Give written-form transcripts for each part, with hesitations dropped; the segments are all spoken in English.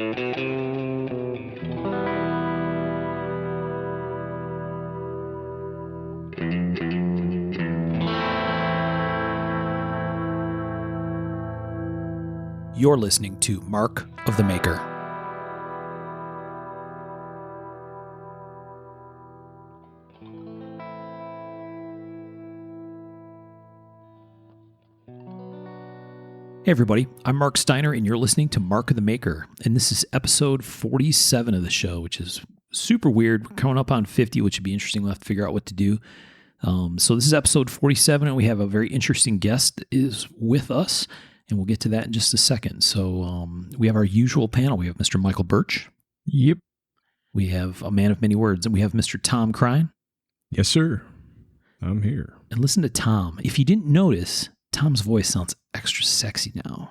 You're listening to Mark of the Maker. Hey everybody, I'm Mark Steiner and you're listening to Mark of the Maker. And this is episode 47 of the show, which is super weird. We're coming up on 50, which would be interesting. We'll have to figure out what to do. So this is episode 47 and we have a very interesting guest is with us. And we'll get to that in just a second. So we have our usual panel. We have Mr. Michael Birch. Yep. We have a man of many words. And we have Mr. Tom Crine. Yes, sir. I'm here. And listen to Tom. If you didn't notice, Tom's voice sounds extra sexy now.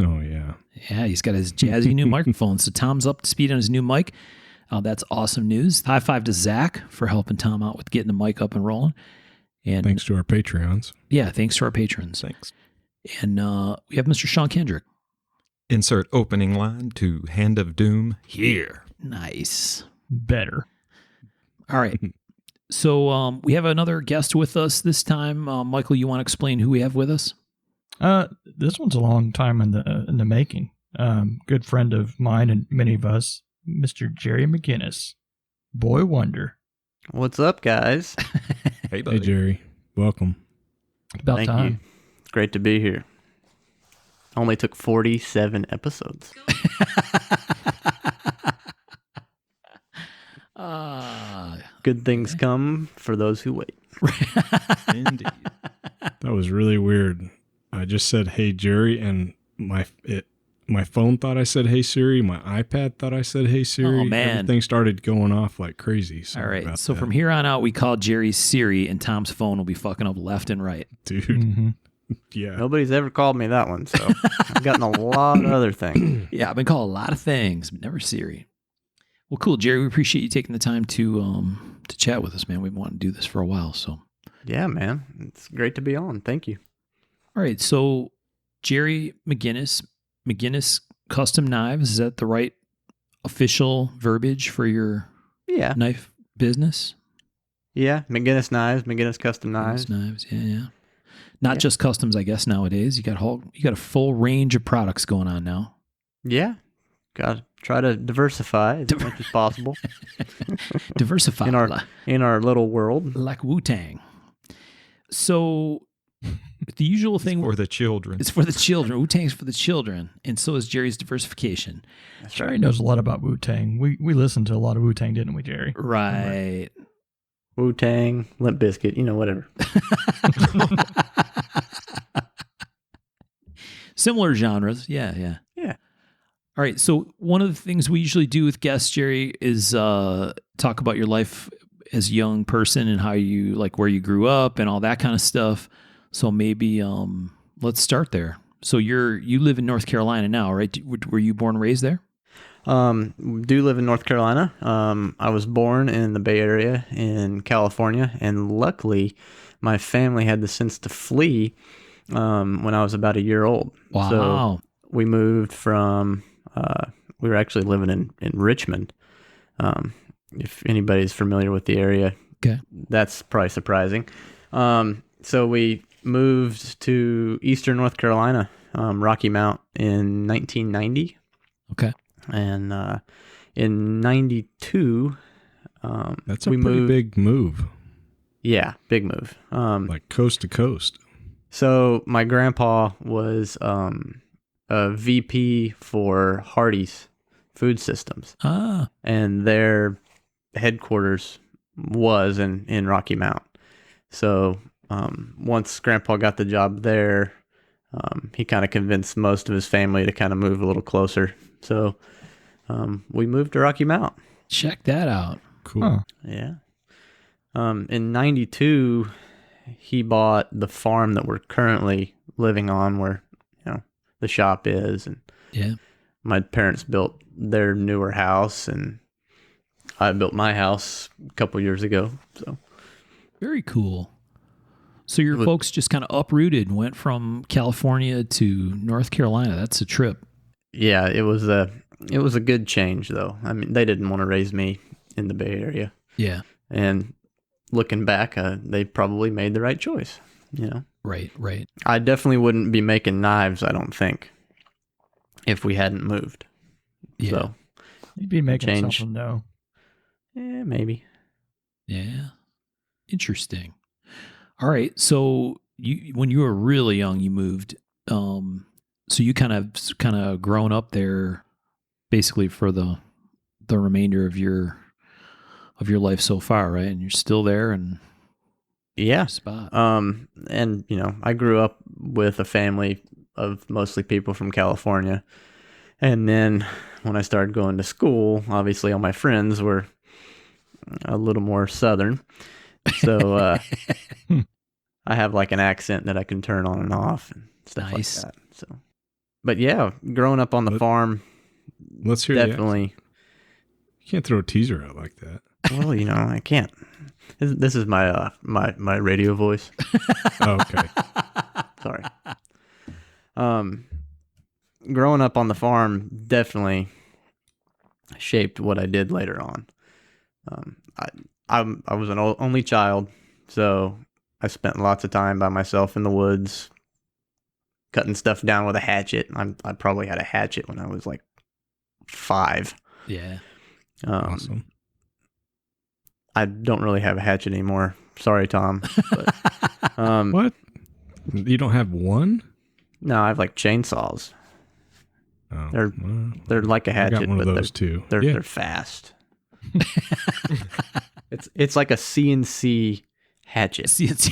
Oh, yeah. Yeah, he's got his jazzy new microphone. So Tom's up to speed on his new mic. That's awesome news. High five to Zach for helping Tom out with getting the mic up and rolling. And thanks to our Patreons. Yeah, thanks to our patrons. Thanks. And we have Mr. Sean Kendrick. Insert opening line to Hand of Doom here. Nice. Better. All right. So we have another guest with us this time. Michael, you want to explain who we have with us? This one's a long time in the making. Good friend of mine and many of us, Mr. Gerry McGinnis. Boy wonder. What's up, guys? Hey, buddy. Hey, Gerry. Welcome. About Thank time. you. It's great to be here. Only took 47 episodes. Good things come for those who wait. Indeed. That was really weird. I just said, hey, Gerry, and my phone thought I said, hey, Siri. My iPad thought I said, hey, Siri. Oh, man. Everything started going off like crazy. All right. So from here on out, we call Jerry Siri, and Tom's phone will be fucking up left and right. Dude. Mm-hmm. Yeah. Nobody's ever called me that one, so I've gotten a lot of other things. Yeah, I've been called a lot of things, but never Siri. Well, cool, Jerry. We appreciate you taking the time to chat with us, man. We've wanted to do this for a while, so. Yeah, man. It's great to be on. Thank you. All right. So Gerry McGinnis Custom Knives, is that the right official verbiage for your knife business? Yeah. McGinnis Knives, McGinnis Custom Knives. Knives, yeah. Not just customs, I guess, nowadays. You got a full range of products going on now. Yeah. Got to try to diversify as much as possible. Diversify. in our little world. Like Wu-Tang. So the usual thing... It's for the children. It's for the children. Wu-Tang's for the children. And so is Jerry's diversification. Gerry knows a lot about Wu-Tang. We listened to a lot of Wu-Tang, didn't we, Gerry? Right. Wu-Tang, Limp Bizkit, whatever. Similar genres. Yeah. Yeah. All right. So one of the things we usually do with guests, Gerry, is talk about your life as a young person and how you, like, where you grew up and all that kind of stuff. So maybe let's start there. So you live in North Carolina now, right? Were you born and raised there? Do live in North Carolina. I was born in the Bay Area in California, and luckily my family had the sense to flee when I was about a year old. Wow. So we moved from, we were actually living in Richmond. If anybody's familiar with the area, okay, that's probably surprising. So we moved to Eastern North Carolina, Rocky Mount, in 1990. Okay. And in 92, that's a pretty big move. Yeah, big move. Like coast to coast. So my grandpa was a VP for Hardee's Food Systems. And their headquarters was in Rocky Mount. So once Grandpa got the job there, he kind of convinced most of his family to kind of move a little closer. So we moved to Rocky Mount. Check that out. Cool. Huh. Yeah. In 92, he bought the farm that we're currently living on, where the shop is, and my parents built their newer house, and I built my house a couple years ago. So very cool. So your folks just kind of uprooted and went from California to North Carolina. That's a trip. Yeah, it was a it was a good change, though. I mean, they didn't want to raise me in the Bay Area. Yeah. And looking back, they probably made the right choice, you know? Right. I definitely wouldn't be making knives, I don't think, if we hadn't moved. Yeah. So, You'd be making change. something, though. yeah, maybe. Yeah. Interesting. All right. So when you were really young, you moved. So you kind of grown up there basically for the remainder of your life so far, right? And you're still there and Yeah. spot. And, you know, I grew up with a family of mostly people from California. And then when I started going to school, obviously all my friends were a little more Southern. So I have like an accent that I can turn on and off and stuff Nice. like that. So, but yeah, growing up on the farm, Let's hear definitely. You can't throw a teaser out like that. Well, you know, I can't. This is my my radio voice. Oh, okay. Sorry. Growing up on the farm definitely shaped what I did later on. I was an only child, so I spent lots of time by myself in the woods, cutting stuff down with a hatchet. I probably had a hatchet when I was like 5. Yeah. Awesome. I don't really have a hatchet anymore. Sorry, Tom. But, What? You don't have one? no, I have like chainsaws. Oh, They're like a I hatchet, got one of but those too. they're fast. It's like a CNC hatchet. See, it's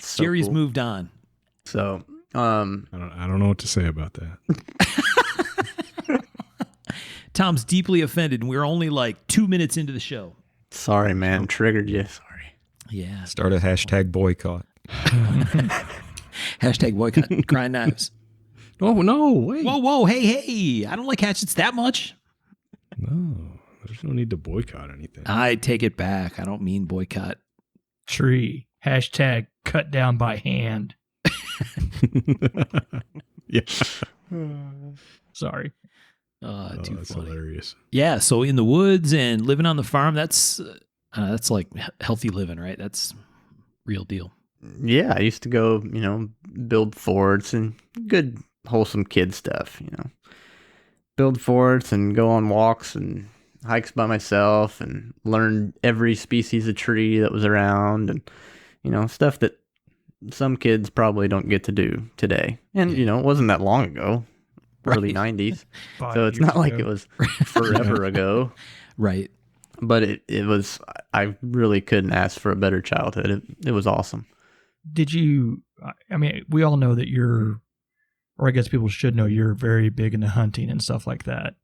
So Jerry's cool. moved on. So, I don't know what to say about that. Tom's deeply offended, and we're only like 2 minutes into the show. sorry, man, triggered you. Sorry. Yeah. Start a hashtag boycott. Hashtag boycott crying knives. Oh no! Wait. Whoa, hey! I don't like hatchets that much. No, there's no need to boycott anything. I take it back. I don't mean boycott. Tree. Hashtag cut down by hand. Yeah. Sorry. Too That's funny. hilarious. Yeah, so in the woods and living on the farm, that's like healthy living, right? That's real deal. Yeah, I used to go, you know, build forts and good, wholesome kid stuff, you know. Build forts and go on walks and hikes by myself and learn every species of tree that was around and, you know, stuff that some kids probably don't get to do today. And, you know, it wasn't that long ago, early Right. 90s. 5 So it's years not like ago. it was forever ago. Right. But it was, I really couldn't ask for a better childhood. It was awesome. Did you, I mean, we all know that you're, or I guess people should know you're very big into hunting and stuff like that.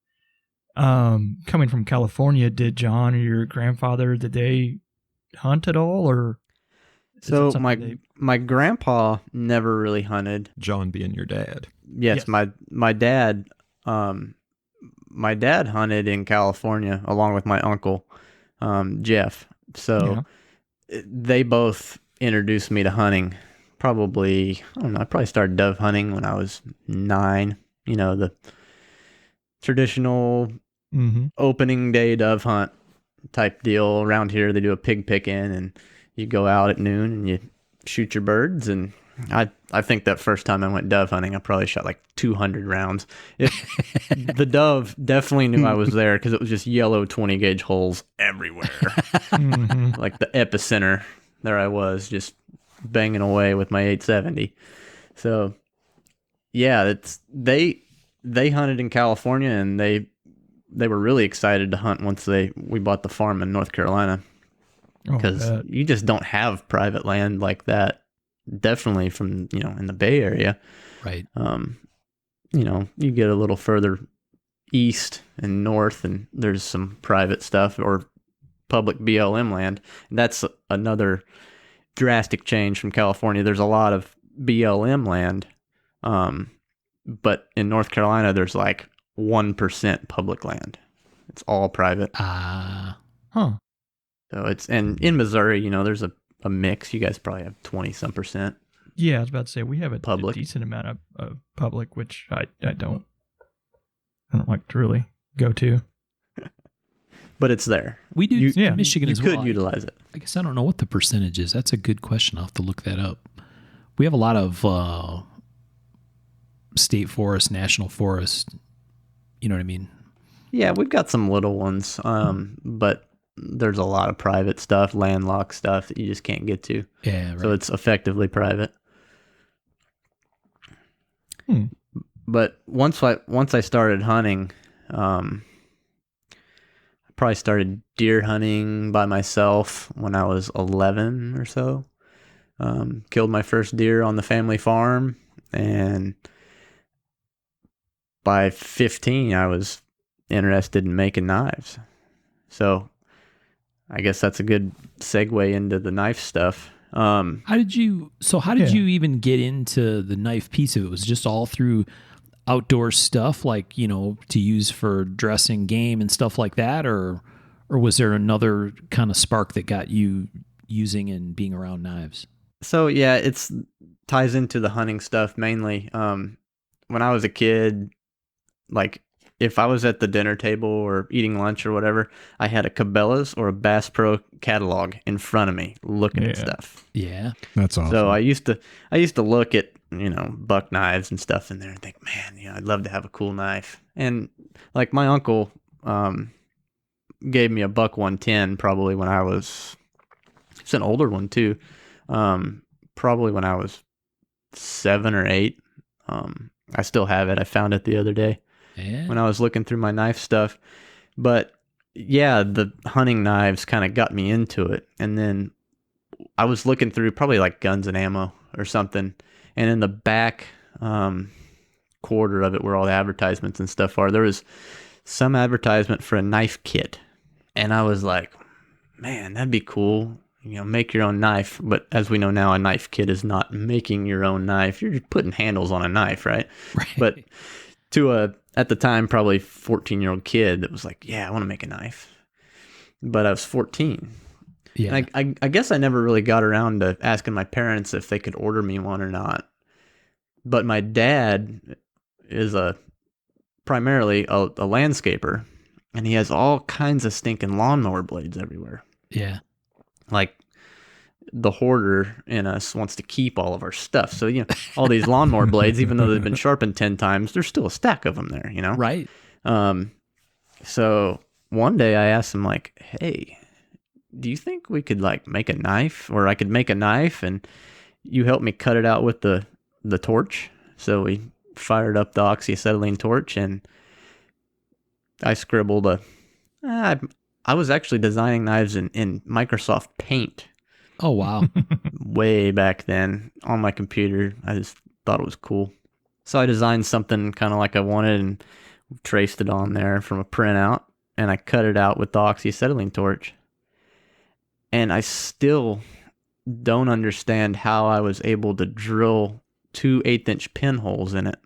Coming from California, did John or your grandfather, did they hunt at all, or? is So it something my grandpa never really hunted. John being your dad. Yes, Yes. my dad hunted in California along with my uncle Jeff. So they both introduced me to hunting. Probably, I don't know, I probably started dove hunting when I was 9. You know, the traditional opening day dove hunt type deal. Around here they do a pig picking and you go out at noon and you shoot your birds. And I think that first time I went dove hunting, I probably shot like 200 rounds. The dove definitely knew I was there because it was just yellow 20 gauge holes everywhere. Like the epicenter. There I was, just banging away with my 870. So yeah, they hunted in California and they were really excited to hunt once we bought the farm in North Carolina, because you just don't have private land like that. Definitely from, you know, in the Bay Area. Right. You know, you get a little further east and north and there's some private stuff or public BLM land. And that's another drastic change from California. There's a lot of BLM land. But in North Carolina, there's like 1% public land. It's all private. Huh. So and in Missouri, you know, there's a mix. You guys probably have 20-some%. Yeah, I was about to say we have a Public. decent amount of public, which I don't. I don't like to really go to. But it's there. We do yeah. Michigan You as could well. utilize it. I guess I don't know what the percentage is. That's a good question. I'll have to look that up. We have a lot of state forest, national forest. You know what I mean? Yeah, we've got some little ones, but there's a lot of private stuff, landlocked stuff that you just can't get to. Yeah, right. So it's effectively private. But once I started hunting, I probably started deer hunting by myself when I was 11 or so. Killed my first deer on the family farm, and by 15 I was interested in making knives. So I guess that's a good segue into the knife stuff. How did you even get into the knife piece of it? Was it just all through outdoor stuff, like, you know, to use for dressing game and stuff like that, or was there another kind of spark that got you using and being around knives? So yeah, it's ties into the hunting stuff mainly. When I was a kid, like if I was at the dinner table or eating lunch or whatever, I had a Cabela's or a Bass Pro catalog in front of me looking at stuff. Yeah. That's awesome. So I used to look at, you know, buck knives and stuff in there and think, man, you know, I'd love to have a cool knife. And like my uncle gave me a buck 110 probably when I was, it's an older one too. Probably when I was 7 or 8. I still have it. I found it the other day when I was looking through my knife stuff. But yeah, the hunting knives kind of got me into it. And then I was looking through probably like Guns and Ammo or something. And in the back quarter of it where all the advertisements and stuff are, there was some advertisement for a knife kit. And I was like, man, that'd be cool. You know, make your own knife. But as we know now, a knife kit is not making your own knife. You're just putting handles on a knife, right? Right. But to at the time, probably 14-year-old kid that was like, yeah, I want to make a knife. But I was 14. Yeah. And I guess I never really got around to asking my parents if they could order me one or not. But my dad is primarily a landscaper, and he has all kinds of stinking lawnmower blades everywhere. Yeah. Like the hoarder in us wants to keep all of our stuff. So, you know, all these lawnmower blades, even though they've been sharpened 10 times, there's still a stack of them there, you know? Right. So one day I asked him, like, hey, do you think we could like make a knife, or I could make a knife and you help me cut it out with the torch? So we fired up the oxyacetylene torch, and I scribbled I was actually designing knives in Microsoft Paint. Oh, wow. Way back then on my computer. I just thought it was cool. So I designed something kind of like I wanted and traced it on there from a printout, and I cut it out with the oxyacetylene torch. And I still don't understand how I was able to drill 2 1/8-inch pinholes in it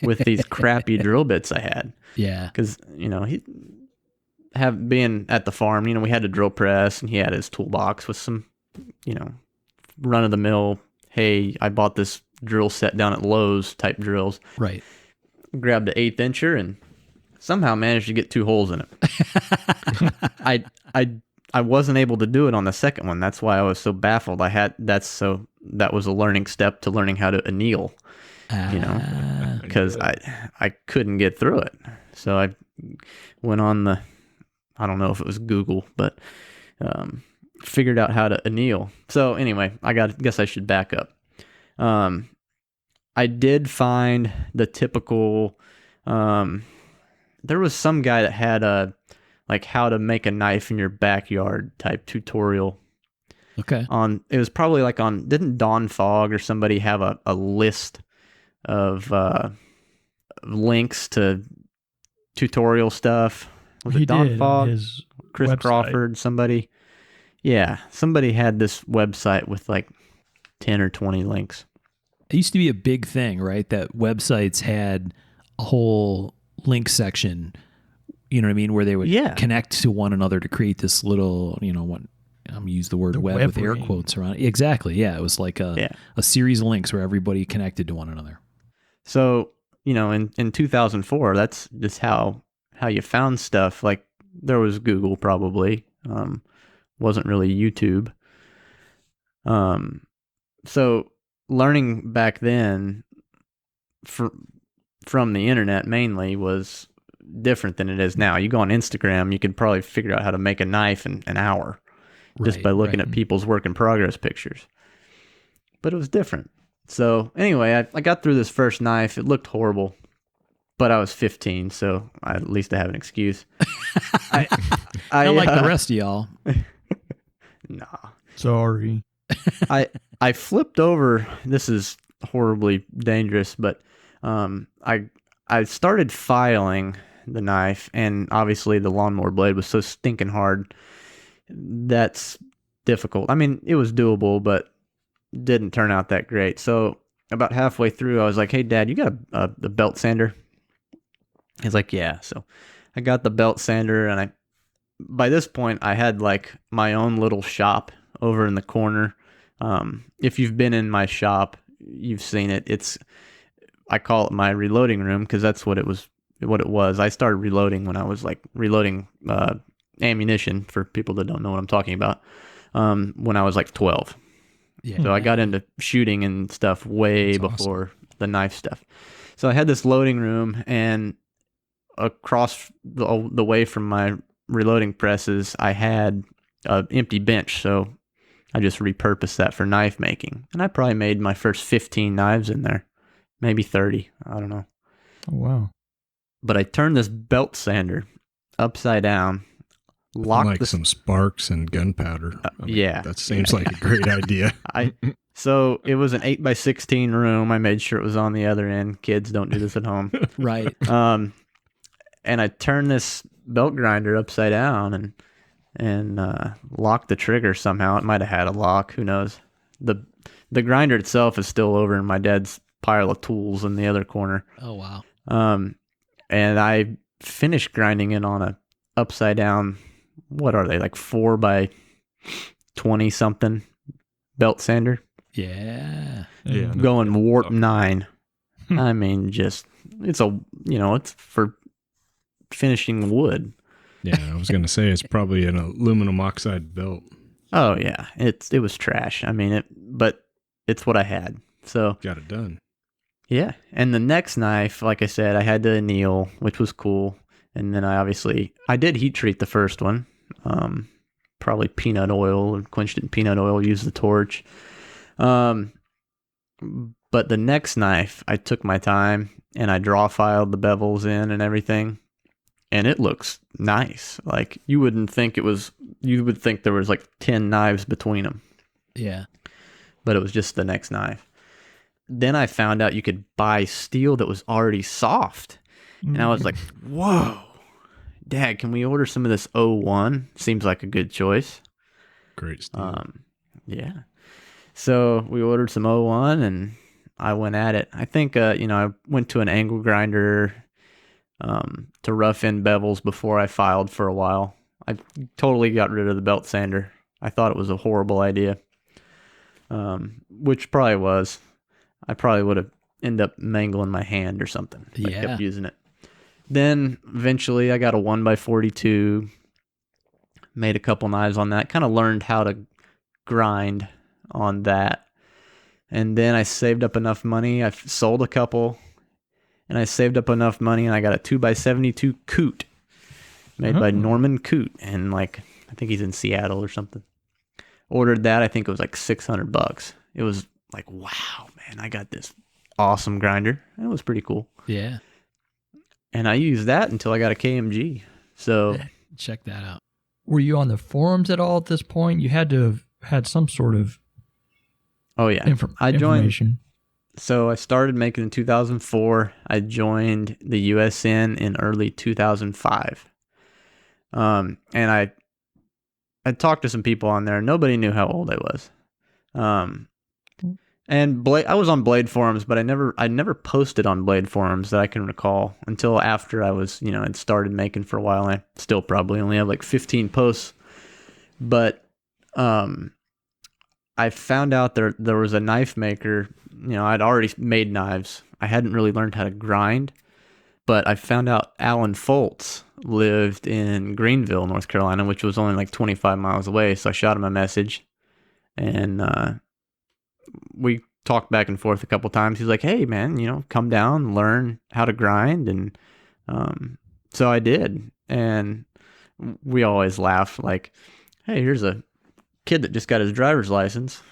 with these crappy drill bits I had. Yeah. Because, you know, being at the farm, you know, we had a drill press, and he had his toolbox with some, you know, run-of-the-mill, hey, I bought this drill set down at Lowe's type drills. Right. Grabbed an 1/8-incher and somehow managed to get 2 holes in it. I wasn't able to do it on the second one. That's why I was so baffled. That was a learning step to learning how to anneal, you know, because I couldn't get through it. So I went on I don't know if it was Google, but figured out how to anneal. So anyway, guess I should back up. I did find the typical, there was some guy that had like how to make a knife in your backyard type tutorial. Okay. It was probably like didn't Don Fogg or somebody have a list of links to tutorial stuff? Was it Don Fogg? Chris website. Crawford, somebody? Yeah, somebody had this website with like 10 or 20 links. It used to be a big thing, right? That websites had a whole link section, you know what I mean, where they would connect to one another to create this little, you know, I'm going to use the word web with air quotes around it. Exactly. Yeah. It was like a series of links where everybody connected to one another. So, in 2004, that's just how you found stuff. Like there was Google probably, wasn't really YouTube. So learning back then from the internet mainly was different than it is now. You go on Instagram, you could probably figure out how to make a knife in an hour just by looking at people's work in progress pictures. But it was different. So anyway, I got through this first knife. It looked horrible, but I was 15, so at least I have an excuse. I like the rest of y'all. Nah. Sorry. I flipped over. This is horribly dangerous, but I started filing the knife, and obviously the lawnmower blade was so stinking hard. That's difficult. I mean, it was doable, but didn't turn out that great. So about halfway through, I was like, "Hey, Dad, you got a belt sander?" He's like, "Yeah." So I got the belt sander, and by this point, I had like my own little shop over in the corner. If you've been in my shop, you've seen it. I call it my reloading room because that's what it was. I started reloading when I was like reloading ammunition, for people that don't know what I'm talking about, when I was like 12. Yeah. So I got into shooting and stuff way before the knife stuff. So I had this loading room, and across the way from my reloading presses, I had an empty bench. So I just repurposed that for knife making. And I probably made my first 15 knives in there, maybe 30. I don't know. Oh, wow. But I turned this belt sander upside down, locked some sparks and gunpowder. Yeah. That seems like a great idea. So it was an 8x16 room. I made sure it was on the other end. Kids, don't do this at home. Right. And I turned this belt grinder upside down and locked the trigger somehow. It might have had a lock. Who knows? The grinder itself is still over in my dad's pile of tools in the other corner. Oh, wow. And I finished grinding it on a upside down, what are they, like 4x20 something belt sander? Yeah. Going warp 9. I mean, it's for finishing wood. Yeah, I was going to say it's probably an aluminum oxide belt. Oh yeah, it was trash. I mean, but it's what I had. So got it done. Yeah, and the next knife, like I said, I had to anneal, which was cool. And then I did heat treat the first one. Probably peanut oil, quenched it in peanut oil, used the torch. But the next knife, I took my time and I draw filed the bevels in and everything. And it looks nice. Like you would think there was like 10 knives between them. Yeah. But it was just the next knife. Then I found out you could buy steel that was already soft. And I was like, whoa, Dad, can we order some of this 01? Seems like a good choice. Great steel. Yeah. So we ordered some 01 and I went at it. I think, I went to an angle grinder to rough in bevels before I filed for a while. I totally got rid of the belt sander. I thought it was a horrible idea, which probably was. I probably would have ended up mangling my hand or something if I kept using it. Then eventually I got a 1x42, made a couple knives on that, kind of learned how to grind on that. And then I saved up enough money. I sold a couple, and I saved up enough money, and I got a 2x72 Coot made by Norman Coot. And I think he's in Seattle or something. Ordered that. I think it was like $600. It was like, wow, man, I got this awesome grinder. It was pretty cool. Yeah. And I used that until I got a KMG. So check that out. Were you on the forums at all at this point? You had to have had some sort of I joined. Information. So I started making in 2004. I joined the USN in early 2005. And I talked to some people on there. Nobody knew how old I was. And I was on Blade forums, but I never posted on Blade forums that I can recall until after I was, had started making for a while. I still probably only have like 15 posts, but I found out there was a knife maker. I'd already made knives. I hadn't really learned how to grind, but I found out Alan Foltz lived in Greenville, North Carolina, which was only like 25 miles away. So I shot him a message, and we talked back and forth a couple times. He's like, "Hey, man, come down, learn how to grind," and so I did. And we always laugh like, "Hey, here's a kid that just got his driver's license."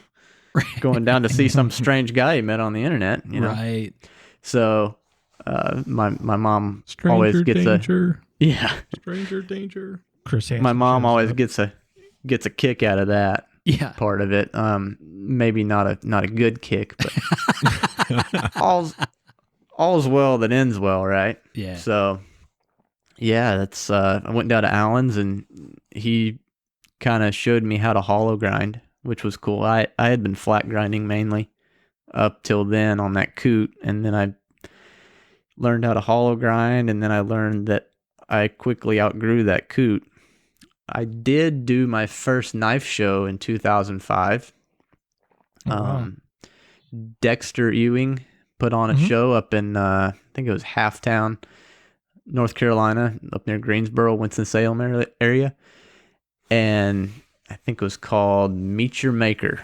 Going down to see some strange guy he met on the internet, Right. So, my mom Stranger always gets danger. Stranger danger. Chris my Hansen mom shows always up. gets a kick out of that Yeah. part of it. Maybe not a good kick, but all's well that ends well, right? Yeah. So, yeah, that's I went down to Allen's and he kind of showed me how to hollow grind, which was cool. I had been flat grinding mainly up till then on that coot, and then I learned how to hollow grind, and then I learned that I quickly outgrew that coot. I did do my first knife show in 2005. Wow. Dexter Ewing put on a show up in I think it was Halftown, North Carolina, up near Greensboro, Winston-Salem area, and I think it was called Meet Your Maker.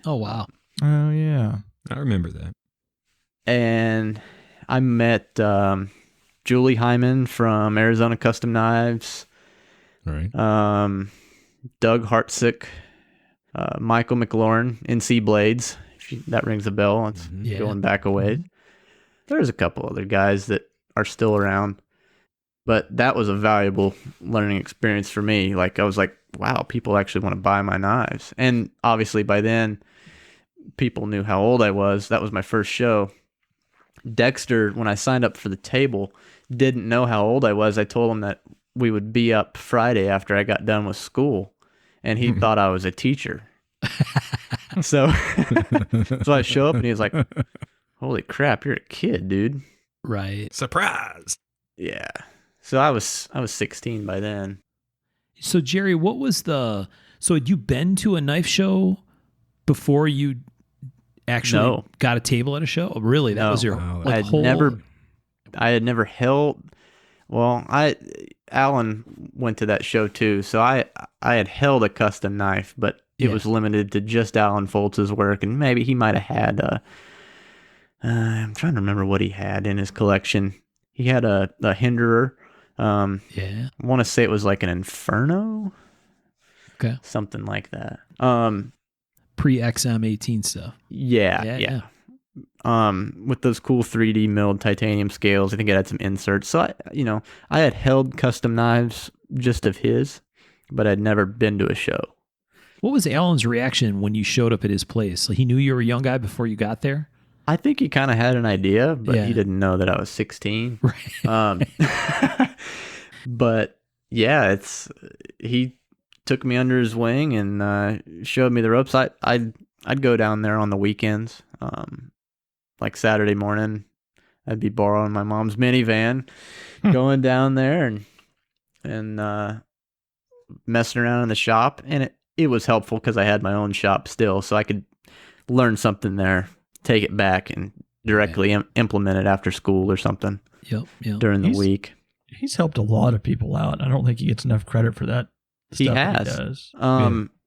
Oh, wow. Oh, yeah. I remember that. And I met Julie Hyman from Arizona Custom Knives, All right. Doug Hartsick, Michael McLaurin, NC Blades. That rings a bell. It's Yeah. going back a ways. There's a couple other guys that are still around. But that was a valuable learning experience for me. Like, I was like, wow, people actually want to buy my knives. And obviously by then, people knew how old I was. That was my first show. Dexter, when I signed up for the table, didn't know how old I was. I told him that we would be up Friday after I got done with school. And he thought I was a teacher. So I show up and he was like, holy crap, you're a kid, dude. Right. Surprise! Yeah. So I was 16 by then. So, Gerry, so had you been to a knife show before you actually got a table at a show? Oh, really? That was your I had never held. Well, Alan went to that show too, so I had held a custom knife, but it was limited to just Alan Foltz's work, and maybe he might have had I'm trying to remember what he had in his collection. He had a Hinderer. I want to say it was like an Inferno. Okay. Something like that. Pre-XM18 stuff. Yeah. With those cool 3D milled titanium scales. I think it had some inserts. So I had held custom knives just of his, but I'd never been to a show. What was Alan's reaction when you showed up at his place? Like, he knew you were a young guy before you got there? I think he kind of had an idea, but he didn't know that I was 16. Right. But yeah, he took me under his wing and showed me the ropes. I'd go down there on the weekends, like Saturday morning. I'd be borrowing my mom's minivan, going down there and messing around in the shop, and it was helpful because I had my own shop still, so I could learn something there, take it back, and directly implement it after school or something. Yep. During the week. He's helped a lot of people out. I don't think he gets enough credit for that. He has. He does.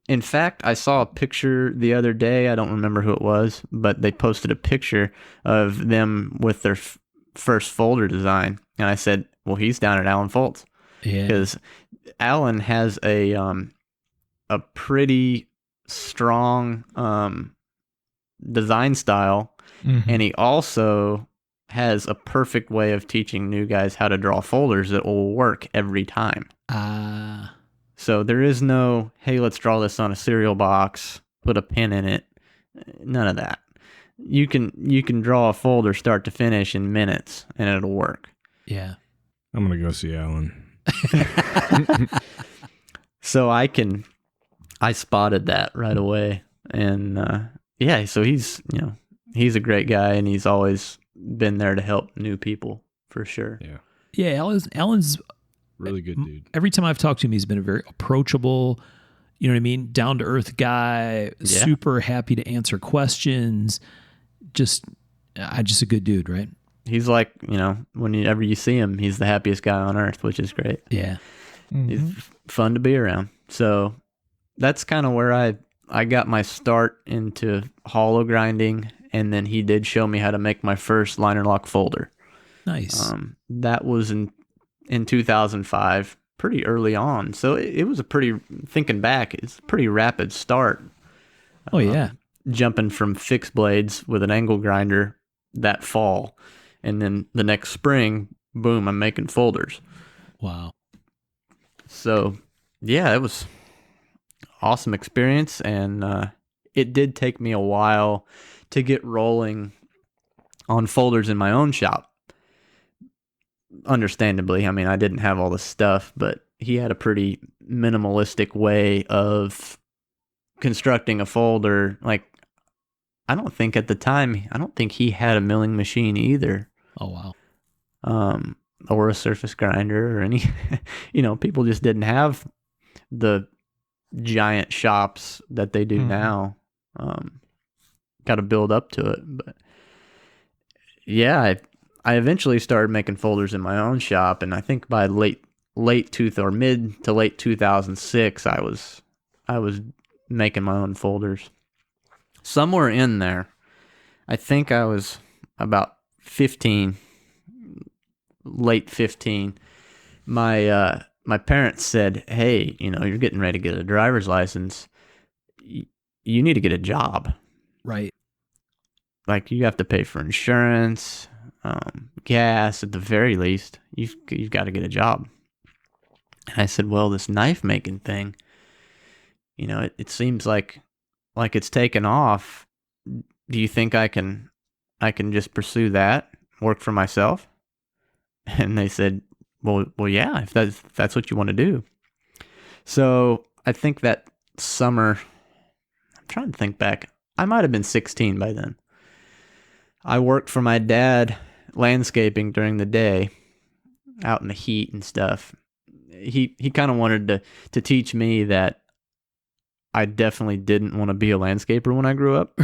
In fact, I saw a picture the other day. I don't remember who it was, but they posted a picture of them with their first folder design, and I said, "Well, he's down at Alan Foltz." Yeah. Because Alan has a pretty strong design style, and he also has a perfect way of teaching new guys how to draw folders that will work every time. So there is no, hey, let's draw this on a cereal box, put a pin in it. None of that. You can draw a folder start to finish in minutes, and it'll work. Yeah. I'm going to go see Alan. So I spotted that right away. And so he's a great guy, and he's always been there to help new people for sure. Yeah, Alan's really good dude. Every time I've talked to him, he's been a very approachable, you know what I mean, down to earth guy, super happy to answer questions. Just Just a good dude, right? He's like, whenever you see him, he's the happiest guy on earth, which is great. Yeah. He's fun to be around. So that's kind of where I got my start into hollow grinding, and then he did show me how to make my first liner lock folder. Nice. That was in 2005, pretty early on. So it was thinking back, it's a pretty rapid start. Oh, yeah. Jumping from fixed blades with an angle grinder that fall. And then the next spring, boom, I'm making folders. Wow. So, yeah, it was awesome experience. And it did take me a while to get rolling on folders in my own shop. Understandably, I mean, I didn't have all the stuff, but he had a pretty minimalistic way of constructing a folder. Like, I don't think he had a milling machine either. Oh, wow. Or a surface grinder or any, people just didn't have the giant shops that they do now. Got to build up to it. But yeah, I eventually started making folders in my own shop, and I think by mid to late 2006, I was making my own folders. Somewhere in there, I think I was about 15, late 15. My parents said, "Hey, you're getting ready to get a driver's license. You need to get a job. Right. Like, you have to pay for insurance, gas at the very least. You've got to get a job." And I said, "Well, this knife making thing, it seems like it's taken off. Do you think I can just pursue that, work for myself?" And they said, well, yeah, if that's what you want to do. So I think that summer, I'm trying to think back, I might have been 16 by then. I worked for my dad landscaping during the day, out in the heat and stuff. He kind of wanted to teach me that I definitely didn't want to be a landscaper when I grew up.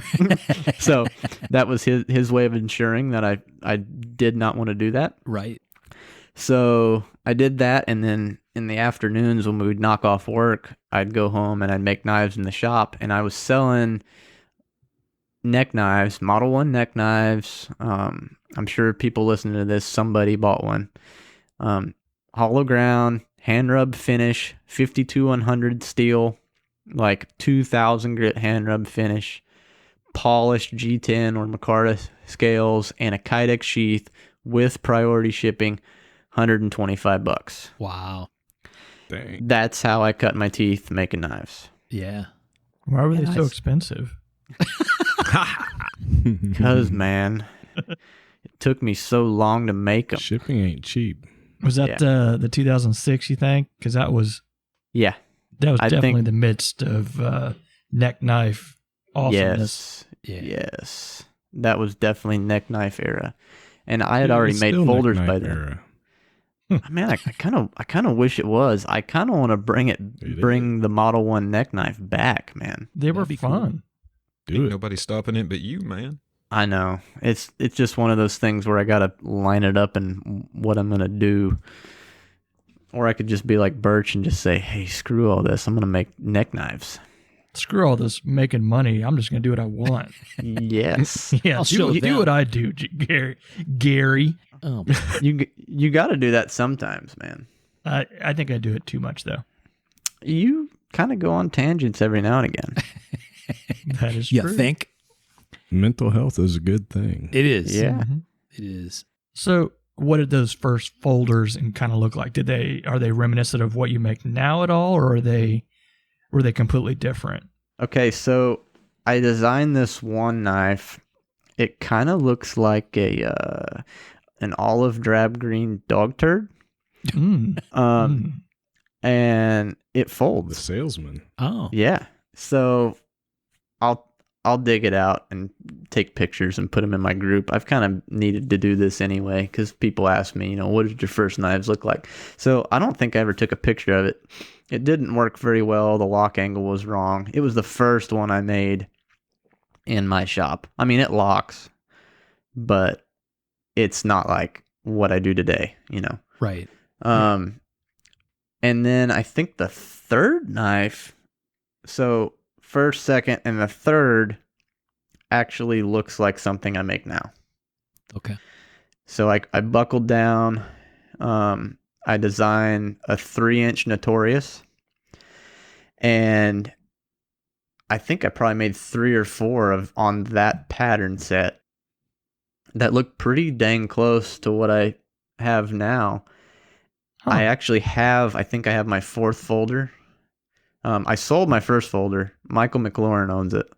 So that was his way of ensuring that I did not want to do that. Right. So I did that, and then in the afternoons when we would knock off work, I'd go home and I'd make knives in the shop, and I was selling neck knives, Model 1 neck knives. I'm sure people listening to this, somebody bought one. Hollow ground, hand rub finish, 52-100 steel, like 2,000 grit hand rub finish, polished G10 or Micarta scales, and a Kydex sheath with priority shipping, $125. Wow. Dang. That's how I cut my teeth making knives. Yeah. Why were they so Nice. expensive? Because, man, it took me so long to make them. Shipping ain't cheap. Was that the 2006, you think? Because that was Yeah. definitely the midst of neck knife awesomeness. Yes. That was definitely neck knife era. And I had Dude, already it's made still folders neck by knife then. era. Man, I kind of wish it was. I kind of want to bring the Model 1 neck knife back, man. They were That'd be cool. fun. Do Ain't it. nobody stopping it but you, man. I know. It's just one of those things where I got to line it up and what I'm going to do. Or I could just be like Birch and just say, "Hey, screw all this. I'm going to make neck knives." Screw all this making money. I'm just going to do what I want. Yes. Yeah, I'll show do them. what I do, Gary. Oh, You got to do that sometimes, man. I think I do it too much, though. You kind of go on tangents every now and again. That is you true. think? Mental health is a good thing. It is. Yeah. Mhm. It is. So, what did those first folders and kind of look like? Are they reminiscent of what you make now at all, or were they completely different? Okay, so I designed this one knife. It kind of looks like an olive drab green dog turd. And it The folds. salesman. Oh. Yeah. So I'll dig it out and take pictures and put them in my group. I've kind of needed to do this anyway because people ask me, what did your first knives look like? So I don't think I ever took a picture of it. It didn't work very well. The lock angle was wrong. It was the first one I made in my shop. I mean, it locks. but it's not like what I do today, you know? Right. And then I think the third knife, so first, second, and the third actually looks like something I make now. Okay. So I buckled down. I designed a 3-inch Notorious, and I think I probably made 3 or 4 on that pattern set that look pretty dang close to what I have now. Huh. I think I have my 4th folder. I sold my first folder. Michael McLaurin owns it.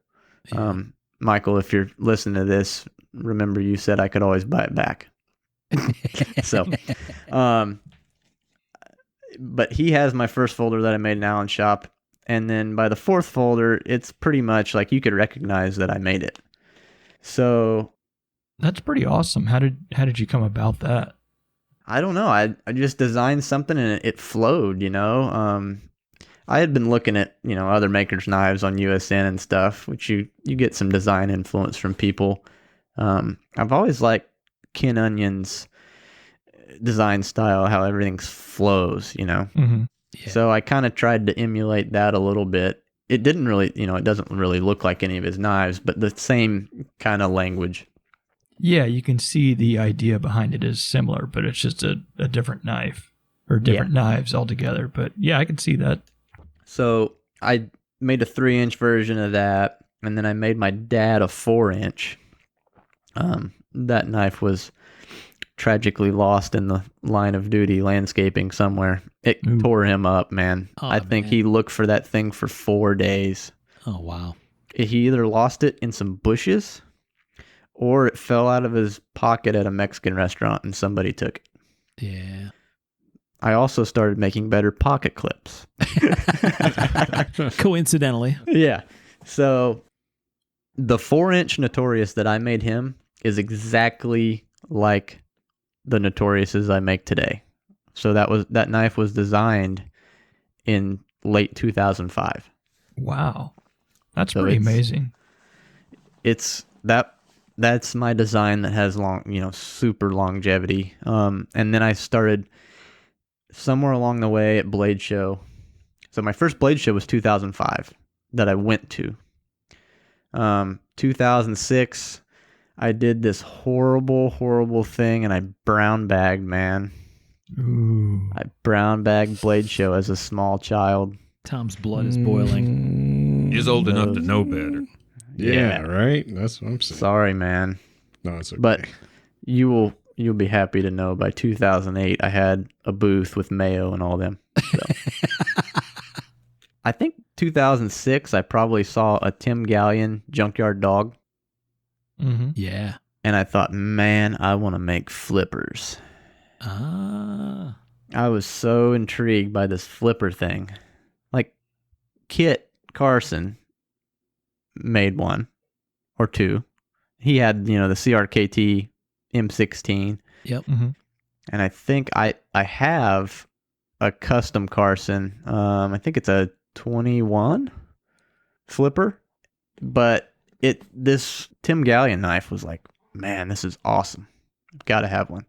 Yeah. Michael, if you're listening to this, remember you said I could always buy it back. So, but he has my first folder that I made in Allen Shop. And then by the 4th folder, it's pretty much like you could recognize that I made it. So That's pretty awesome. How did you come about that? I don't know. I just designed something and it flowed, you know. I had been looking at, you know, other makers' knives on USN and stuff, which you get some design influence from people. I've always liked Ken Onion's design style, how everything flows, you know. Mm-hmm. Yeah. So I kind of tried to emulate that a little bit. It didn't really, you know, it doesn't really look like any of his knives, but the same kind of language. Yeah, you can see the idea behind it is similar, but it's just a different knife or different knives altogether. But yeah, I can see that. So I made a 3-inch version of that, and then I made my dad a 4-inch. That knife was tragically lost in the line of duty landscaping somewhere. It tore him up, man. Oh, I think man. he looked for that thing for 4 days. Oh, wow. He either lost it in some bushes or it fell out of his pocket at a Mexican restaurant and somebody took it. Yeah. I also started making better pocket clips. Coincidentally. Yeah. So the 4-inch Notorious that I made him is exactly like the Notoriouses I make today. So that knife was designed in late 2005. Wow. That's So pretty amazing. That's my design that has super longevity. And then I started somewhere along the way at Blade Show. So my first Blade Show was 2005 that I went to. 2006, I did this horrible thing and I brown bagged, man. Ooh. I brown bagged Blade Show as a small child. Tom's blood is boiling. He's old enough to know better. Yeah, right? That's what I'm saying. Sorry, man. No, it's okay. But you'll be happy to know by 2008 I had a booth with Mayo and all them. So. I think 2006 I probably saw a Tim Gallion Junkyard Dog. Mm-hmm. Yeah. And I thought, man, I want to make flippers. Ah. I was so intrigued by this flipper thing. Like, Kit Carson made one or two. He had, the CRKT M16. Yep. Mm-hmm. And I think I have a custom Carson. I think it's a 21 flipper. But this Tim Gallion knife was like, man, this is awesome. Got to have one.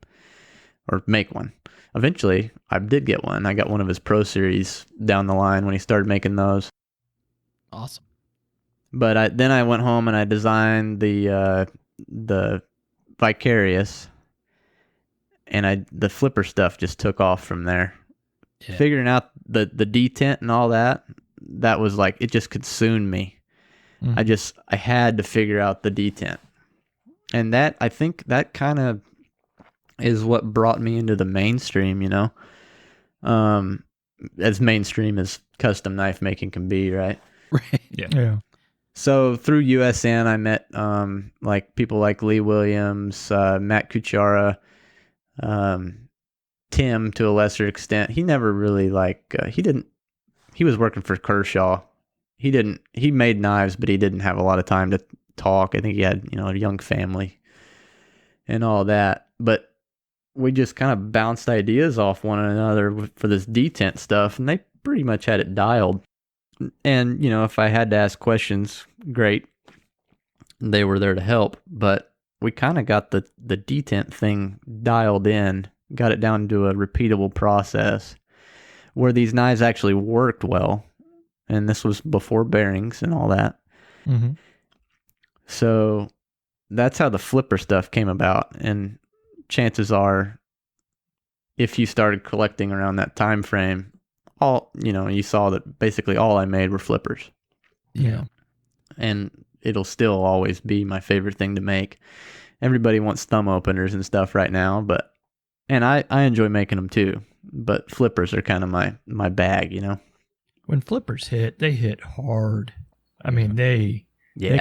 Or make one. Eventually, I did get one. I got one of his Pro Series down the line when he started making those. Awesome. But then I went home and I designed the Vicarious, and the flipper stuff just took off from there. Yeah. Figuring out the detent and all that was like, it just consumed me. Mm-hmm. I had to figure out the detent. And I think that kind of is what brought me into the mainstream, as mainstream as custom knife making can be, right? Right. Yeah. So through USN, I met like people like Lee Williams, Matt Kuchara, Tim to a lesser extent. He never really he was working for Kershaw. He made knives, but he didn't have a lot of time to talk. I think he had, a young family and all that. But we just kind of bounced ideas off one another for this detent stuff, and they pretty much had it dialed. And, if I had to ask questions, great. They were there to help. But we kind of got the detent thing dialed in, got it down to a repeatable process where these knives actually worked well. And this was before bearings and all that. Mm-hmm. So that's how the flipper stuff came about. And chances are, if you started collecting around that time frame, you saw that basically all I made were flippers. Yeah. And it'll still always be my favorite thing to make. Everybody wants thumb openers and stuff right now, and I enjoy making them too, but flippers are kind of my bag, When flippers hit, they hit hard. I mean, they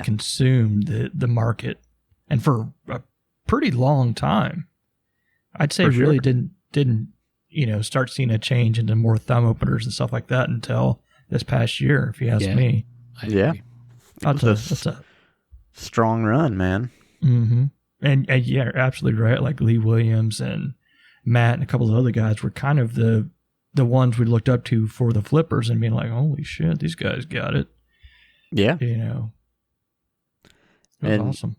consumed the market, and for a pretty long time. I'd say For really sure. didn't start seeing a change into more thumb openers and stuff like that until this past year, if you ask me. Yeah. agree. That's a Strong run, man. mm-hmm. And yeah, you're absolutely right. Like Lee Williams and Matt and a couple of other guys were kind of the ones we looked up to for the flippers and being like, holy shit, these guys got it. Yeah. It was awesome.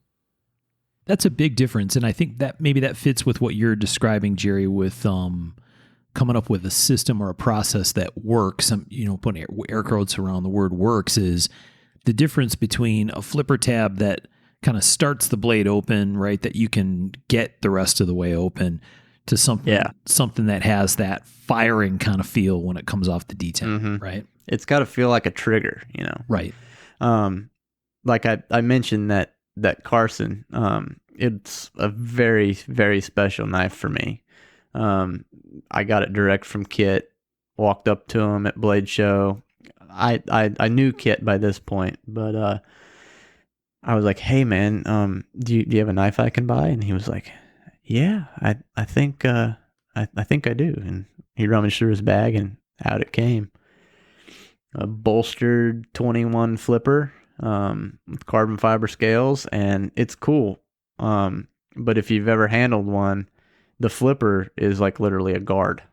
That's a big difference, and I think that maybe that fits with what you're describing, Gerry, with coming up with a system or a process that works. Putting air quotes around the word "works" is the difference between a flipper tab that kind of starts the blade open, right? That you can get the rest of the way open, to something that has that firing kind of feel when it comes off the detent, right? It's got to feel like a trigger, Right. Like I mentioned that Carson, it's a very, very special knife for me. I got it direct from Kit, walked up to him at Blade Show. I knew Kit by this point, but I was like, hey man, do you have a knife I can buy? And he was like, yeah, I think I do. And he rummaged through his bag and out it came. A bolstered 21 flipper with carbon fiber scales, and it's cool. But if you've ever handled one, the flipper is like literally a guard.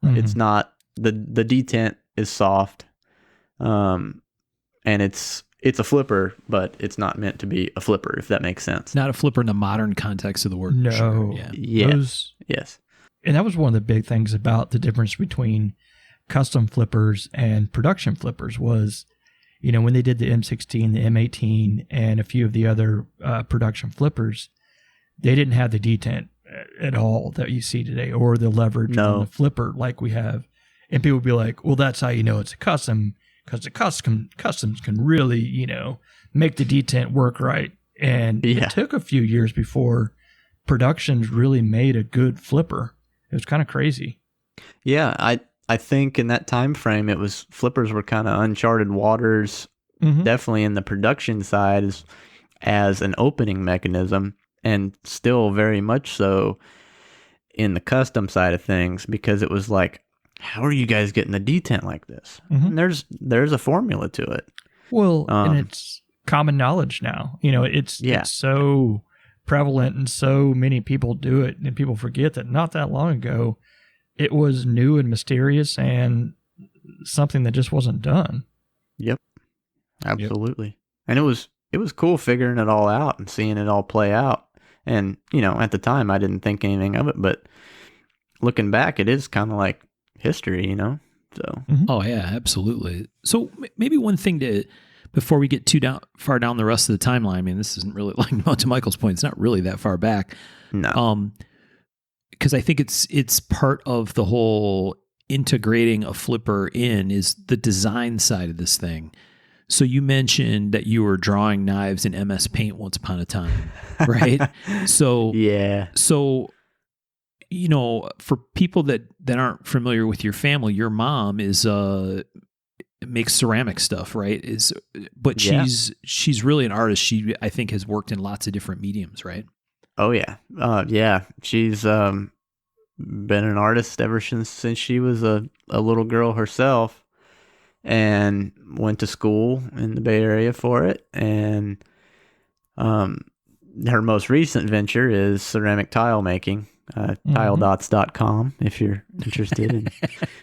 Mm-hmm. It's not the detent is soft, and it's a flipper, but it's not meant to be a flipper, if that makes sense. Not a flipper in the modern context of the word. No. Sure. Yeah. Yes. And that was one of the big things about the difference between custom flippers and production flippers was, when they did the M16, the M18, and a few of the other production flippers, they didn't have the detent at all that you see today, or the leverage on the flipper like we have. And people would be like, well, that's how you know it's a custom, because the customs can really, make the detent work right. And it took a few years before productions really made a good flipper. It was kind of crazy. Yeah, I think in that time frame, flippers were kind of uncharted waters, definitely in the production side as an opening mechanism, and still very much so in the custom side of things, because it was like, how are you guys getting the detent like this? And there's a formula to it. Well, and it's common knowledge now. It's so prevalent and so many people do it, and people forget that not that long ago, it was new and mysterious and something that just wasn't done. Yep. Absolutely. Yep. And it was cool figuring it all out and seeing it all play out. And, at the time I didn't think anything of it, but looking back, it is kind of like history, so. Oh yeah, absolutely. So maybe one thing before we get too far down the rest of the timeline, I mean, this isn't really, like to Michael's point, it's not really that far back. No. Because I think it's part of the whole integrating a flipper in is the design side of this thing. So you mentioned that you were drawing knives in MS Paint once upon a time, right? So yeah. So for people that aren't familiar with your family, your mom is makes ceramic stuff, right? She's really an artist. She, I think, has worked in lots of different mediums, right? Oh yeah. Yeah. She's been an artist ever since she was a little girl herself, and went to school in the Bay Area for it. And her most recent venture is ceramic tile making. Tiledots.com if you're interested in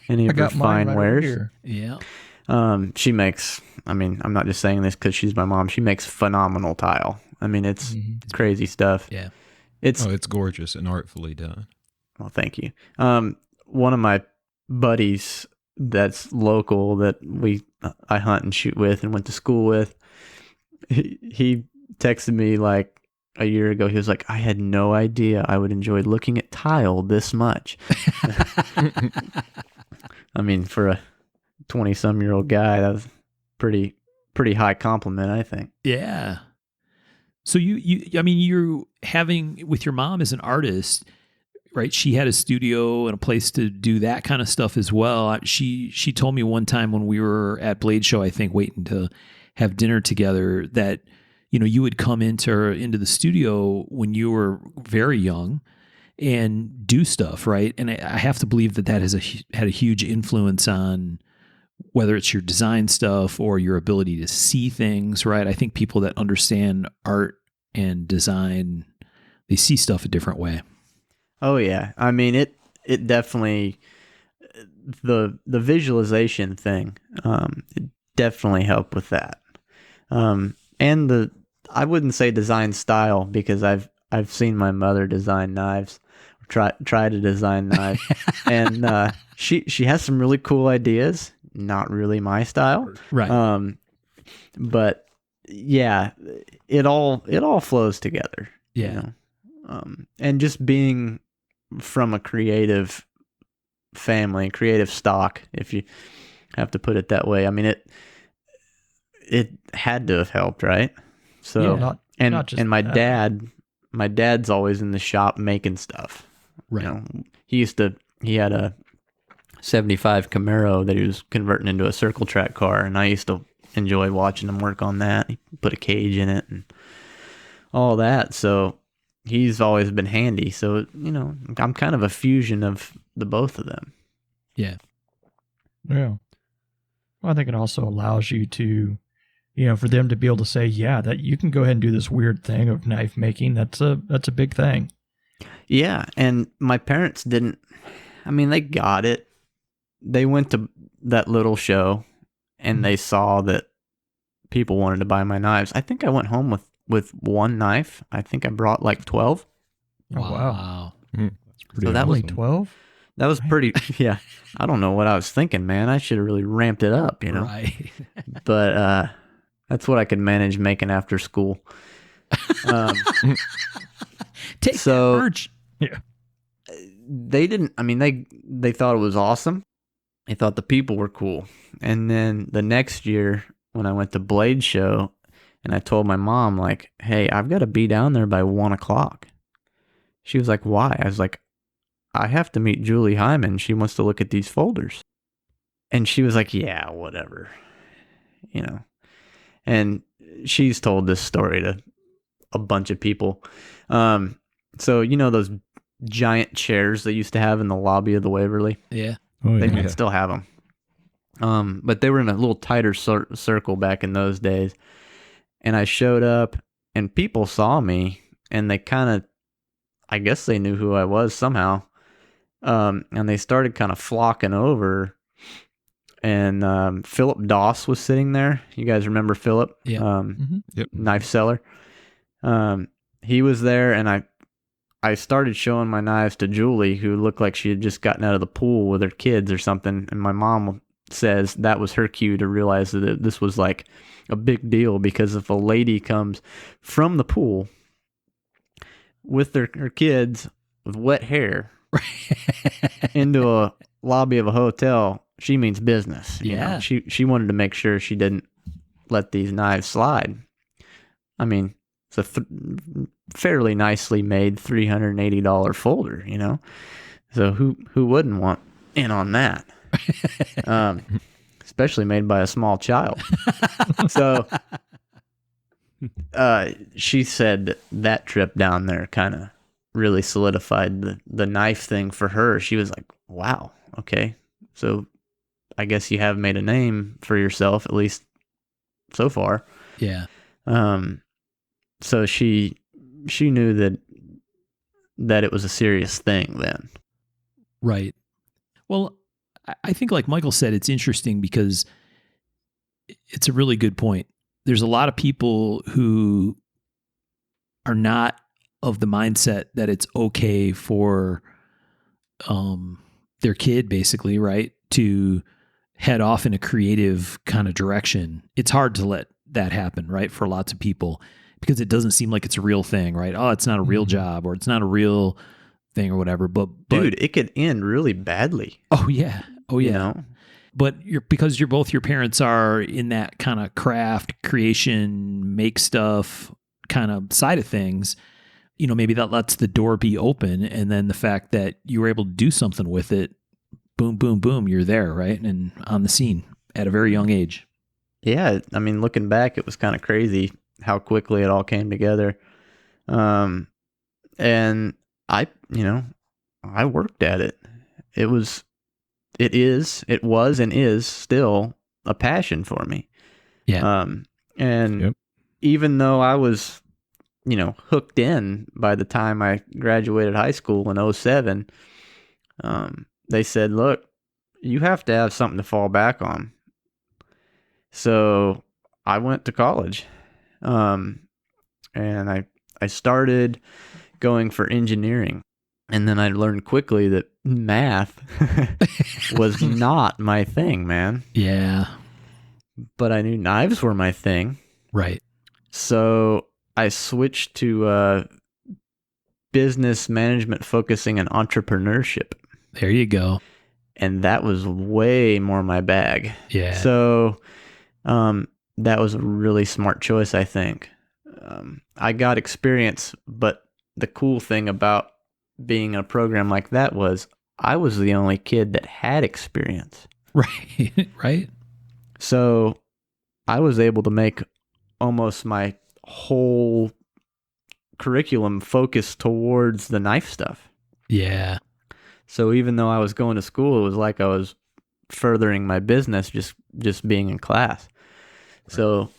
any of her fine wares. Yeah. She makes, I mean, I'm not just saying this because she's my mom. She makes phenomenal tile. I mean, it's crazy stuff. Yeah. It's gorgeous and artfully done. Well, thank you. One of my buddies that's local that I hunt and shoot with and went to school with, he texted me like a year ago. He was like, I had no idea I would enjoy looking at tile this much. I mean, for a 20-some-year-old guy, that was pretty high compliment, I think. Yeah. So I mean, you're having with your mom as an artist, right? She had a studio and a place to do that kind of stuff as well. She told me one time when we were at Blade Show, I think, waiting to have dinner together, that you would come into the studio when you were very young and do stuff, right? And I have to believe that has had a huge influence on whether it's your design stuff or your ability to see things, right? I think people that understand art and design, they see stuff a different way. Oh yeah. I mean, it definitely, the visualization thing, it definitely helped with that. And I wouldn't say design style, because I've seen my mother design knives, try to design knives, and she has some really cool ideas. Not really my style, right? But yeah, it all flows together. Yeah, and just being from a creative family, creative stock, if you have to put it that way. I mean, it had to have helped, right? So not just and my that. dad's always in the shop making stuff. right. He had a 75 Camaro that he was converting into a circle track car, and I used to enjoy watching him work on that. He put a cage in it and all that. So he's always been handy. So, I'm kind of a fusion of the both of them. Yeah. Yeah. Well, I think it also allows you to, for them to be able to say, yeah, that you can go ahead and do this weird thing of knife making. That's a big thing. Yeah. And my parents didn't, I mean, they got it. They went to that little show and they saw that people wanted to buy my knives. I think I went home with one knife. I think I brought like 12. Oh, wow. That's pretty So that Only awesome. 12? That was pretty, yeah. I don't know what I was thinking, man. I should have really ramped it up, Right. But that's what I could manage making after school. Take So- that birch. Yeah. They didn't, I mean, they thought it was awesome. They thought the people were cool. And then the next year when I went to Blade Show and I told my mom, like, hey, I've got to be down there by 1:00. She was like, why? I was like, I have to meet Julie Hyman. She wants to look at these folders. And she was like, yeah, whatever. And she's told this story to a bunch of people. So, those giant chairs they used to have in the lobby of the Waverly? Yeah. Oh, They yeah. might still have them. But they were in a little tighter circle back in those days. And I showed up and people saw me and they kind of, I guess they knew who I was somehow. And they started kind of flocking over. And Philip Doss was sitting there. You guys remember Philip? Yeah. Yep. Knife seller. He was there, and I started showing my knives to Julie, who looked like she had just gotten out of the pool with her kids or something. And my mom says that was her cue to realize that this was like a big deal, because if a lady comes from the pool with her kids with wet hair into a lobby of a hotel, she means business. Yeah. She wanted to make sure she didn't let these knives slide. I mean, it's a fairly nicely made $380 folder, So who wouldn't want in on that? Especially made by a small child. So she said that trip down there kind of really solidified the knife thing for her. She was like, wow, okay. So I guess you have made a name for yourself, at least so far. Yeah. So she knew that it was a serious thing then. Right. Well, I think like Michael said, it's interesting because, it's a really good point. There's a lot of people who are not of the mindset that it's okay for their kid, basically, right, to head off in a creative kind of direction. It's hard to let that happen, right, for lots of people, because it doesn't seem like it's a real thing, right? Oh, it's not a real job, or it's not a real thing, or whatever. But dude, it could end really badly. Oh yeah, you know? But because both your parents are in that kind of craft, creation, make stuff kind of side of things, you know, maybe that lets the door be open, and then the fact that you were able to do something with it, boom, boom, boom, you're there, right, and on the scene at a very young age. Yeah, I mean, looking back, it was kind of crazy how quickly it all came together. And I worked at it. It was and is still a passion for me. Yeah. And even though I was, hooked in by the time I graduated high school in 2007, they said, look, you have to have something to fall back on. So I went to college. And I started going for engineering. And then I learned quickly that math was not my thing, man. Yeah. But I knew knives were my thing. Right. So I switched to business management, focusing on entrepreneurship. There you go. And that was way more my bag. Yeah. So that was a really smart choice, I think. I got experience, but the cool thing about being in a program like that was I was the only kid that had experience. Right. Right. So I was able to make almost my whole curriculum focus towards the knife stuff. Yeah. So even though I was going to school, it was like I was furthering my business just being in class. Right. So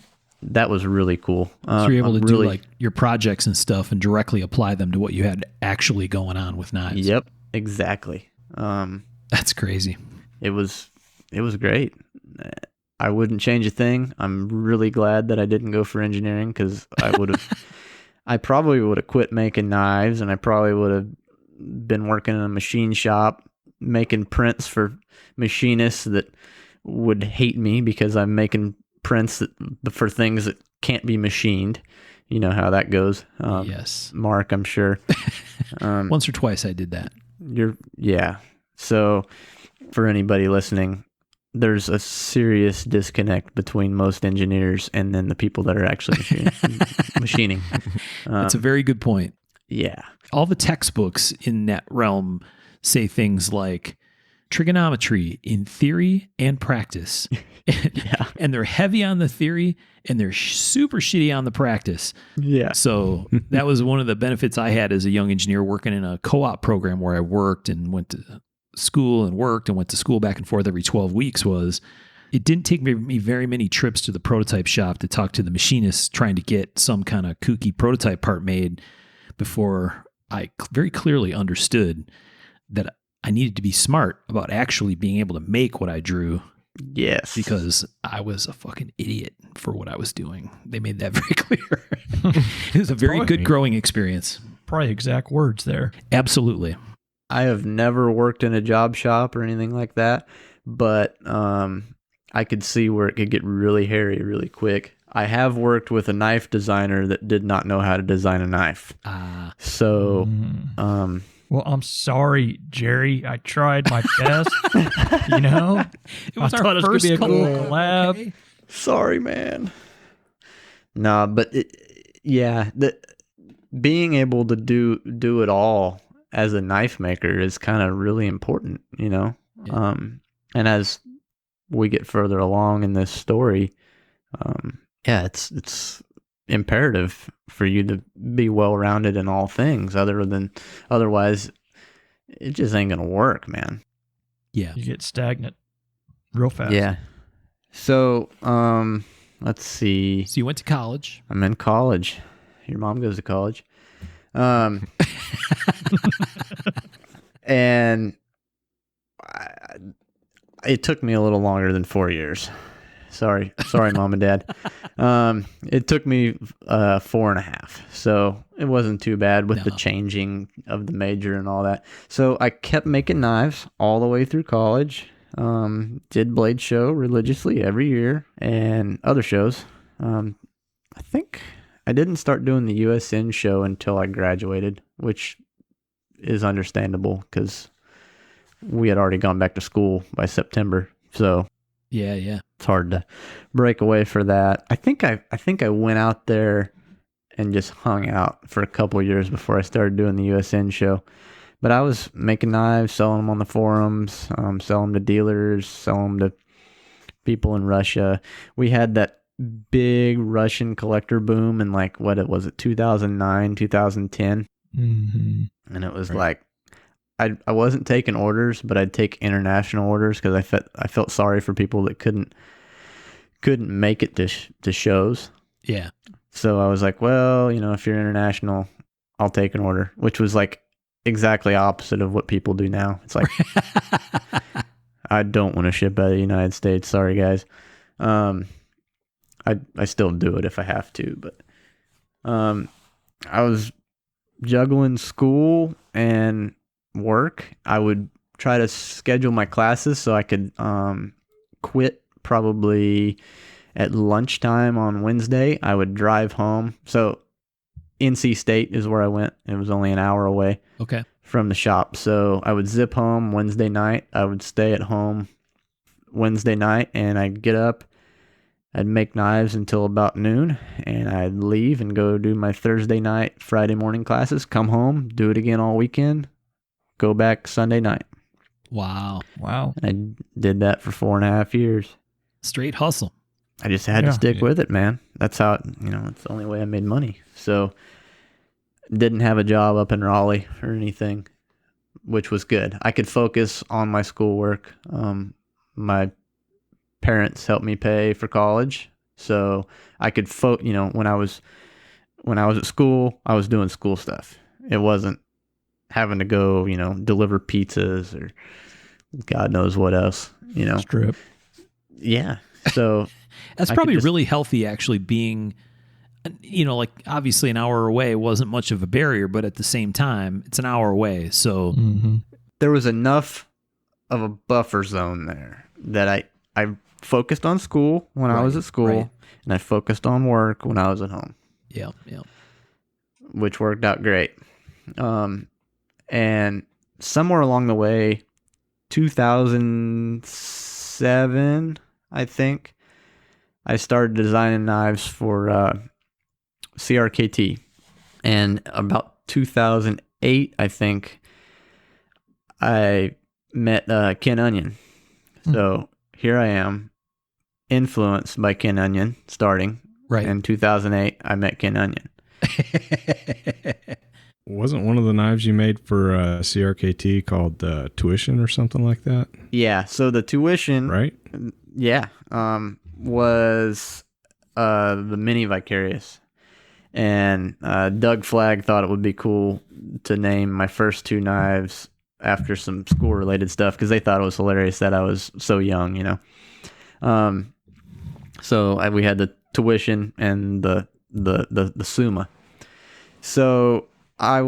that was really cool. So you're able to do like your projects and stuff and directly apply them to what you had actually going on with knives. Yep, exactly. That's crazy. It was great. I wouldn't change a thing. I'm really glad that I didn't go for engineering, because I probably would have quit making knives, and I probably would have been working in a machine shop making prints for machinists that would hate me because I'm making prints for things that can't be machined. You know how that goes. Yes. Mark, I'm sure. Once or twice I did that. Yeah. So for anybody listening, there's a serious disconnect between most engineers and then the people that are actually machining. That's a very good point. Yeah. All the textbooks in that realm say things like trigonometry in theory and practice. Yeah. And they're heavy on the theory and they're super shitty on the practice. Yeah. So that was one of the benefits I had as a young engineer, working in a co-op program where I worked and went to school and worked and went to school back and forth every 12 weeks. Was it didn't take me very many trips to the prototype shop to talk to the machinists trying to get some kind of kooky prototype part made before I very clearly understood that I needed to be smart about actually being able to make what I drew. Yes. Because I was a fucking idiot for what I was doing. They made that very clear. It was a very good growing experience. Probably exact words there. Absolutely. I have never worked in a job shop or anything like that, but I could see where it could get really hairy really quick. I have worked with a knife designer that did not know how to design a knife. So, well, I'm sorry, Gerry. I tried my best. You know, it was I our thought it was going to be a cool collab. Okay. Sorry, man. No, but being able to do it all as a knife maker is kind of really important, you know? Yeah. And as we get further along in this story, it's imperative for you to be well-rounded in all things, otherwise it just ain't gonna work, man. Yeah. You get stagnant real fast. Yeah. So, let's see. So you went to college. I'm in college. Your mom goes to college. And it took me a little longer than 4 years. Sorry, mom and dad. It took me 4.5, so it wasn't too bad with the changing of the major and all that. So I kept making knives all the way through college. Did Blade Show religiously every year and other shows. I think I didn't start doing the USN show until I graduated, which is understandable because we had already gone back to school by September. So yeah, it's hard to break away for that. I think I went out there and just hung out for a couple of years before I started doing the USN show. But I was making knives, selling them on the forums, selling them to dealers, selling them to people in Russia. We had that big Russian collector boom in 2009, 2010. Mm-hmm. And it was like, I wasn't taking orders, but I'd take international orders because I felt sorry for people that couldn't make it to shows. Yeah. So I was like, well, if you're international, I'll take an order, which was like exactly opposite of what people do now. It's like, I don't want to ship out of the United States. Sorry, guys. I still do it if I have to, but I was juggling school and work. I would try to schedule my classes so I could quit probably at lunchtime on Wednesday. I would drive home. So NC State is where I went. It was only an hour away from the shop. So I would zip home Wednesday night. I would stay at home Wednesday night, and I'd get up. I'd make knives until about noon, and I'd leave and go do my Thursday night, Friday morning classes, come home, do it again all weekend, go back Sunday night. Wow. And I did that for 4.5 years. Straight hustle. I just had to stick with it, man. That's how, it's the only way I made money. So didn't have a job up in Raleigh or anything, which was good. I could focus on my schoolwork. My parents helped me pay for college, so I could when I was at school, I was doing school stuff. It wasn't having to go, deliver pizzas or God knows what else, Strip. Yeah. So that's probably really healthy, actually, being, obviously an hour away wasn't much of a barrier, but at the same time, it's an hour away. So there was enough of a buffer zone there that I focused on school when I was at school, and I focused on work when I was at home. Yeah. Which worked out great. And somewhere along the way, 2007, I think, I started designing knives for CRKT. And about 2008, I think, I met Ken Onion. So here I am, influenced by Ken Onion, starting. Right. In 2008, I met Ken Onion. Wasn't one of the knives you made for CRKT called Tuition or something like that? Yeah. So the Tuition, right? Yeah, was the Mini Vicarious, and Doug Flagg thought it would be cool to name my first two knives after some school-related stuff because they thought it was hilarious that I was so young, So we had the Tuition and the Summa. So I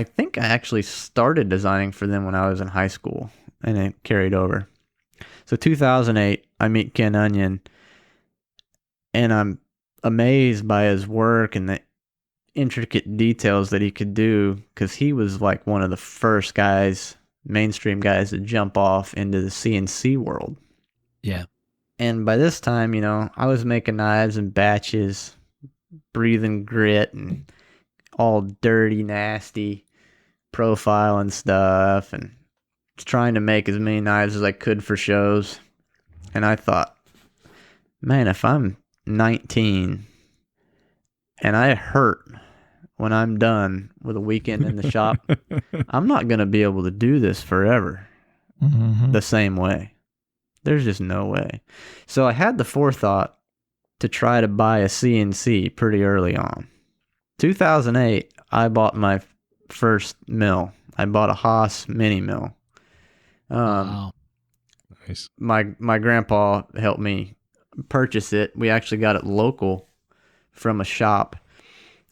think I actually started designing for them when I was in high school, and it carried over. So 2008, I meet Ken Onion, and I'm amazed by his work and the intricate details that he could do, because he was like one of the first guys, mainstream guys, to jump off into the CNC world. Yeah. And by this time, I was making knives in batches, breathing grit and all dirty, nasty profile and stuff, and trying to make as many knives as I could for shows. And I thought, man, if I'm 19 and I hurt when I'm done with a weekend in the shop, I'm not going to be able to do this forever the same way. There's just no way. So I had the forethought to try to buy a CNC pretty early on. 2008, I bought my first mill. I bought a Haas mini mill. Wow. Nice. My grandpa helped me purchase it. We actually got it local from a shop.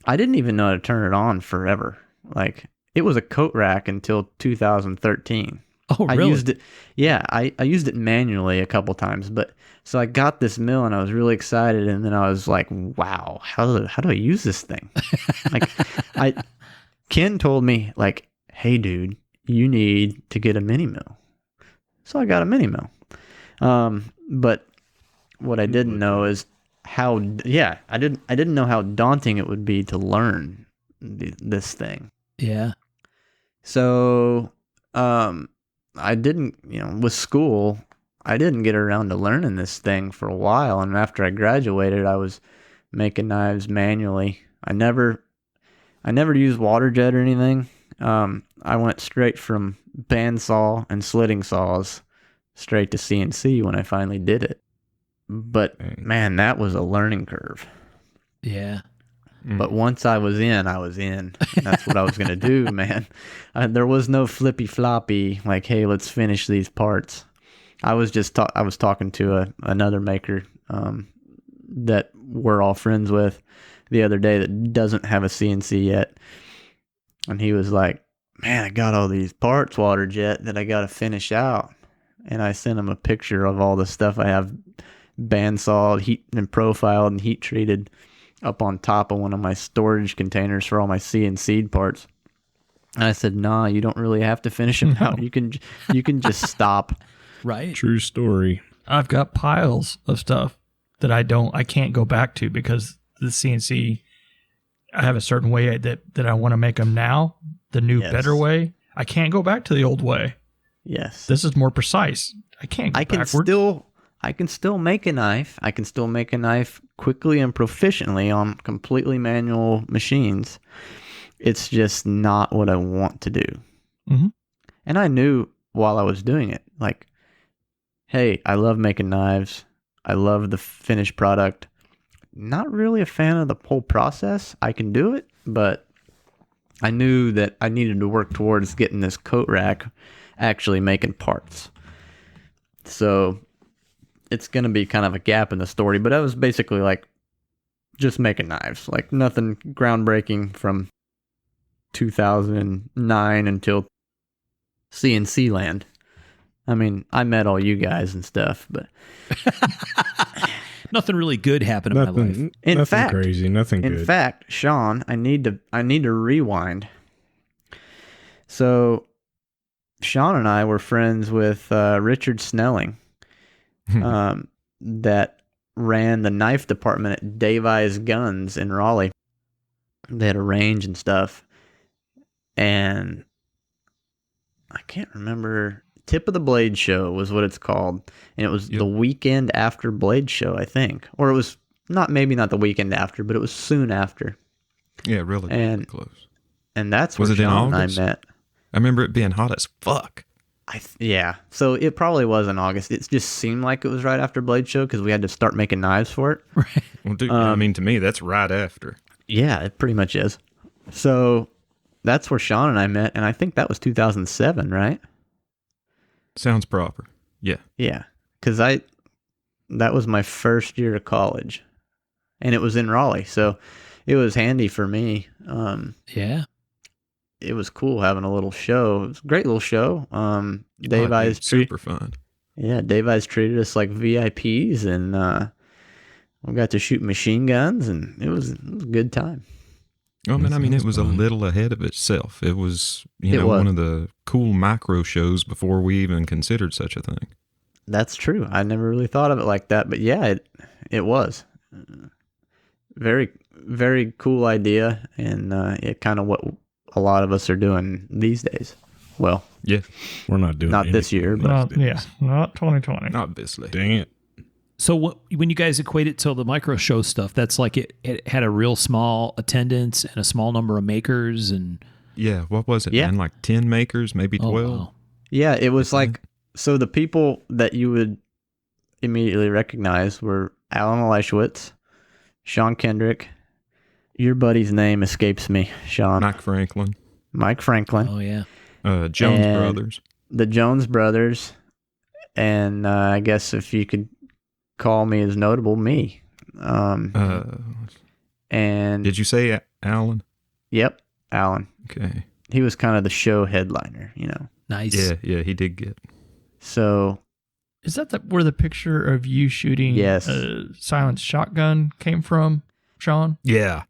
I didn't even know how to turn it on forever. Like, it was a coat rack until 2013. Oh, really? I used it. Yeah, I used it manually a couple times, but so I got this mill and I was really excited, and then I was like, "Wow, how do I use this thing?" Like, Ken told me, like, "Hey, dude, you need to get a mini mill." So I got a mini mill. But what I didn't know is how. Yeah, I didn't know how daunting it would be to learn this thing. Yeah. So, I didn't, with school, I didn't get around to learning this thing for a while. And after I graduated, I was making knives manually. I never used water jet or anything. I went straight from bandsaw and slitting saws straight to CNC when I finally did it. But man, that was a learning curve. Yeah. But once I was in, I was in. That's what I was going to do, man. There was no flippy floppy, like, hey, let's finish these parts. I was just I was talking to another maker that we're all friends with the other day that doesn't have a CNC yet. And he was like, man, I got all these parts, water jet, that I got to finish out. And I sent him a picture of all the stuff I have bandsawed, heat and profiled and heat treated up on top of one of my storage containers for all my CNC parts. And I said, nah, you don't really have to finish them out. You can just stop. Right. True story. I've got piles of stuff that I can't go back to because the CNC, I have a certain way that I want to make them now, the new, better way. I can't go back to the old way. Yes. This is more precise. I can't go backwards. I can still make a knife. I can still make a knife quickly and proficiently on completely manual machines. It's just not what I want to do. Mm-hmm. And I knew while I was doing it, like, hey, I love making knives. I love the finished product. Not really a fan of the whole process. I can do it, but I knew that I needed to work towards getting this coat rack actually making parts. So it's going to be kind of a gap in the story, but I was basically like just making knives, like nothing groundbreaking from 2009 until CNC land. I mean, I met all you guys and stuff, but nothing really good happened in my life. Nothing crazy, nothing good. In fact, Sean, I need to rewind. So Sean and I were friends with Richard Snelling, that ran the knife department at Dave Eye's Guns in Raleigh. They had a range and stuff. And I can't remember. Tip of the Blade Show was what it's called. And it was the weekend after Blade Show, I think. Or it was maybe not the weekend after, but it was soon after. Yeah, really close. And that's where Sean and I met. I remember it being hot as fuck. Yeah. So it probably was in August. It just seemed like it was right after Blade Show because we had to start making knives for it. Right. Well, dude, I mean, to me, that's right after. Yeah, it pretty much is. So that's where Sean and I met, and I think that was 2007, right? Sounds proper. Yeah. Yeah. Because that was my first year of college, and it was in Raleigh. So it was handy for me. Yeah. It was cool having a little show. It was a great little show. Dave Eyes super fun. Yeah, Dave Eyes treated us like VIPs, and we got to shoot machine guns, and it was a good time. Oh, man, I mean, it was a little ahead of itself. It was, one of the cool micro shows before we even considered such a thing. That's true. I never really thought of it like that, but yeah, it was. Very, very cool idea, and it kind of what a lot of us are doing these days. Well, yeah, we're not doing not this year, but not 2020. Obviously. Dang it. So when you guys equate it to the micro show stuff, that's like it had a real small attendance and a small number of makers and yeah, what was it? Man? Like 10 makers, maybe 12. Oh, wow. Yeah, it was like so the people that you would immediately recognize were Alan Eleischwitz, Sean Kendrick. Your buddy's name escapes me, Sean. Mike Franklin. Oh yeah. Jones Brothers. The Jones Brothers. And I guess if you could call me as notable, me. And did you say Alan? Yep, Alan. Okay. He was kind of the show headliner, Nice. Yeah, he did get. So, is that where the picture of you shooting yes. a silenced shotgun came from, Sean? Yeah.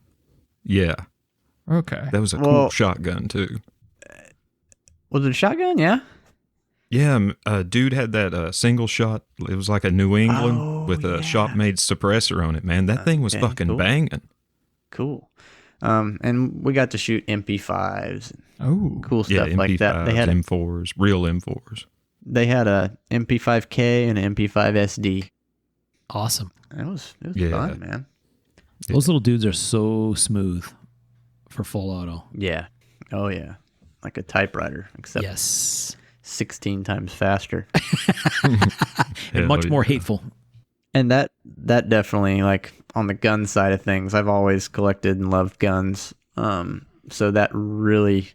Okay. That was a cool shotgun too. Was it a shotgun? Yeah. Yeah, dude had that single shot. It was like a New England with a shop-made suppressor on it, man. That thing was fucking banging. Cool. And we got to shoot MP5s. Cool stuff MP5s, like that. They had M4s, real M4s. They had a MP5K and an MP5 SD. Awesome. It was fun, man. Those little dudes are so smooth for full auto. Yeah. Oh, yeah. Like a typewriter, except 16 times faster. And much more hateful. And that definitely, like, on the gun side of things, I've always collected and loved guns. So that really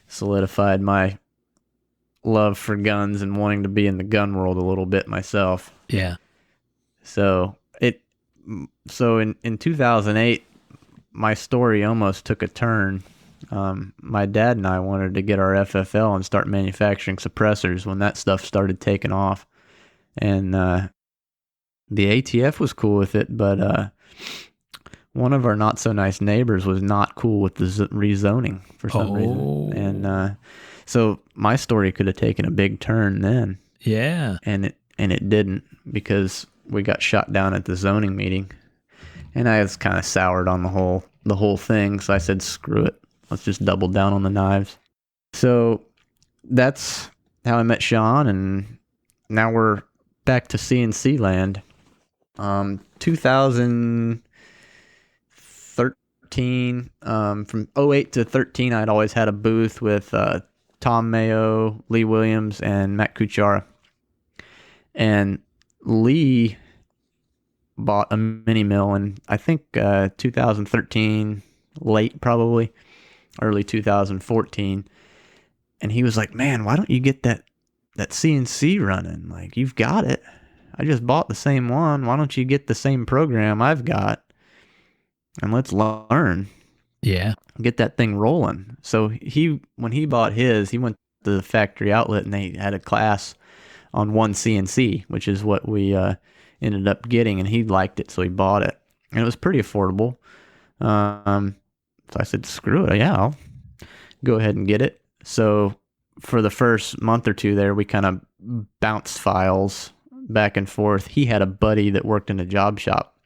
solidified my love for guns and wanting to be in the gun world a little bit myself. Yeah. So in 2008, my story almost took a turn. My dad and I wanted to get our FFL and start manufacturing suppressors when that stuff started taking off. And the ATF was cool with it, but one of our not so nice neighbors was not cool with the rezoning for some reason. And so my story could have taken a big turn then. Yeah. And it didn't, because we got shot down at the zoning meeting. And I was kind of soured on the whole thing, so I said, screw it. Let's just double down on the knives. So that's how I met Sean, and now we're back to CNC land. 2013, from 08 to 13, I'd always had a booth with Tom Mayo, Lee Williams, and Matt Kuchara. And Lee bought a mini mill in, I think, 2013, late probably, early 2014. And he was like, man, why don't you get that CNC running? Like, you've got it. I just bought the same one. Why don't you get the same program I've got? And let's learn. Yeah. Get that thing rolling. So when he bought his, he went to the factory outlet and they had a class on one CNC, which is what we ended up getting, and he liked it, so he bought it. And it was pretty affordable. So I said, screw it. Yeah, I'll go ahead and get it. So for the first month or two there, we kind of bounced files back and forth. He had a buddy that worked in a job shop.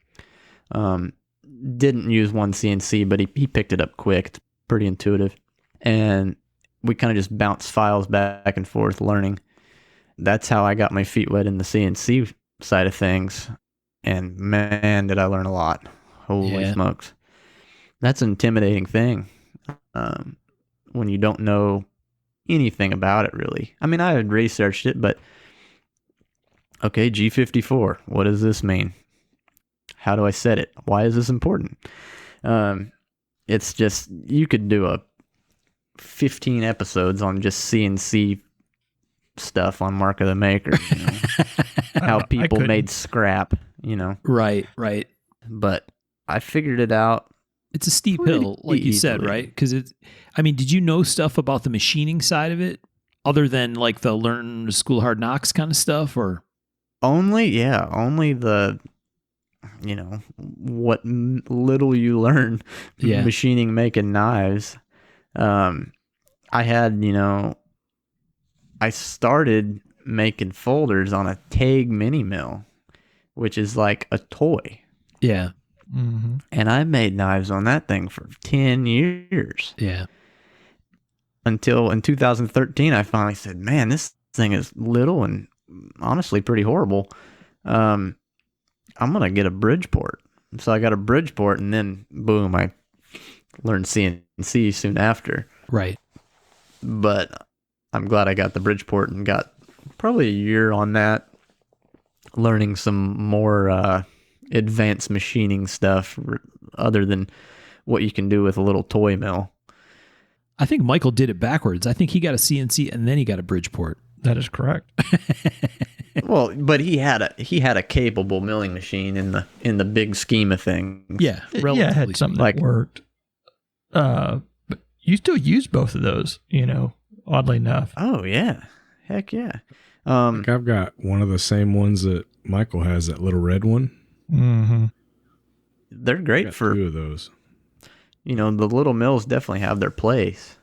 Didn't use one CNC, but he picked it up quick. It's pretty intuitive. And we kind of just bounced files back and forth, learning. That's how I got my feet wet in the CNC side of things. And man, did I learn a lot. Holy smokes. That's an intimidating thing when you don't know anything about it, really. I mean, I had researched it, but okay, G54, what does this mean? How do I set it? Why is this important? It's just, you could do 15 episodes on just CNC stuff on Mark of the Maker. You know? How people made scrap, Right. But I figured it out. It's a steep hill, like you said, right? Because did you know stuff about the machining side of it other than like the learn school hard knocks kind of stuff, or? Only the, what little you learn machining, making knives. I started making folders on a Tag mini mill, which is like a toy. Yeah. Mm-hmm. And I made knives on that thing for 10 years. Yeah. Until in 2013, I finally said, man, this thing is little and honestly pretty horrible. I'm going to get a Bridgeport. So I got a Bridgeport, and then boom, I learned CNC soon after. Right. But I'm glad I got the Bridgeport and got probably a year on that, learning some more advanced machining stuff other than what you can do with a little toy mill. I think Michael did it backwards. I think he got a CNC and then he got a Bridgeport. That is correct. Well, but he had a capable milling machine in the big scheme of things. Yeah, Yeah, it had something that worked. But you still use both of those, oddly enough. Oh yeah, heck yeah. I've got one of the same ones that Michael has, that little red one. Mm-hmm. They're great for 2 of those. The little mills definitely have their place.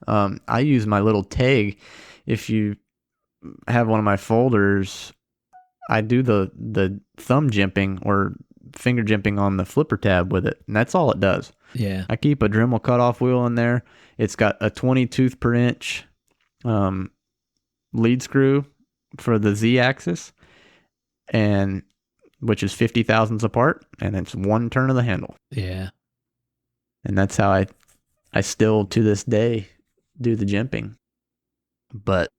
I use my little tag. If you have one of my folders, I do the thumb jimping or finger jimping on the flipper tab with it, and that's all it does. Yeah. I keep a Dremel cutoff wheel in there. It's got a 20 tooth per inch lead screw for the Z-axis, and which is 50 thousandths apart, and it's one turn of the handle. Yeah. And that's how I still to this day do the jimping. But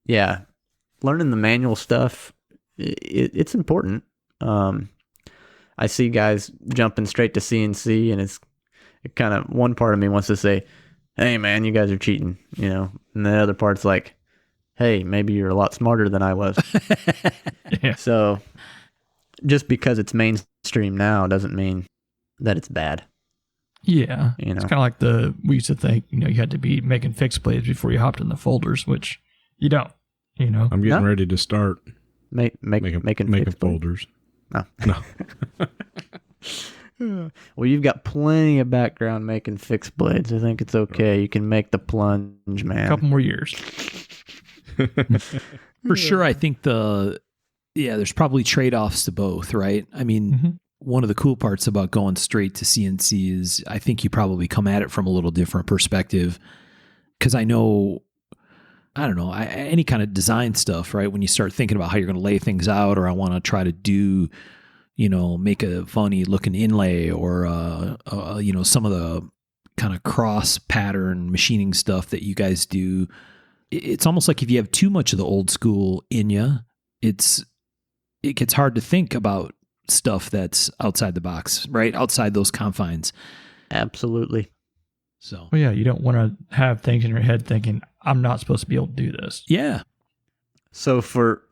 yeah, learning the manual stuff, it's important. I see guys jumping straight to CNC, and it kind of, one part of me wants to say, hey man, you guys are cheating, and the other part's like, hey, maybe you're a lot smarter than I was. Yeah. So just because it's mainstream now doesn't mean that it's bad. Yeah. It's kind of like we used to think, you had to be making fixed blades before you hopped in the folders, which you don't, I'm getting ready to start making fixed folders. No. No. Well, you've got plenty of background making fixed blades. I think it's okay. You can make the plunge, man. A couple more years. For sure, I think there's probably trade-offs to both, right? I mean, one of the cool parts about going straight to CNC is I think you probably come at it from a little different perspective, because I don't know, any kind of design stuff, right? When you start thinking about how you're going to lay things out, or I want to try to do, make a funny looking inlay, or, some of the kind of cross pattern machining stuff that you guys do. It's almost like if you have too much of the old school in you, it gets hard to think about stuff that's outside the box, right? Outside those confines. Absolutely. So, well, yeah, you don't want to have things in your head thinking, I'm not supposed to be able to do this. Yeah. So for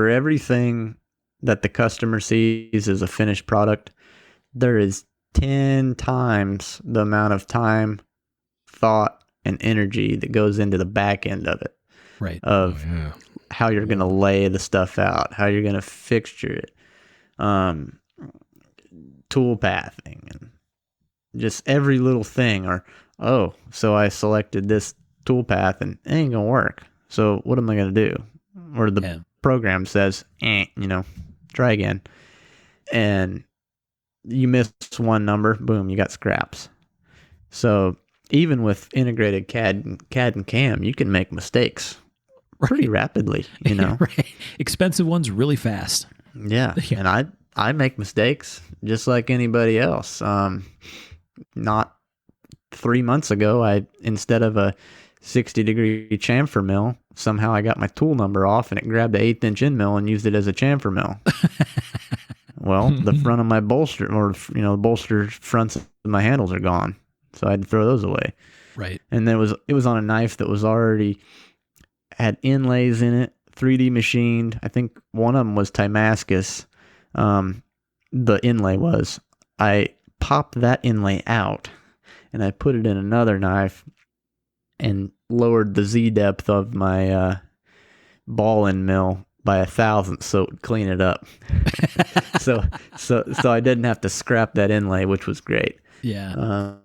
everything that the customer sees as a finished product, there is 10 times the amount of time, thought, and energy that goes into the back end of it. Right. Of how you're going to lay the stuff out, how you're going to fixture it, tool pathing, and just every little thing. Or, so I selected this tool path and it ain't going to work. So what am I going to do? Or the program says, try again. And you miss one number, boom, you got scraps. So even with integrated CAD and CAM, you can make mistakes pretty rapidly, Right. Expensive ones really fast. Yeah. And I make mistakes just like anybody else. Not 3 months ago, instead of a 60-degree chamfer mill, somehow I got my tool number off and it grabbed the 1/8 inch end mill and used it as a chamfer mill. Well, the front of my bolster, or the bolster fronts of my handles are gone, so I had to throw those away. Right. And it was on a knife that was already had inlays in it, 3D machined. I think one of them was Timascus. The inlay was. I popped that inlay out and I put it in another knife and lowered the Z depth of my ball end mill by 1,000th so it would clean it up. so I didn't have to scrap that inlay, which was great. Yeah.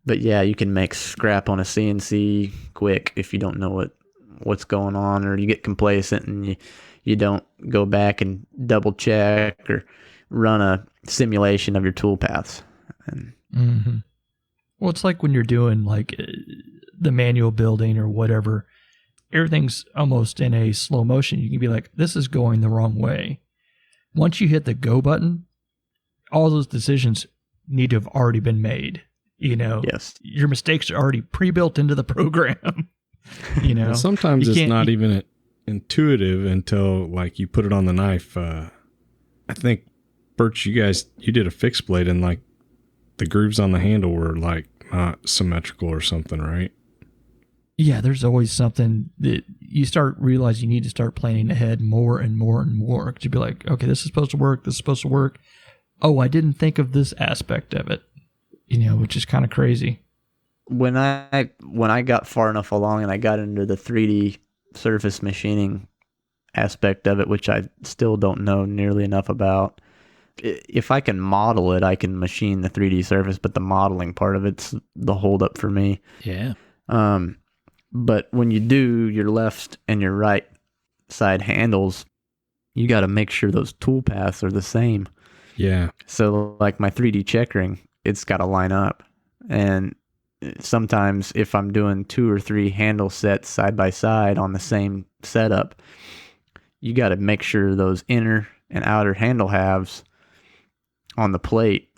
But yeah, you can make scrap on a CNC quick if you don't know what's going on, or you get complacent and you don't go back and double check or run a simulation of your tool paths. And Well, it's like when you're doing like the manual building or whatever, everything's almost in a slow motion. You can be like, this is going the wrong way. Once you hit the go button, all those decisions need to have already been made. Yes, your mistakes are already pre-built into the program. Sometimes it's not even intuitive until like you put it on the knife. I think, Birch, you did a fixed blade and like the grooves on the handle were like not symmetrical or something, right? Yeah, there's always something that you start realizing you need to start planning ahead more and more and more. Because you'd be like, okay, this is supposed to work. This is supposed to work. Oh, I didn't think of this aspect of it, which is kind of crazy. When I got far enough along and I got into the 3D surface machining aspect of it, which I still don't know nearly enough about. If I can model it, I can machine the 3D surface, but the modeling part of it's the holdup for me. Yeah. But when you do your left and your right side handles, you got to make sure those tool paths are the same. Yeah. So like my 3D checkering, it's got to line up. And sometimes if I'm doing 2 or 3 handle sets side by side on the same setup, you got to make sure those inner and outer handle halves on the plate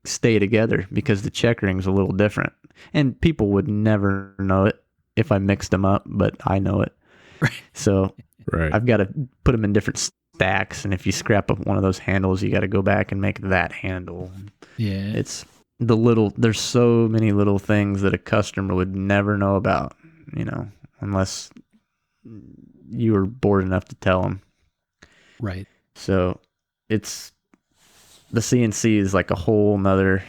stay together, because the checkering's a little different. And people would never know it if I mixed them up, but I know it. Right. So right. I've got to put them in different stacks, and if you scrap up one of those handles, you got to go back and make that handle. Yeah. It's there's so many little things that a customer would never know about, unless you were bored enough to tell them. Right. So the CNC is like a whole nother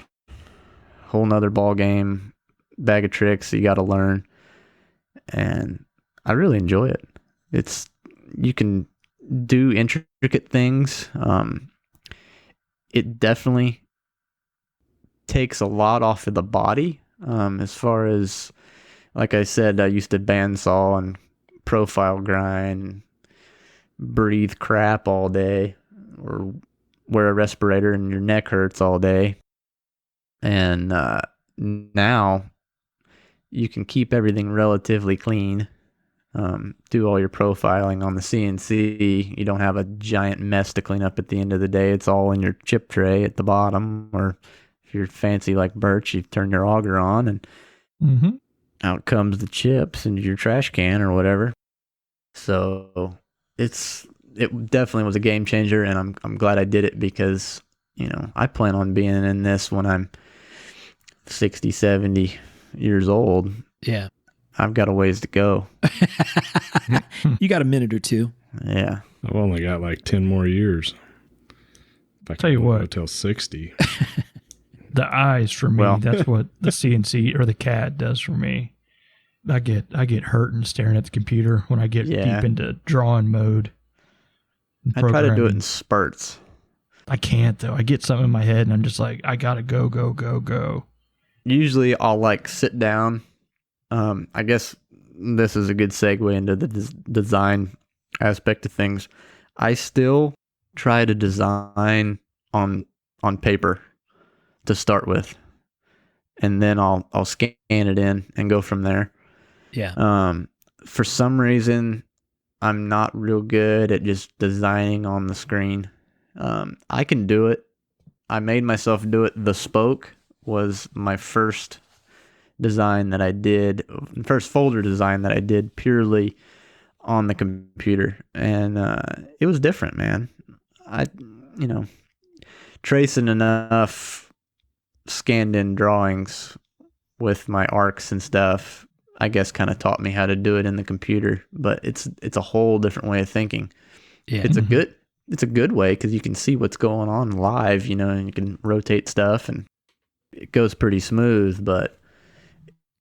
ball game, bag of tricks you got to learn. And I really enjoy it. You can do intricate things. It definitely takes a lot off of the body. As far as, like I said, I used to bandsaw and profile grind, breathe crap all day, or wear a respirator and your neck hurts all day. And now you can keep everything relatively clean, do all your profiling on the CNC. You don't have a giant mess to clean up at the end of the day. It's all in your chip tray at the bottom, or if you're fancy like Birch, you turn your auger on and out comes the chips into your trash can or whatever. So it definitely was a game changer, and I'm glad I did it, because I plan on being in this when I'm 60, 70 years old. Yeah. I've got a ways to go. You got a minute or two. Yeah. I've only got like 10 more years. If I tell you what, until 60. The eyes for me, that's what the CNC or the CAD does for me. I get hurting staring at the computer when I get deep into drawing mode. I try to do it in spurts. I can't, though. I get something in my head and I'm just like, I gotta go, go, go, go. Usually I'll like sit down. I guess this is a good segue into the design aspect of things. I still try to design on paper to start with, and then I'll scan it in and go from there. Yeah. For some reason, I'm not real good at just designing on the screen. I can do it. I made myself do it. The spoke was my first design that I did, first folder design that I did purely on the computer. And it was different, man. Tracing enough scanned in drawings with my arcs and stuff, I guess kind of taught me how to do it in the computer. But it's a whole different way of thinking. Yeah. It's a good way, because you can see what's going on live, and you can rotate stuff and it goes pretty smooth, but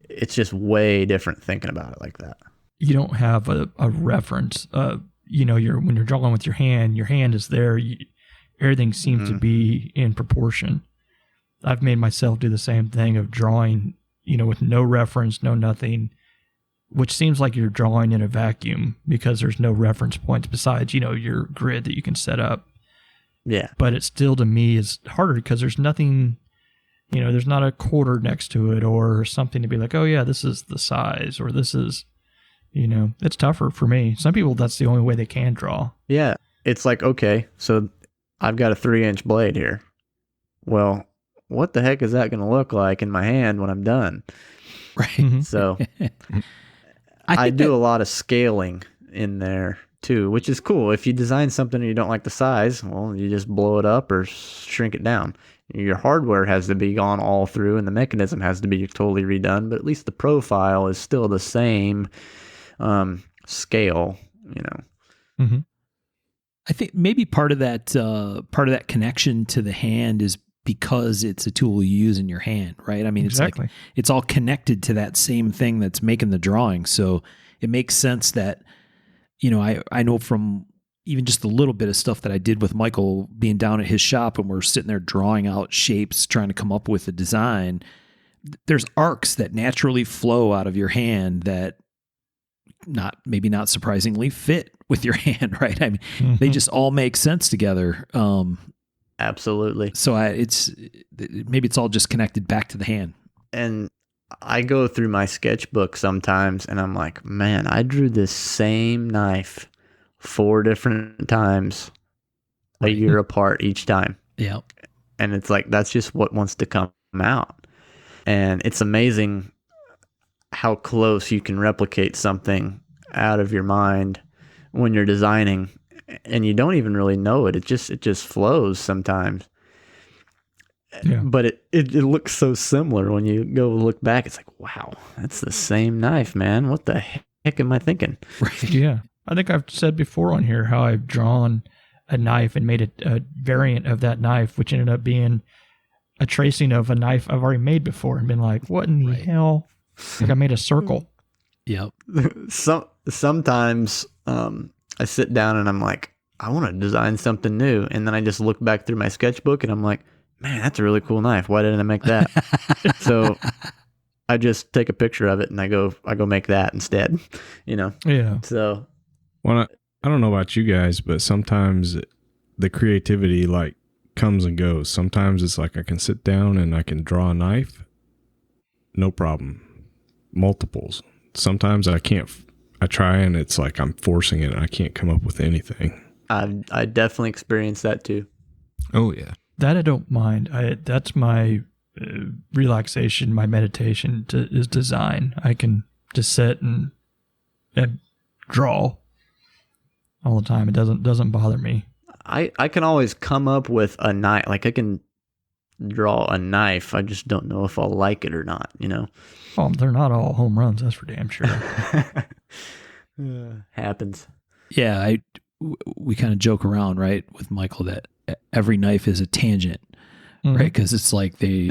it's just way different thinking about it like that. You don't have a reference. When you're drawing with your hand is there. Everything seems to be in proportion. I've made myself do the same thing of drawing, with no reference, no nothing, which seems like you're drawing in a vacuum because there's no reference points besides, your grid that you can set up. Yeah. But it still, to me, is harder because there's nothing, there's not a quarter next to it or something to be like, oh yeah, this is the size, or this is, it's tougher for me. Some people, that's the only way they can draw. Yeah. It's like, okay, so I've got a 3-inch blade here. Well, what the heck is that going to look like in my hand when I'm done? Right. So I do a lot of scaling in there too, which is cool. If you design something and you don't like the size, well, you just blow it up or shrink it down. Your hardware has to be gone all through and the mechanism has to be totally redone, but at least the profile is still the same. scale, Mm-hmm. I think maybe part of that connection to the hand is because it's a tool you use in your hand, right? I mean, Exactly. It's like it's all connected to that same thing that's making the drawing. So it makes sense that, I know from even just a little bit of stuff that I did with Michael being down at his shop and we're sitting there drawing out shapes, trying to come up with a design. There's arcs that naturally flow out of your hand that maybe not surprisingly fit with your hand, right? I mean, they just all make sense together. Absolutely. So maybe it's all just connected back to the hand. And I go through my sketchbook sometimes and I'm like, man, I drew this same knife 4 different times a year apart each time. Yeah. And it's like, that's just what wants to come out. And it's amazing how close you can replicate something out of your mind when you're designing, and you don't even really know it. It just flows sometimes. Yeah. But it looks so similar when you go look back. It's like, wow, that's the same knife, man. What the heck am I thinking? Right. Yeah. I think I've said before on here how I've drawn a knife and made a variant of that knife, which ended up being a tracing of a knife I've already made before, and been like, what in the hell? Like I made a circle. Yep. Sometimes I sit down and I'm like, I want to design something new. And then I just look back through my sketchbook and I'm like, man, that's a really cool knife. Why didn't I make that? So I just take a picture of it and I go make that instead, Yeah. So. Well, I don't know about you guys, but sometimes the creativity like comes and goes. Sometimes it's like I can sit down and I can draw a knife. No problem. Multiples. Sometimes I can't. I try and it's like I'm forcing it and I can't come up with anything. I definitely experienced that too. Oh yeah. That I don't mind. That's my relaxation, my meditation is design. I can just sit and draw all the time. It doesn't bother me. I can always come up with a knife. Like I can draw a knife. I just don't know if I'll like it or not, Oh, they're not all home runs. That's for damn sure. Happens. Yeah. We kind of joke around, right, with Michael that every knife is a tangent, right? Because it's like they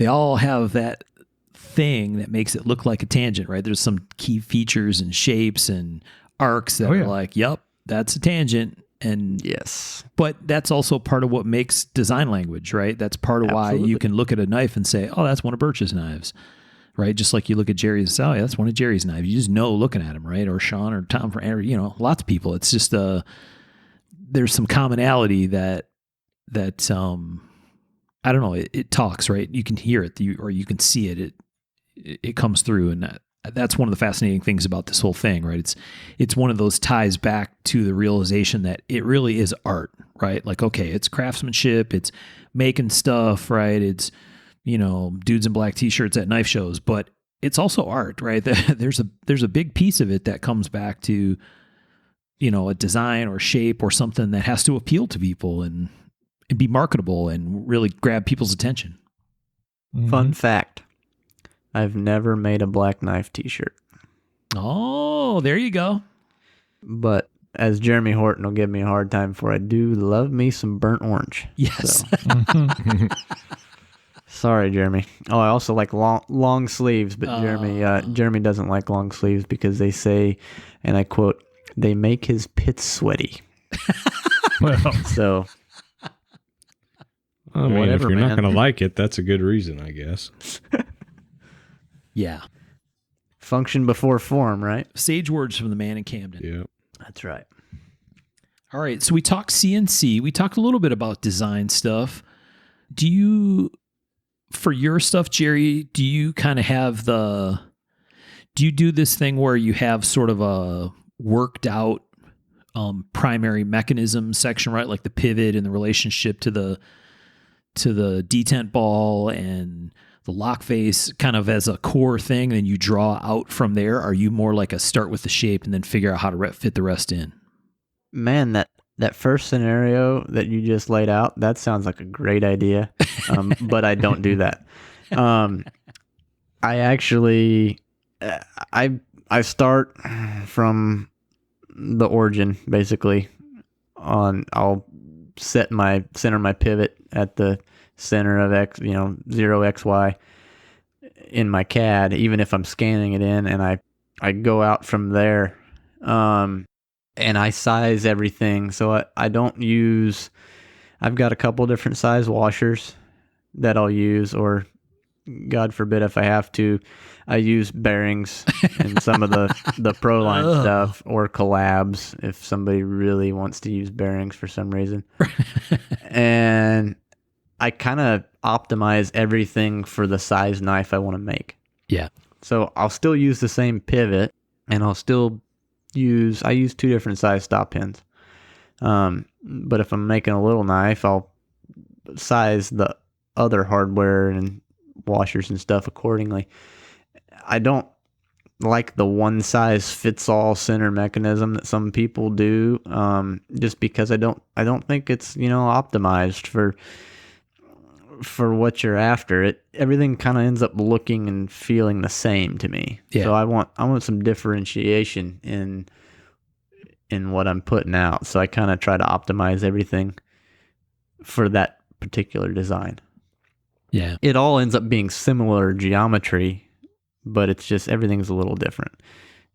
all have that thing that makes it look like a tangent, right? There's some key features and shapes and arcs that are like, yep, that's a tangent. And yes, but that's also part of what makes design language, right? That's part of why you can look at a knife and say, oh, that's one of Birch's knives, right? Just like you look at Jerry's and say, oh, yeah, that's one of Jerry's knives. You just know looking at him, right? Or Sean or Tom, or, lots of people. It's just there's some commonality that I don't know. It talks, right? You can hear it, or you can see it. It comes through, and that's one of the fascinating things about this whole thing, right? It's one of those ties back to the realization that it really is art, right? Like, okay, it's craftsmanship, it's making stuff, right? It's, dudes in black t-shirts at knife shows, but it's also art, right? There's a big piece of it that comes back to, a design or shape or something that has to appeal to people and be marketable and really grab people's attention. Fun fact. I've never made a black knife t-shirt. Oh, there you go. But as Jeremy Horton will give me a hard time for, I do love me some burnt orange. Yes. So. Sorry, Jeremy. Oh, I also like long sleeves, but Jeremy doesn't like long sleeves because they say, and I quote, they make his pits sweaty. Well, so. I mean, whatever, if you're not man. going to like it, that's a good reason, I guess. Yeah. Function before form, right? Sage words from the man in Camden. Yeah. That's right. All right. So we talked CNC. We talked a little bit about design stuff. For your stuff, Jerry, do you kind of have do you do this thing where you have sort of a worked out primary mechanism section, right? Like the pivot and the relationship to the detent ball and the lock face kind of as a core thing, and you draw out from there? Are you more like a start with the shape and then figure out how to fit the rest in? Man, that first scenario that you just laid out, that sounds like a great idea, but I don't do that. I actually, I I start from the origin, basically. I'll center my pivot at the center of X, 0XY in my CAD, even if I'm scanning it in, and I go out from there, and I size everything. So I don't use. I've got a couple different size washers that I'll use, or God forbid if I have to, I use bearings in some of the ProLine stuff, or collabs if somebody really wants to use bearings for some reason. And I kind of optimize everything for the size knife I want to make. Yeah. So I'll still use the same pivot, and I use 2 different size stop pins. But if I'm making a little knife, I'll size the other hardware and washers and stuff accordingly. I don't like the one size fits all center mechanism that some people do, just because I don't think it's optimized for what you're after. Everything kind of ends up looking and feeling the same to me. Yeah. So I want some differentiation in what I'm putting out. So I kind of try to optimize everything for that particular design. Yeah. It all ends up being similar geometry, but it's just everything's a little different.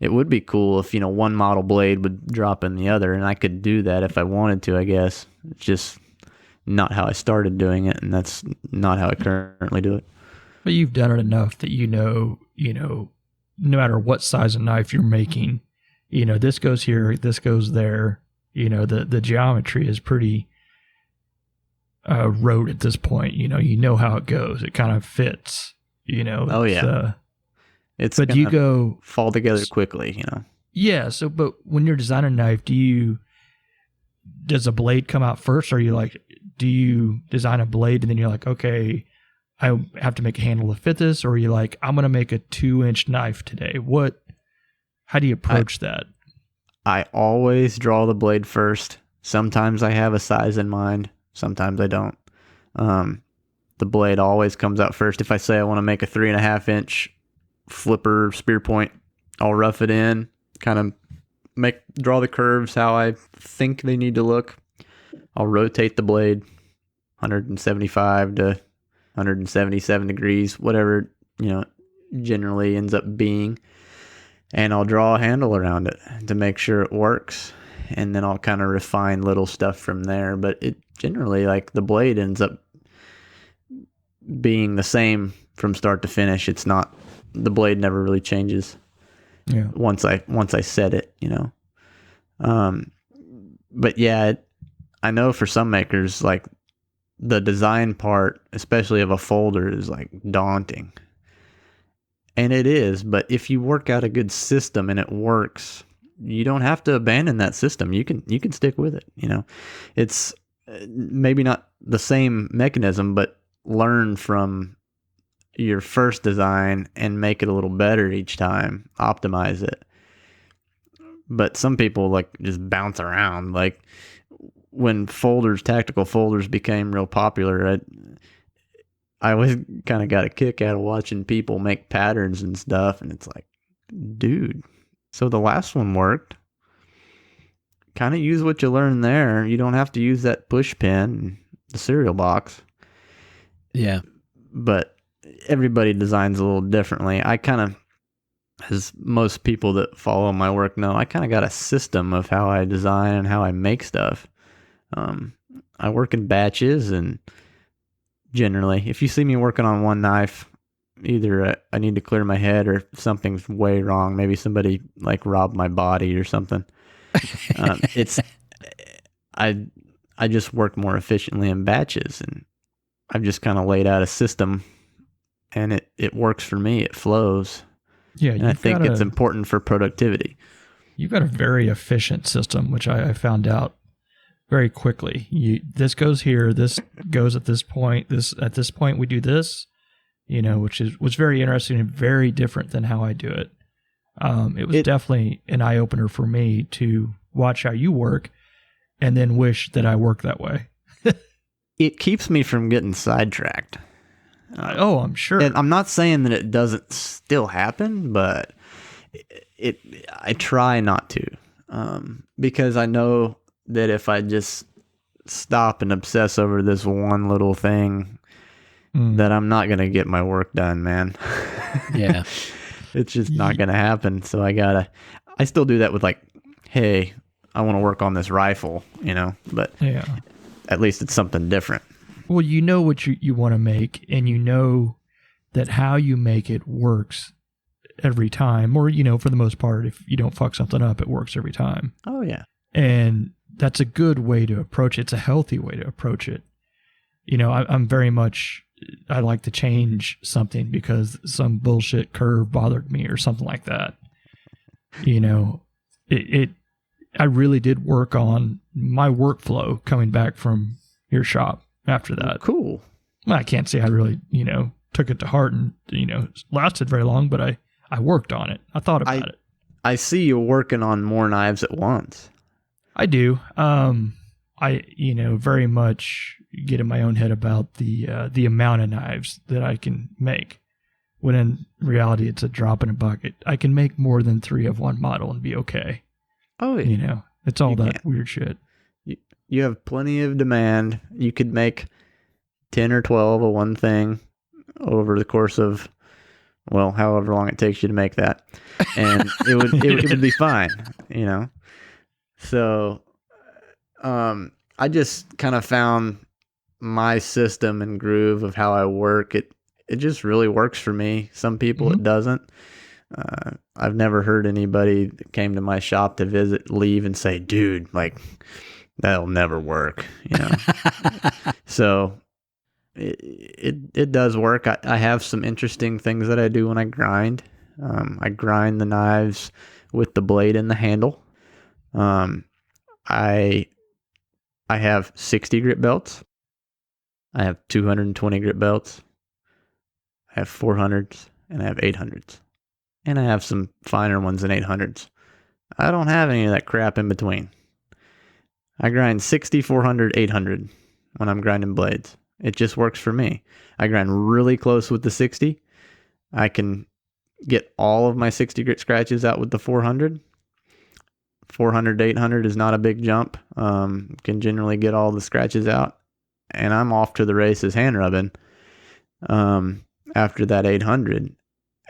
It would be cool if, one model blade would drop in the other, and I could do that if I wanted to, I guess. It's just not how I started doing it, and that's not how I currently do it. But you've done it enough that no matter what size of knife you're making, this goes here, this goes there. The geometry is pretty rote at this point. You know how it goes. It kind of fits. Oh yeah. It's but you go fall together quickly. Yeah. So, but when you're designing a knife, does a blade come out first, or do you design a blade and then you're like, okay, I have to make a handle to fit this, or are you like, I'm going to make a 2-inch knife today? How do you approach that? I always draw the blade first. Sometimes I have a size in mind. Sometimes I don't. The blade always comes out first. If I say I want to make a 3.5-inch flipper spear point, I'll rough it in, kind of draw the curves how I think they need to look. I'll rotate the blade 175 to 177 degrees, whatever, generally ends up being. And I'll draw a handle around it to make sure it works. And then I'll kind of refine little stuff from there. But it generally, the blade ends up being the same from start to finish. It's not, the blade never really changes. Yeah. Once I set it, But yeah, I know for some makers, the design part, especially of a folder, is daunting. And it is, but if you work out a good system and it works, you don't have to abandon that system. You can stick with it. It's maybe not the same mechanism, but learn from your first design and make it a little better each time. Optimize it. But some people just bounce around. When tactical folders became real popular, I always kind of got a kick out of watching people make patterns and stuff, and it's dude, so the last one worked. Kind of use what you learned there. You don't have to use that push pin, the cereal box. Yeah. But everybody designs a little differently. I kind of, as most people that follow my work know, I kind of got a system of how I design and how I make stuff. I work in batches, and generally, if you see me working on one knife, either I need to clear my head or something's way wrong. Maybe somebody robbed my body or something. I just work more efficiently in batches, and I've just kind of laid out a system, and it works for me. It flows. Yeah, and I think it's important for productivity. You've got a very efficient system, which I found out very quickly. This goes here, this goes at this point, at this point we do this, which was very interesting and very different than how I do it. It was definitely an eye-opener for me to watch how you work and then wish that I worked that way. It keeps me from getting sidetracked. I'm sure. And I'm not saying that it doesn't still happen, but I try not to, because I know that if I just stop and obsess over this one little thing, that I'm not going to get my work done, man. Yeah. It's just not going to happen. So I still do that with like, hey, I want to work on this rifle, but at least it's something different. Well, you know what you want to make, and you know that how you make it works every time, or, for the most part, if you don't fuck something up, it works every time. Oh, yeah. And that's a good way to approach it. It's a healthy way to approach it. I'm very much, I like to change something because some bullshit curve bothered me or something like that. I really did work on my workflow coming back from your shop after that. Cool. Well, I can't say I really, took it to heart and, lasted very long, but I worked on it. I thought about it. I see you working on more knives at once. I do. I very much get in my own head about the amount of knives that I can make, when in reality it's a drop in a bucket. I can make more than 3 of one model and be okay. Oh, yeah. It's all that weird shit. You have plenty of demand. You could make 10 or 12 of one thing over the course of, well, however long it takes you to make that, and it would be fine, So, I just kind of found my system and groove of how I work. It just really works for me. Some people it doesn't. I've never heard anybody that came to my shop to visit leave and say, dude, like, that'll never work, So it does work. I have some interesting things that I do when I grind. I grind the knives with the blade and the handle. I have 60 grit belts. I have 220 grit belts. I have 400s and I have 800s. And I have some finer ones than 800s. I don't have any of that crap in between. I grind 60, 400, 800 when I'm grinding blades. It just works for me. I grind really close with the 60. I can get all of my 60 grit scratches out with the 400. 400 to 800 is not a big jump. Can generally get all the scratches out. And I'm off to the races hand rubbing after that 800.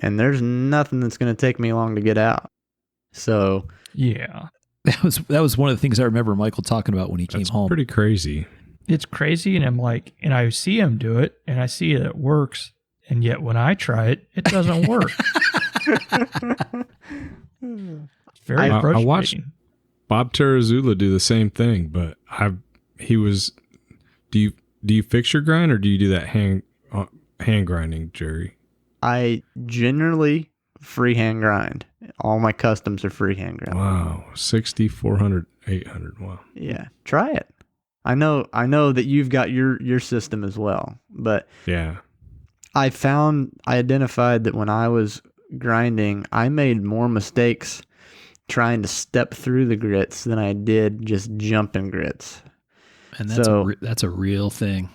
And there's nothing that's going to take me long to get out. So yeah, that was one of the things I remember Michael talking about when he came home. Pretty crazy. It's crazy, and I'm like, and I see him do it, and I see that it works, and yet when I try it, it doesn't work. It's very frustrating. I watched Bob Terrazula do the same thing, but do you fix your grind, or do you do that hand grinding, Gerry? I generally freehand grind. All my customs are freehand grind. Wow. 60, 400, 800. Wow. Yeah. Try it. I know that you've got your system as well, but yeah, I identified that when I was grinding, I made more mistakes trying to step through the grits than I did just jumping grits. And that's a real thing.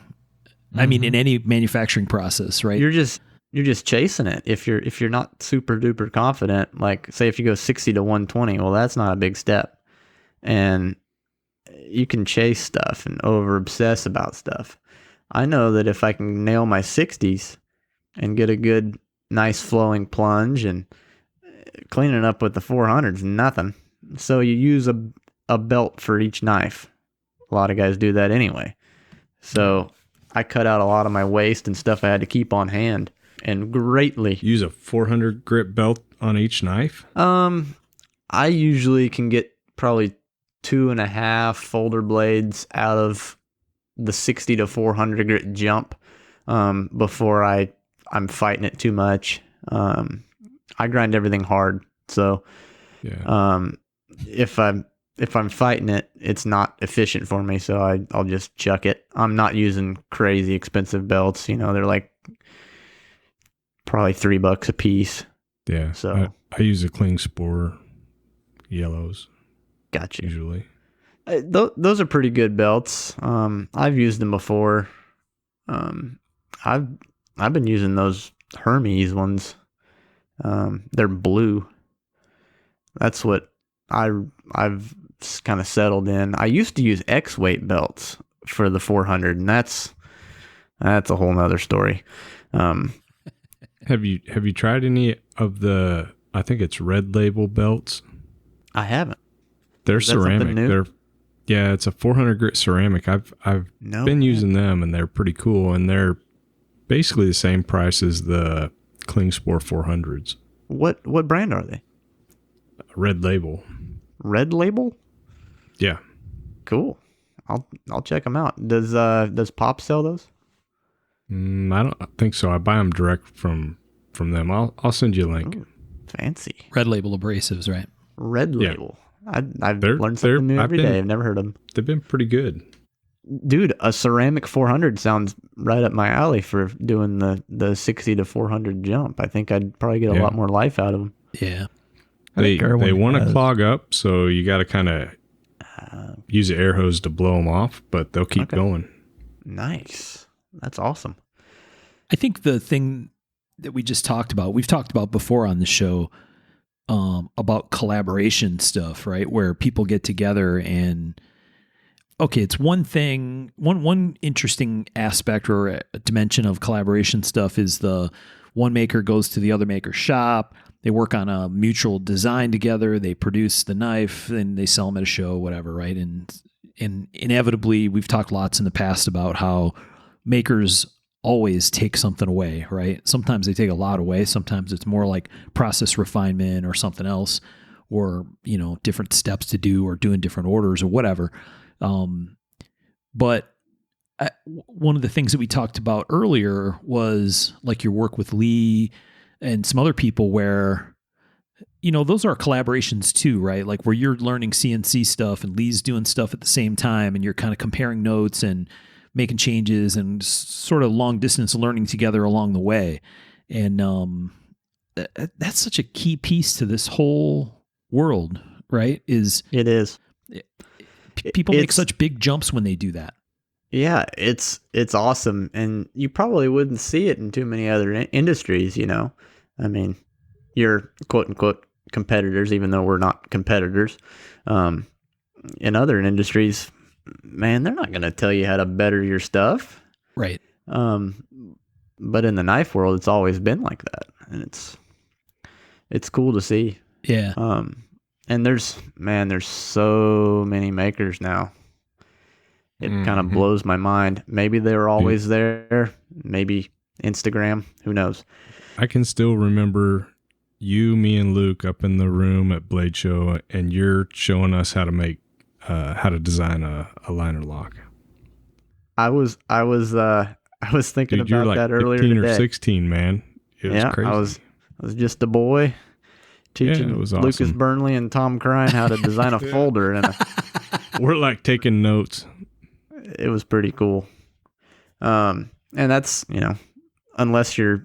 I mean, in any manufacturing process, right? You're just chasing it. If you're not super duper confident, like say if you go 60 to 120, well, that's not a big step. And you can chase stuff and over obsess about stuff. I know that if I can nail my 60s and get a good, nice flowing plunge and cleaning up with the 400s, nothing. So you use a belt for each knife. A lot of guys do that anyway. So I cut out a lot of my waste and stuff I had to keep on hand. And greatly use a 400 grit belt on each knife. I usually can get probably 2.5 folder blades out of the 60 to 400 grit jump before I'm fighting it too much. I grind everything hard, so yeah. If I'm fighting it, it's not efficient for me, so I'll just chuck it. I'm not using crazy expensive belts. They're like probably $3 a piece. Yeah. So I use a Kling Spore yellows. Gotcha. Usually. Those are pretty good belts. I've used them before. I've been using those Hermes ones. They're blue. That's what I've kind of settled in. I used to use X-weight belts for the 400, and that's a whole nother story. Have you tried any of the, I think it's Red Label belts? I haven't. They're ceramic. Yeah, it's a 400 grit ceramic. I've been using them, and they're pretty cool, and they're basically the same price as the Klingspor 400s. What brand are they? Red Label. Red Label? Yeah. Cool. I'll check them out. Does Pop sell those? I don't think so. I buy them direct from them. I'll send you a link. Ooh, fancy. Red Label abrasives, right? Red Label. Yeah. I've learned something new every day. I've never heard of them. They've been pretty good. Dude, a ceramic 400 sounds right up my alley for doing the 60 to 400 jump. I think I'd probably get a lot more life out of them. Yeah. They want to clog up, so you got to kind of use an air hose to blow them off, but they'll keep going. Nice. That's awesome. I think the thing that we just talked about, we've talked about before on the show, about collaboration stuff, right? Where people get together and, okay, it's one thing, one interesting aspect or a dimension of collaboration stuff is the one maker goes to the other maker's shop, they work on a mutual design together, they produce the knife, and they sell them at a show, whatever, right? And inevitably, we've talked lots in the past about how makers always take something away, right? Sometimes they take a lot away. Sometimes it's more like process refinement or something else, or, different steps to do or doing different orders or whatever. But one of the things that we talked about earlier was like your work with Lee and some other people where, those are collaborations too, right? Like where you're learning CNC stuff and Lee's doing stuff at the same time, and you're kind of comparing notes and making changes and sort of long distance learning together along the way. And that's such a key piece to this whole world, right? It is. People make such big jumps when they do that. Yeah, it's awesome. And you probably wouldn't see it in too many other industries, I mean, you're quote unquote competitors, even though we're not competitors. In other industries, man, they're not going to tell you how to better your stuff. Right. But in the knife world, it's always been like that. And it's cool to see. Yeah. And there's so many makers now. It kind of blows my mind. Maybe they were always there. Maybe Instagram. Who knows? I can still remember you, me, and Luke up in the room at Blade Show, and you're showing us how to design a liner lock. I was thinking Dude, about that earlier today. You're like 15 or 16, man. It was crazy. I was just a boy teaching Lucas Burnley and Tom Crine how to design a folder, and we're like taking notes. It was pretty cool. And that's, unless you're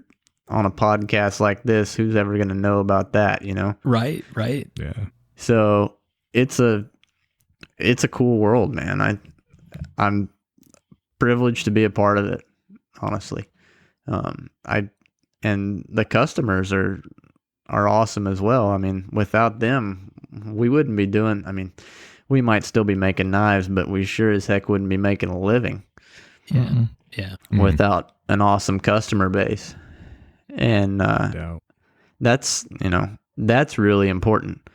on a podcast like this, who's ever going to know about that, Right. Yeah. So it's a cool world, man. I'm privileged to be a part of it, honestly. And the customers are awesome as well. I mean, without them, we wouldn't be doing, we might still be making knives, but we sure as heck wouldn't be making a living. Yeah. Mm-hmm. Yeah. Without an awesome customer base. And that's really important.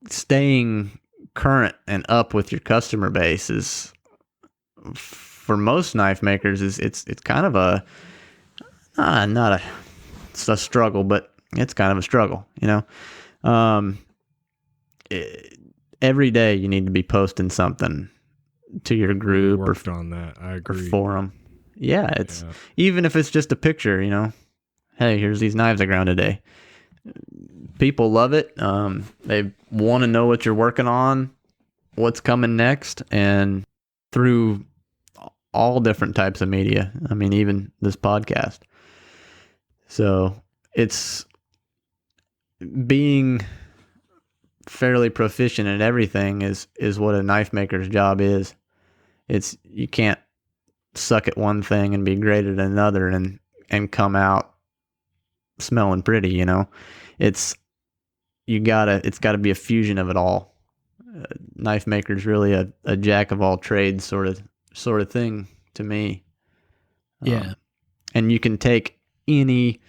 Staying current and up with your customer base is, for most knife makers, it's kind of it's a struggle, but it's kind of a struggle, every day you need to be posting something to your group worked on that. I agree. Or forum. Yeah, even if it's just a picture, hey, here's these knives I ground today. People love it. They want to know what you're working on, what's coming next, and through all different types of media. Even this podcast. So it's being fairly proficient at everything is what a knife maker's job is. You can't suck at one thing and be great at another and come out smelling pretty, It's it's gotta be a fusion of it all. Knife maker's really a jack of all trades sort of thing to me. Yeah. And you can take any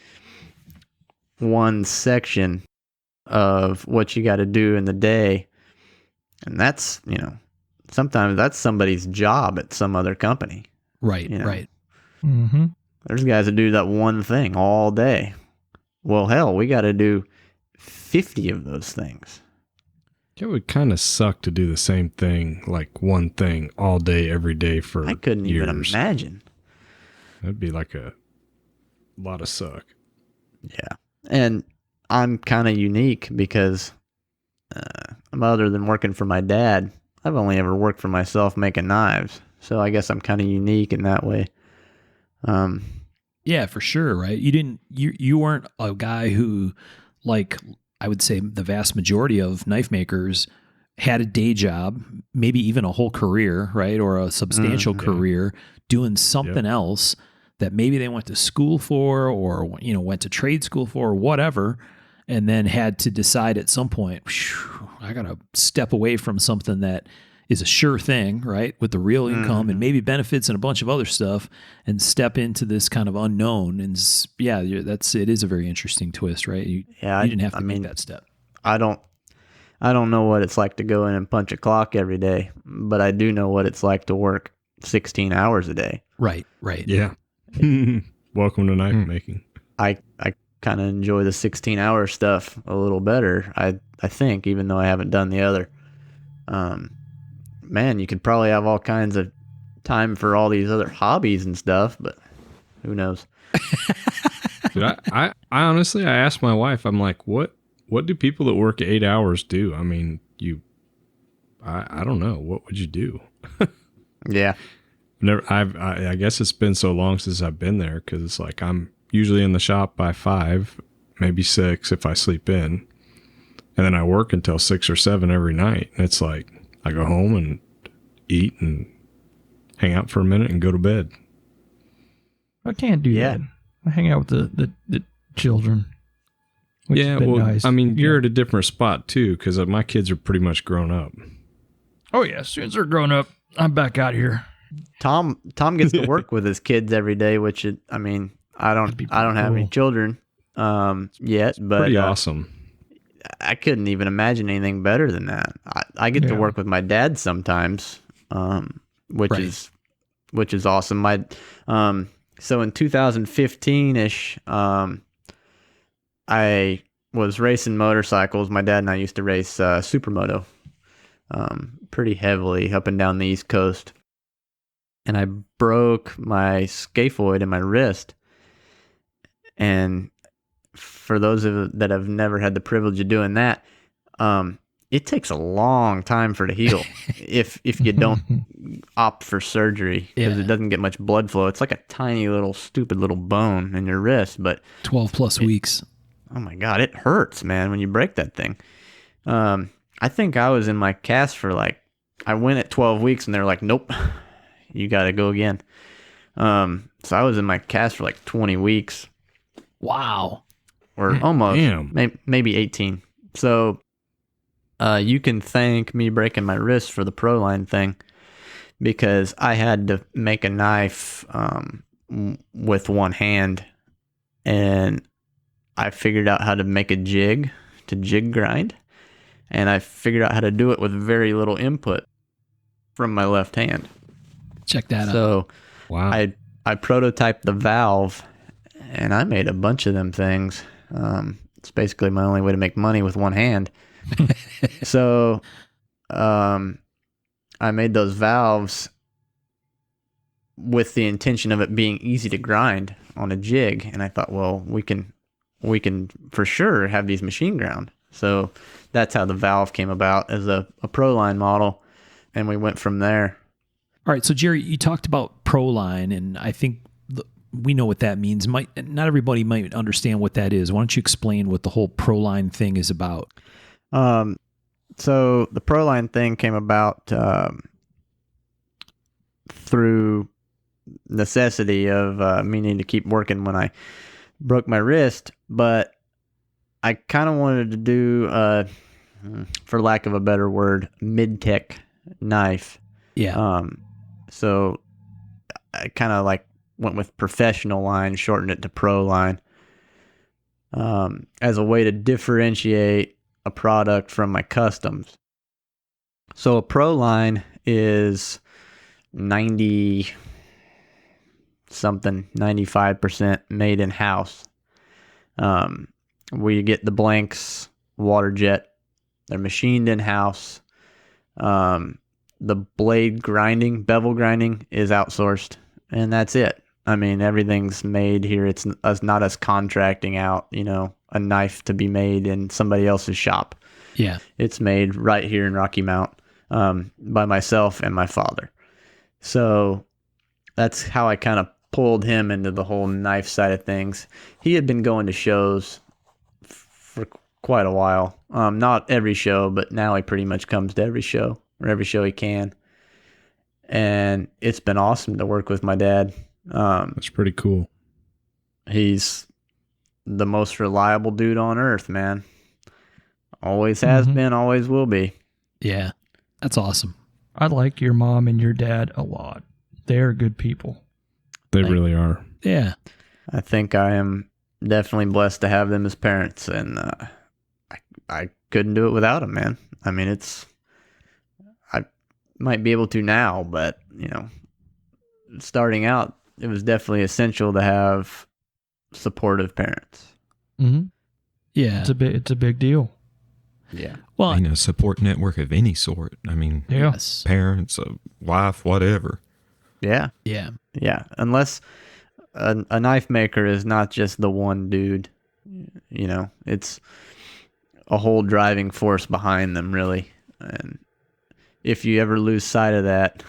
one section of what you got to do in the day, and that's, sometimes that's somebody's job at some other company. Right, right. Mm-hmm. There's guys that do that one thing all day. Well, hell, we got to do 50 of those things. It would kind of suck to do the same thing, like one thing all day, every day for I couldn't years. even imagine. That'd be like a lot of suck. Yeah. And I'm kind of unique because other than working for my dad, I've only ever worked for myself making knives. So I guess I'm kind of unique in that way. Yeah, for sure, right? You weren't a guy who, like, I would say the vast majority of knife makers had a day job, maybe even a whole career, right? Or a substantial career doing something else that maybe they went to school for, or, went to trade school for, or whatever, and then had to decide at some point, I got to step away from something that is a sure thing, right? With the real income and maybe benefits and a bunch of other stuff, and step into this kind of unknown. And it is a very interesting twist, right? You didn't have to make that step. I don't know what it's like to go in and punch a clock every day, but I do know what it's like to work 16 hours a day. Right, right. Yeah. Welcome to knife making. I kind of enjoy the 16-hour stuff a little better, I think, even though I haven't done the other. Man, you could probably have all kinds of time for all these other hobbies and stuff, but who knows? Dude, I honestly, I asked my wife, I'm like, what do people that work 8 hours do? I mean, I don't know. What would you do? Yeah. I guess it's been so long since I've been there, because it's like I'm usually in the shop by 5, maybe 6 if I sleep in, and then I work until 6 or 7 every night. And it's like I go home and eat and hang out for a minute and go to bed. I can't do that. I hang out with the children. Yeah, well, nice. I mean, you're at a different spot too, because my kids are pretty much grown up. Oh yeah, as soon as they're grown up, I'm back out here. Tom gets to work with his kids every day, which I don't have any children yet, but pretty awesome. I couldn't even imagine anything better than that. I get to work with my dad sometimes, which is awesome. So in 2015-ish, I was racing motorcycles. My dad and I used to race supermoto pretty heavily up and down the East Coast. And I broke my scaphoid in my wrist. And for those that have never had the privilege of doing that, it takes a long time for it to heal if you don't opt for surgery, because it doesn't get much blood flow. It's like a tiny little stupid little bone in your wrist, but 12 plus weeks. Oh my God, it hurts, man, when you break that thing. I think I was in my cast for I went at 12 weeks and they're like, nope, you got to go again. So I was in my cast for 20 weeks. Wow. Or almost, maybe 18. So you can thank me breaking my wrist for the Proline thing, because I had to make a knife with one hand, and I figured out how to make a jig to jig grind, and I figured out how to do it with very little input from my left hand. Check that out. So wow. I prototyped the valve, and I made a bunch of them things. It's basically my only way to make money with one hand. So I made those valves with the intention of it being easy to grind on a jig, and I thought, well, we can for sure have these machine ground. So that's how the valve came about, as a Proline model, and we went from there. All right, so Gerry, you talked about Proline, and I think we know what that means. Not everybody might understand what that is. Why don't you explain what the whole Proline thing is about? So the Proline thing came about through necessity of me needing to keep working when I broke my wrist, but I kind of wanted to do, for lack of a better word, mid-tech knife. Yeah. So I kind of like went with professional line, shortened it to pro line, as a way to differentiate a product from my customs. So a pro line is 95% made in house. We get the blanks, water jet. They're machined in house. The blade grinding, bevel grinding is outsourced, and that's it. I mean, everything's made here. It's not us contracting out, a knife to be made in somebody else's shop. Yeah. It's made right here in Rocky Mount, by myself and my father. So that's how I kind of pulled him into the whole knife side of things. He had been going to shows for quite a while. Not every show, but now he pretty much comes to every show, or every show he can. And it's been awesome to work with my dad. That's pretty cool. He's the most reliable dude on earth, man. Always has been, always will be. Yeah. That's awesome. I like your mom and your dad a lot. They're good people. They really are. Yeah. I think I am definitely blessed to have them as parents, and I couldn't do it without them, man. I mean, I might be able to now, but, starting out, it was definitely essential to have supportive parents. Mm-hmm. Yeah. It's a big deal. Yeah. Well, a support network of any sort. I mean, yes. Parents, a wife, whatever. Yeah. Yeah. Yeah. Unless a knife maker is not just the one dude, it's a whole driving force behind them, really. And if you ever lose sight of that,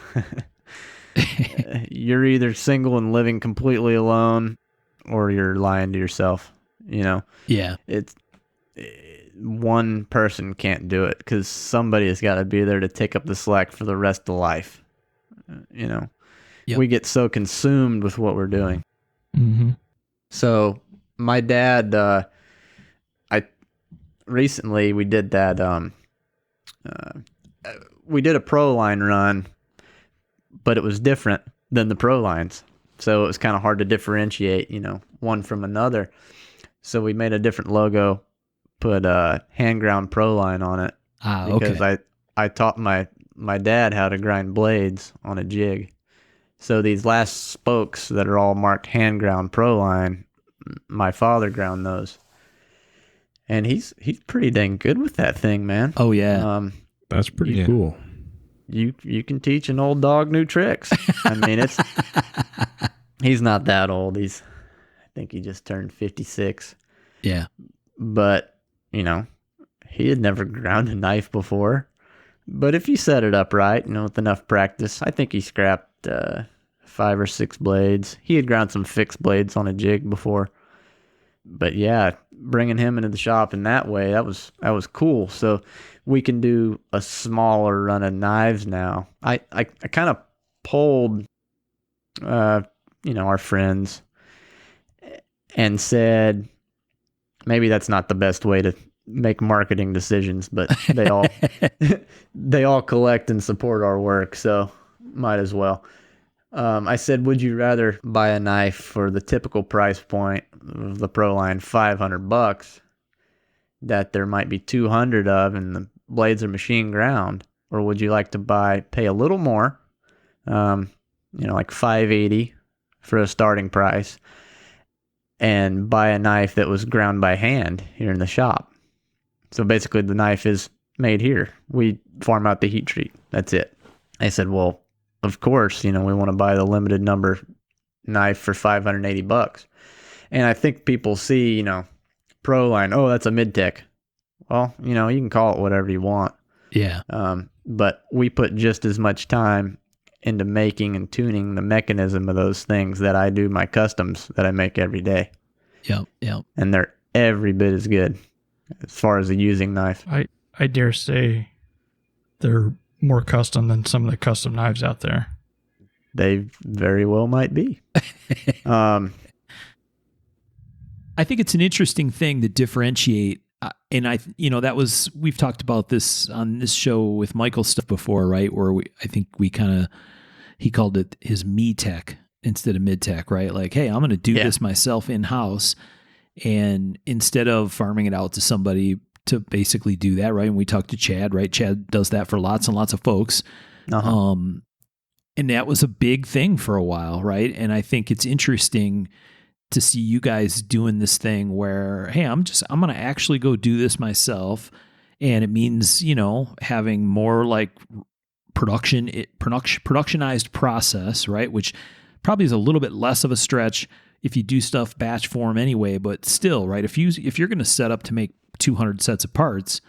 you're either single and living completely alone, or you're lying to yourself. Yeah. It's one person can't do it, because somebody has got to be there to take up the slack for the rest of life. Yep. We get so consumed with what we're doing. Mm-hmm. So my dad, recently we did that. We did a pro line run, but it was different than the pro lines. So it was kind of hard to differentiate, one from another. So we made a different logo, put a hand ground pro line on it. Because I taught my dad how to grind blades on a jig. So these last spokes that are all marked hand ground pro line, my father ground those. And he's pretty dang good with that thing, man. Oh yeah. That's pretty cool. You can teach an old dog new tricks. I mean, he's not that old. I think he just turned 56. Yeah. But, he had never ground a knife before. But if you set it up right, with enough practice, I think he scrapped 5 or 6 blades. He had ground some fixed blades on a jig before. But yeah, bringing him into the shop in that way, that was cool. So we can do a smaller run of knives now. I kind of polled, our friends, and said maybe that's not the best way to make marketing decisions, but they all collect and support our work, so might as well. I said, would you rather buy a knife for the typical price point of the pro line, $500, that there might be 200 of, and the blades are machine ground, or would you like to pay a little more, like $580 for a starting price, and buy a knife that was ground by hand here in the shop? So basically the knife is made here. We farm out the heat treat. That's it. I said, well, of course, we want to buy the limited number knife for $580. And I think people see, pro line, oh, that's a mid-tech. Well, you can call it whatever you want. Yeah. But we put just as much time into making and tuning the mechanism of those things that I do my customs that I make every day. Yep. And they're every bit as good as far as a using knife. I dare say they're more custom than some of the custom knives out there. They very well might be. I think it's an interesting thing to differentiate. And we've talked about this on this show with Michael's stuff before, right? Where he called it his me tech instead of mid tech, right? Like, hey, I'm going to do this myself in house. And instead of farming it out to somebody to basically do that, right? And we talked to Chad, right? Chad does that for lots and lots of folks. Uh-huh. And that was a big thing for a while, right? And I think it's interesting to see you guys doing this thing where, hey, I'm going to actually go do this myself. And it means, having more like productionized process, right? Which probably is a little bit less of a stretch if you do stuff batch form anyway, but still, right? If you're going to set up to make 200 sets of parts,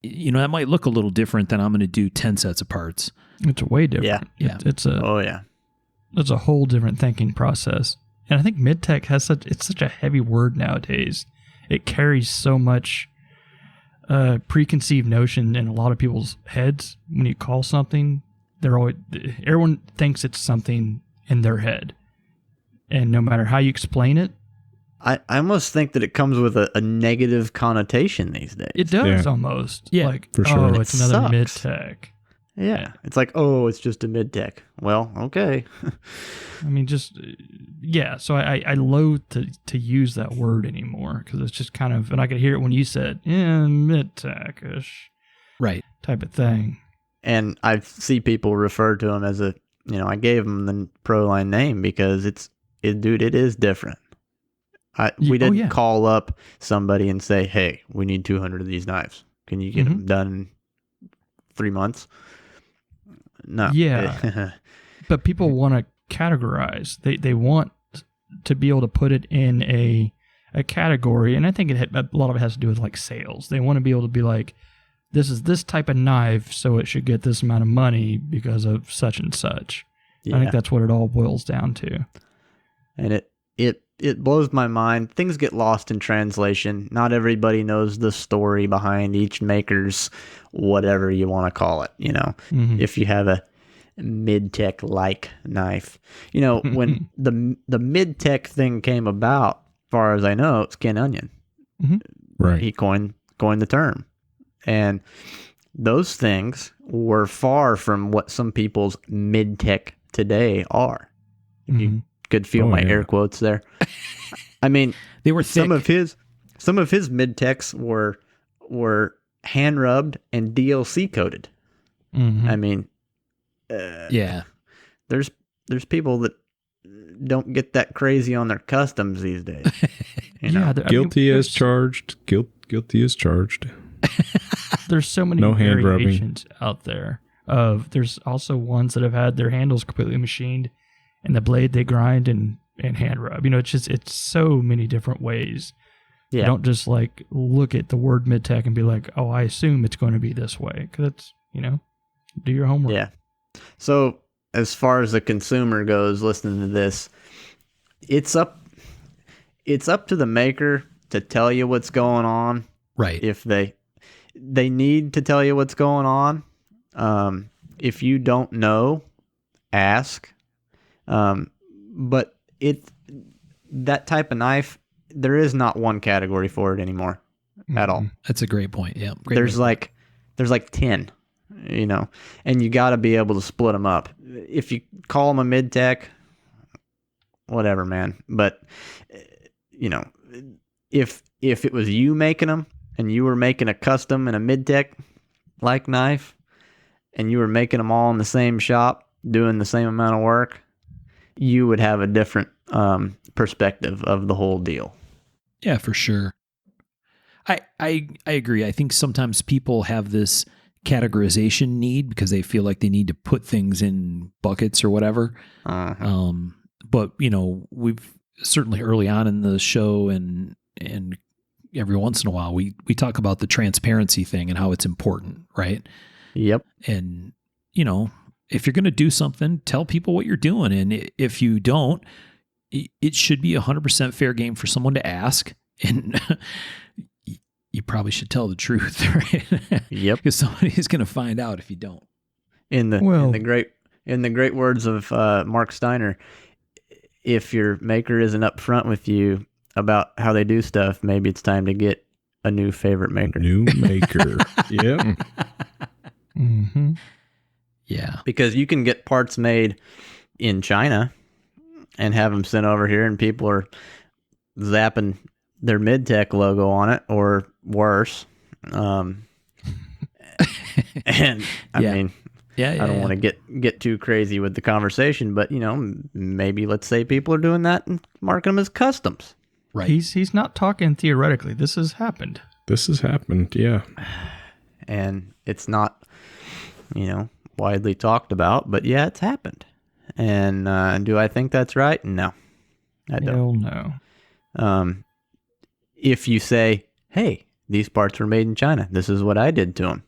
that might look a little different than I'm going to do 10 sets of parts. It's way different. Yeah. It's a whole different thinking process. And I think mid-tech it's such a heavy word nowadays. It carries so much preconceived notion in a lot of people's heads. When you call something, everyone thinks it's something in their head. And no matter how you explain it, I almost think that it comes with a negative connotation these days. It does almost. Yeah, like, for sure. Oh, it's another mid-tech. Yeah. It's like, oh, it's just a mid-tech. Well, okay. I mean, so I loathe to use that word anymore because it's just kind of, and I could hear it when you said, mid-tech-ish. Right. Type of thing. And I see people refer to them as I gave them the Proline name because it is different. We didn't call up somebody and say, hey, we need 200 of these knives. Can you get them done in 3 months? No. Yeah. But people want to categorize. They want to be able to put it in a category. And I think a lot of it has to do with like sales. They want to be able to be like, this is this type of knife, so it should get this amount of money because of such and such. Yeah. I think that's what it all boils down to. And it blows my mind. Things get lost in translation. Not everybody knows the story behind each maker's whatever you want to call it. If you have a mid-tech like knife, when the mid-tech thing came about, as far as I know, it's Ken Onion. Mm-hmm. Right. He coined the term, and those things were far from what some people's mid-tech today are. You could feel my air quotes there. I mean, they were thick. Some of his mid-techs were hand rubbed and DLC coated. Mm-hmm. I mean, there's people that don't get that crazy on their customs these days. Guilty as charged. Guilty as charged. There's so many variations out there. There's also ones that have had their handles completely machined, and the blade they grind and hand rub. It's so many different ways. Yeah. Don't just like look at the word mid-tech and be like, oh, I assume it's going to be this way. Because it's, do your homework. Yeah. So as far as the consumer goes, listening to this, it's up to the maker to tell you what's going on. Right. If they need to tell you what's going on. If you don't know, ask. But that type of knife, there is not one category for it anymore at all. That's a great point. Yeah. There's like 10, and you got to be able to split them up. If you call them a mid-tech, whatever, man. But, if it was you making them and you were making a custom and a mid-tech like knife and you were making them all in the same shop doing the same amount of work, you would have a different perspective of the whole deal. Yeah, for sure. I agree. I think sometimes people have this categorization need because they feel like they need to put things in buckets or whatever. Uh-huh. But we've certainly early on in the show and every once in a while we talk about the transparency thing and how it's important, right? Yep. And if you're going to do something, tell people what you're doing. And if you don't, it should be 100% fair game for someone to ask. And you probably should tell the truth, right? Yep. Because somebody's going to find out if you don't. In the great words of Mark Steiner, if your maker isn't upfront with you, about how they do stuff, maybe it's time to get a new favorite maker. New maker. Yeah. Mm-hmm. Yeah. Because you can get parts made in China and have them sent over here, and people are zapping their Mid-Tech logo on it, or worse. And I mean, I don't want to get too crazy with the conversation, but maybe let's say people are doing that and marking them as customs. Right. He's not talking theoretically. This has happened. Yeah. And it's not, widely talked about, but yeah, it's happened. And do I think that's right? No, I don't. Hell no. If you say, hey, these parts were made in China, this is what I did to them.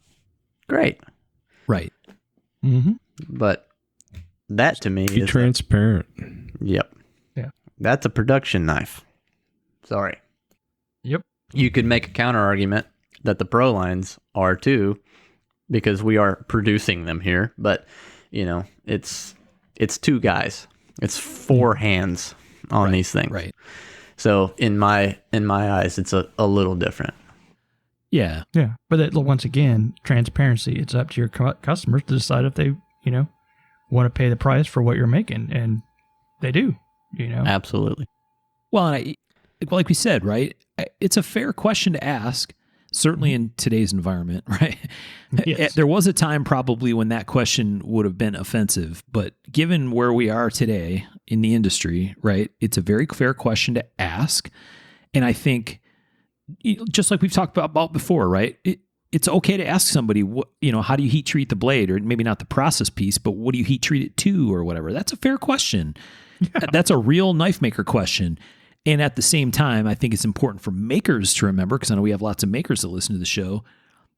Great. Right. Mm-hmm. But that to me Be is transparent. Yep. Yeah. That's a production knife. Sorry. Yep. You could make a counter argument that the Pro lines are too, because we are producing them here. But it's two guys. It's four hands on these things. Right. So in my eyes, it's a little different. Yeah. Yeah. But once again, transparency. It's up to your customers to decide if they, want to pay the price for what you're making. And they do, Absolutely. Well, like we said, right? It's a fair question to ask, certainly in today's environment, right? Yes. There was a time probably when that question would have been offensive, but given where we are today in the industry, right, it's a very fair question to ask. And I think, just like we've talked about before, right, it's okay to ask somebody, how do you heat treat the blade? Or maybe not the process piece, but what do you heat treat it to or whatever? That's a fair question. Yeah. That's a real knife maker question. And at the same time, I think it's important for makers to remember, because I know we have lots of makers that listen to the show,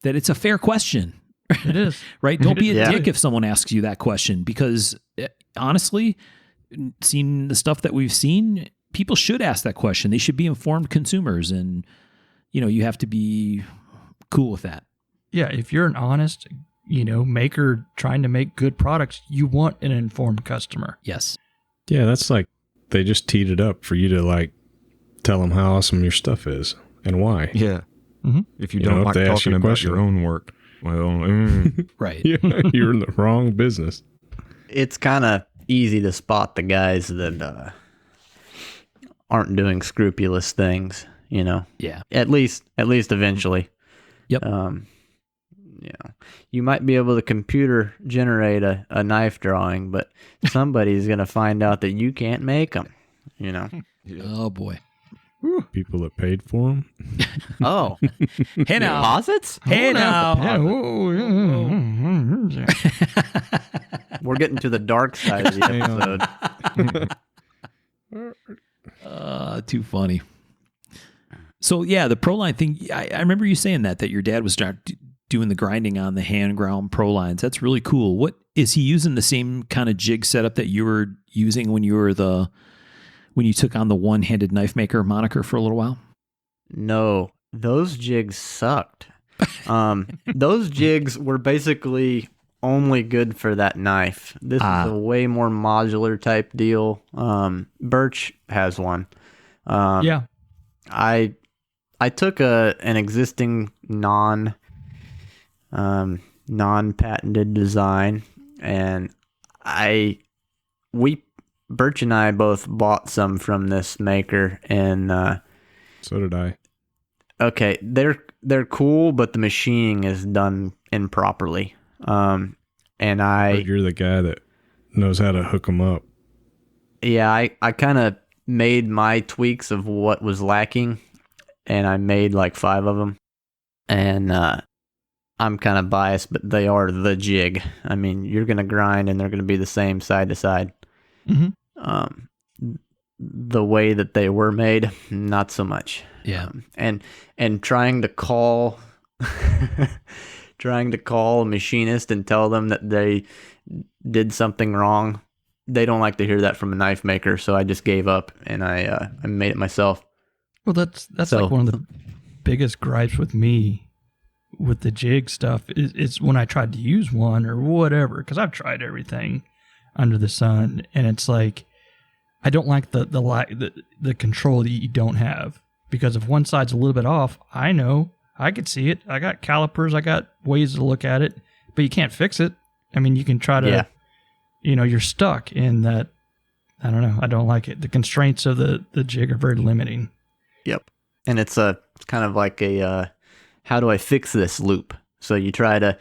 that it's a fair question. It is. Right? Don't be a dick if someone asks you that question, because honestly, seeing the stuff that we've seen, people should ask that question. They should be informed consumers, and you have to be cool with that. Yeah, if you're an honest, maker trying to make good products, you want an informed customer. Yes. Yeah, that's like they just teed it up for you to tell them how awesome your stuff is and why. Yeah. Mm-hmm. If you don't like talking about your own work, well, right. Yeah, you're in the wrong business. It's kind of easy to spot the guys that aren't doing scrupulous things, Yeah. At least eventually. Yep. You might be able to computer generate a knife drawing, but somebody's going to find out that you can't make them, Oh, boy. People that paid for them. Oh. Hey, now. Deposits? Hey, now. We're getting to the dark side of the episode. Too funny. So, yeah, the Pro line thing, I remember you saying that your dad was doing the grinding on the hand ground Pro lines. That's really cool. What is he using the same kind of jig setup that you were using when you took on the one-handed knife maker moniker for a little while? No, those jigs sucked. Those jigs were basically only good for that knife. This is a way more modular type deal. Birch has one. Yeah. I took an existing non-patented design, and Birch and I both bought some from this maker, and so did I. Okay, they're cool, but the machining is done improperly. And But you're the guy that knows how to hook them up. Yeah, I kind of made my tweaks of what was lacking, and I made like 5 of them. And I'm kind of biased, but they are the jig. I mean, you're going to grind, and they're going to be the same side to side. Mm-hmm. The way that they were made, not so much. Yeah. And trying to call a machinist and tell them that they did something wrong, they don't like to hear that from a knife maker, so I just gave up, and I made it myself. Well, that's like one of the biggest gripes with me with the jig stuff is when I tried to use one or whatever, because I've tried everything under the sun, and it's like I don't like the control that you don't have, because if one side's a little bit off, I know I could see it. I got calipers, I got ways to look at it, but you can't fix it. I mean, you can try to, you're stuck in that. I don't know. I don't like it. The constraints of the jig are very limiting. Yep. And it's kind of like a how do I fix this loop? So you try to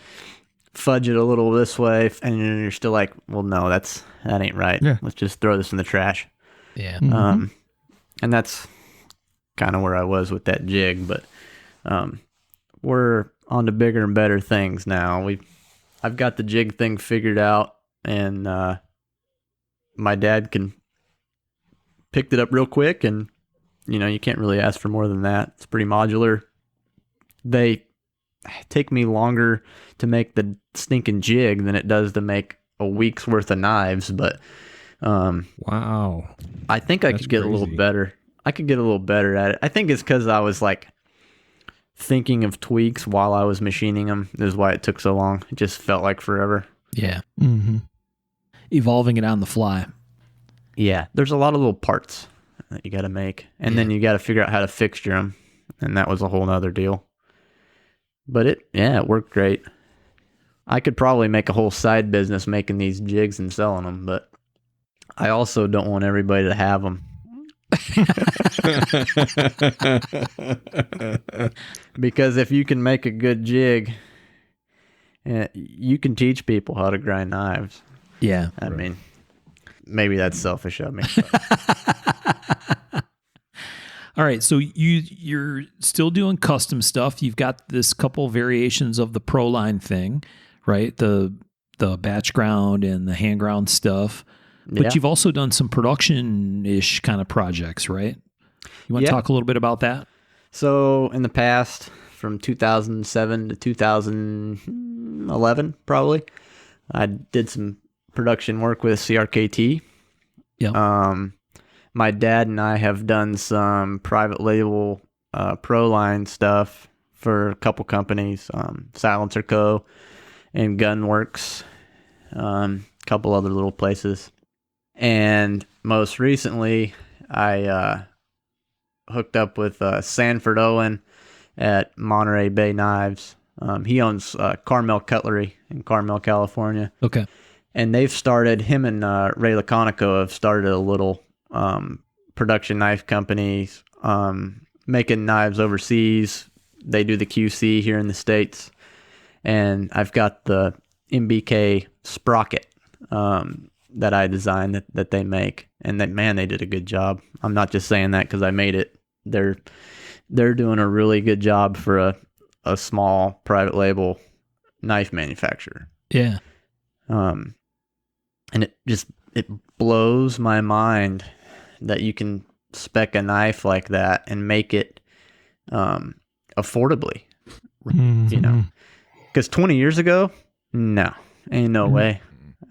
fudge it a little this way, and you're still like, well, no, that ain't right. Yeah. Let's just throw this in the trash. Yeah. And that's kind of where I was with that jig, but we're on to bigger and better things now. I've got the jig thing figured out, and my dad picked it up real quick, and you can't really ask for more than that. It's pretty modular. They take me longer to make the stinking jig than it does to make a week's worth of knives, but wow. I think I could get a little better. I could get a little better at it. I think it's because I was like thinking of tweaks while I was machining them. Is why it took so long. It just felt like forever. Yeah. Mm-hmm. Evolving it on the fly. Yeah. There's a lot of little parts that you got to make, and then you got to figure out how to fixture them, and that was a whole nother deal. But it worked great. I could probably make a whole side business making these jigs and selling them, but I also don't want everybody to have them. Because if you can make a good jig, you can teach people how to grind knives. Yeah. I mean, maybe that's selfish of me. All right, so you're still doing custom stuff. You've got this couple variations of the ProLine thing, right? The batch ground and the hand ground stuff. But you've also done some production-ish kind of projects, right? You want to talk a little bit about that? So in the past, from 2007 to 2011, probably, I did some production work with CRKT. Yeah. My dad and I have done some private label ProLine stuff for a couple companies, Silencer Co. and Gunworks, a couple other little places. And most recently, I hooked up with Sanford Owen at Monterey Bay Knives. He owns Carmel Cutlery in Carmel, California. Okay. And they've started, him and Ray Laconico have started a little production knife companies, making knives overseas. They do the QC here in the States. And I've got the MBK sprocket that I designed that they make. And they did a good job. I'm not just saying that because I made it. They're doing a really good job for a small private label knife manufacturer. Yeah. And it blows my mind that you can spec a knife like that and make it affordably, because 20 years ago, no, ain't no way.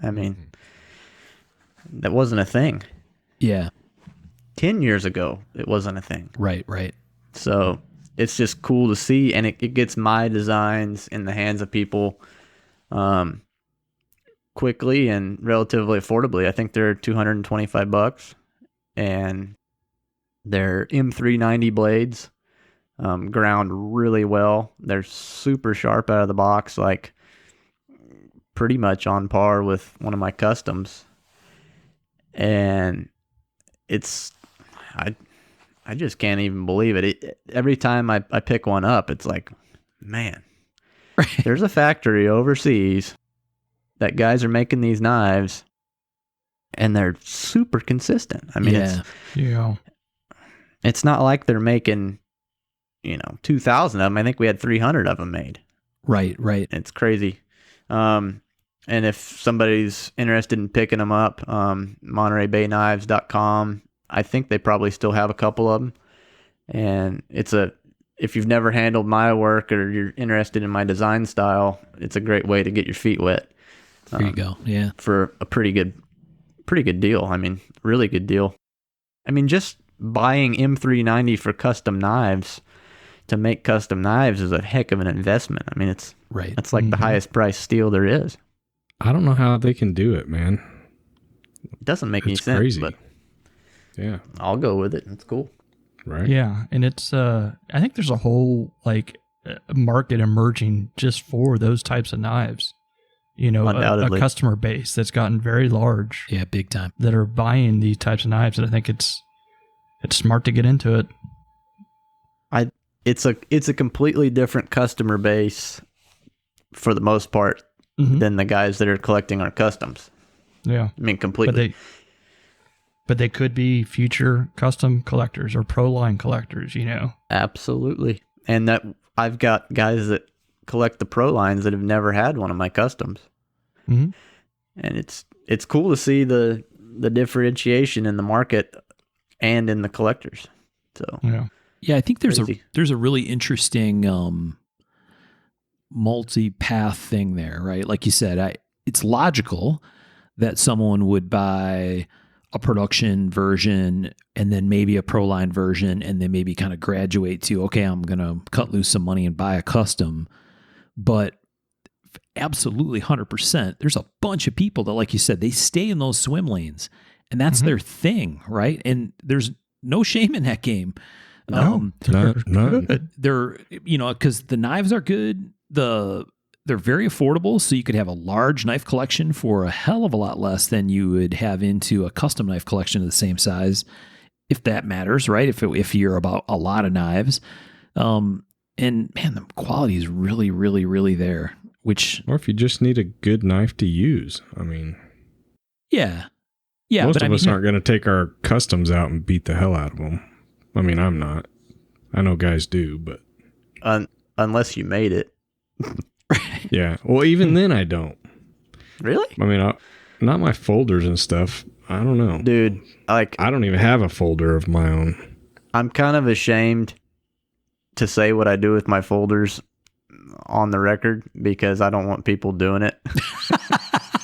I mean, that wasn't a thing. Yeah. 10 years ago, it wasn't a thing. Right. So it's just cool to see, and it gets my designs in the hands of people quickly and relatively affordably. I think they're $225, and they're M390 blades, ground really well. They're super sharp out of the box, like pretty much on par with one of my customs. And I just can't even believe it. Every time I pick one up, it's like, man, there's a factory overseas that guys are making these knives, and they're super consistent. I mean, it's not like they're making, 2,000 of them. I think we had 300 of them made. Right. It's crazy. And if somebody's interested in picking them up, MontereyBayKnives.com, I think they probably still have a couple of them. And if you've never handled my work or you're interested in my design style, it's a great way to get your feet wet. There you go. Yeah. For a pretty good deal. I mean, really good deal. I mean, just buying M390 for custom knives to make custom knives is a heck of an investment. I mean, it's like the highest priced steel there is. I don't know how they can do it, man. It doesn't make any sense. Crazy. But Yeah. I'll go with it. It's cool. Right. Yeah, and it's I think there's a whole market emerging just for those types of knives. You know, a customer base that's gotten very large. Yeah, big time. That are buying these types of knives, and I think it's smart to get into it. It's a completely different customer base for the most part than the guys that are collecting our customs. Yeah, I mean completely. But they could be future custom collectors or pro line collectors. You know, absolutely. And that I've got guys that collect the pro lines that have never had one of my customs. Mm-hmm. And it's cool to see the differentiation in the market and in the collectors. So yeah, I think there's a really interesting multi-path thing there, right? Like you said, it's logical that someone would buy a production version and then maybe a pro line version and then maybe kind of graduate to, okay, I'm going to cut loose some money and buy a custom. But absolutely 100%, there's a bunch of people that, like you said, they stay in those swim lanes and that's their thing, right? And there's no shame in that game. No, they're, you know, because the knives are good. They're very affordable, so you could have a large knife collection for a hell of a lot less than you would have into a custom knife collection of the same size, if that matters, right? If you're about a lot of knives, and man, the quality is really, really, really there. Or if you just need a good knife to use, I mean, yeah. Most of us aren't going to take our customs out and beat the hell out of them. I mean, I'm not. I know guys do, but unless you made it. Yeah. Well, even then I don't. Really? I mean, not my folders and stuff. I don't know. Dude, I don't even have a folder of my own. I'm kind of ashamed to say what I do with my folders on the record because I don't want people doing it.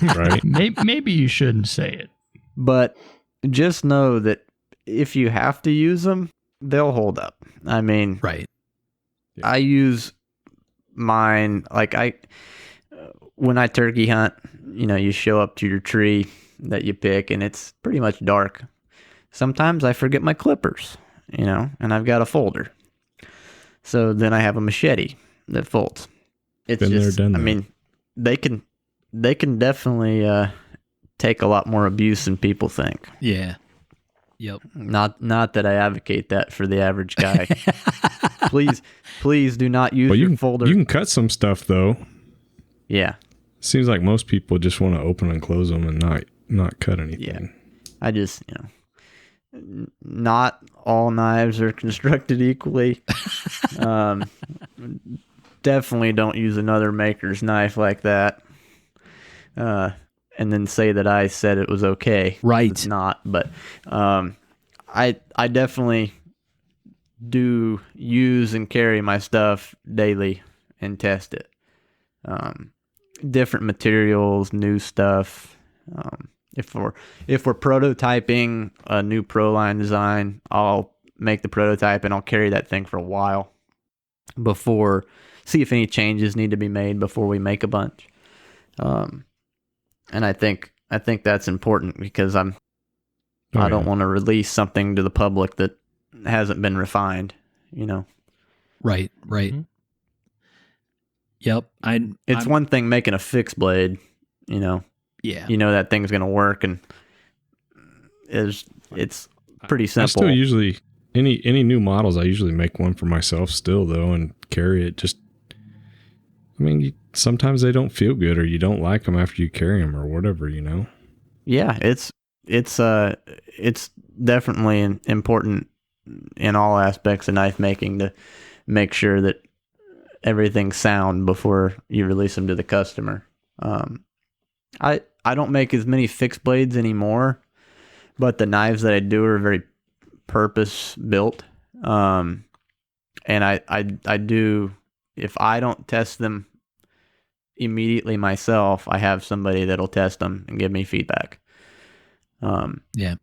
Right. Maybe you shouldn't say it. But just know that if you have to use them, they'll hold up. I mean, right. Yeah. I use mine when I turkey hunt, you know, you show up to your tree that you pick and it's pretty much dark. Sometimes I forget my clippers, you know, and I've got a folder. So then I have a machete that folds. It's been just, there, done that. I mean, they can definitely take a lot more abuse than people think. Yeah. Yep. Not that I advocate that for the average guy. Please do not use your folder. You can cut some stuff though. Yeah. Seems like most people just want to open and close them and not cut anything. Yeah. I just, you know, not all knives are constructed equally. Definitely don't use another maker's knife like that. And then say that I said it was okay. Right. It's not, but I definitely do use and carry my stuff daily and test it. Different materials, new stuff. If we're prototyping a new pro line design, I'll make the prototype and I'll carry that thing for a while before see if any changes need to be made before we make a bunch. And I think that's important because I don't want to release something to the public that hasn't been refined, you know. Right. Mm-hmm. Yep. It's one thing making a fixed blade, you know. Yeah. You know that thing's going to work and it's pretty simple. I still usually any new models I usually make one for myself still though and carry it just I mean, sometimes they don't feel good or you don't like them after you carry them or whatever, you know? Yeah, it's definitely important in all aspects of knife making to make sure that everything's sound before you release them to the customer. I don't make as many fixed blades anymore, but the knives that I do are very purpose built. And I do, if I don't test them immediately myself, I have somebody that'll test them and give me feedback. Yeah.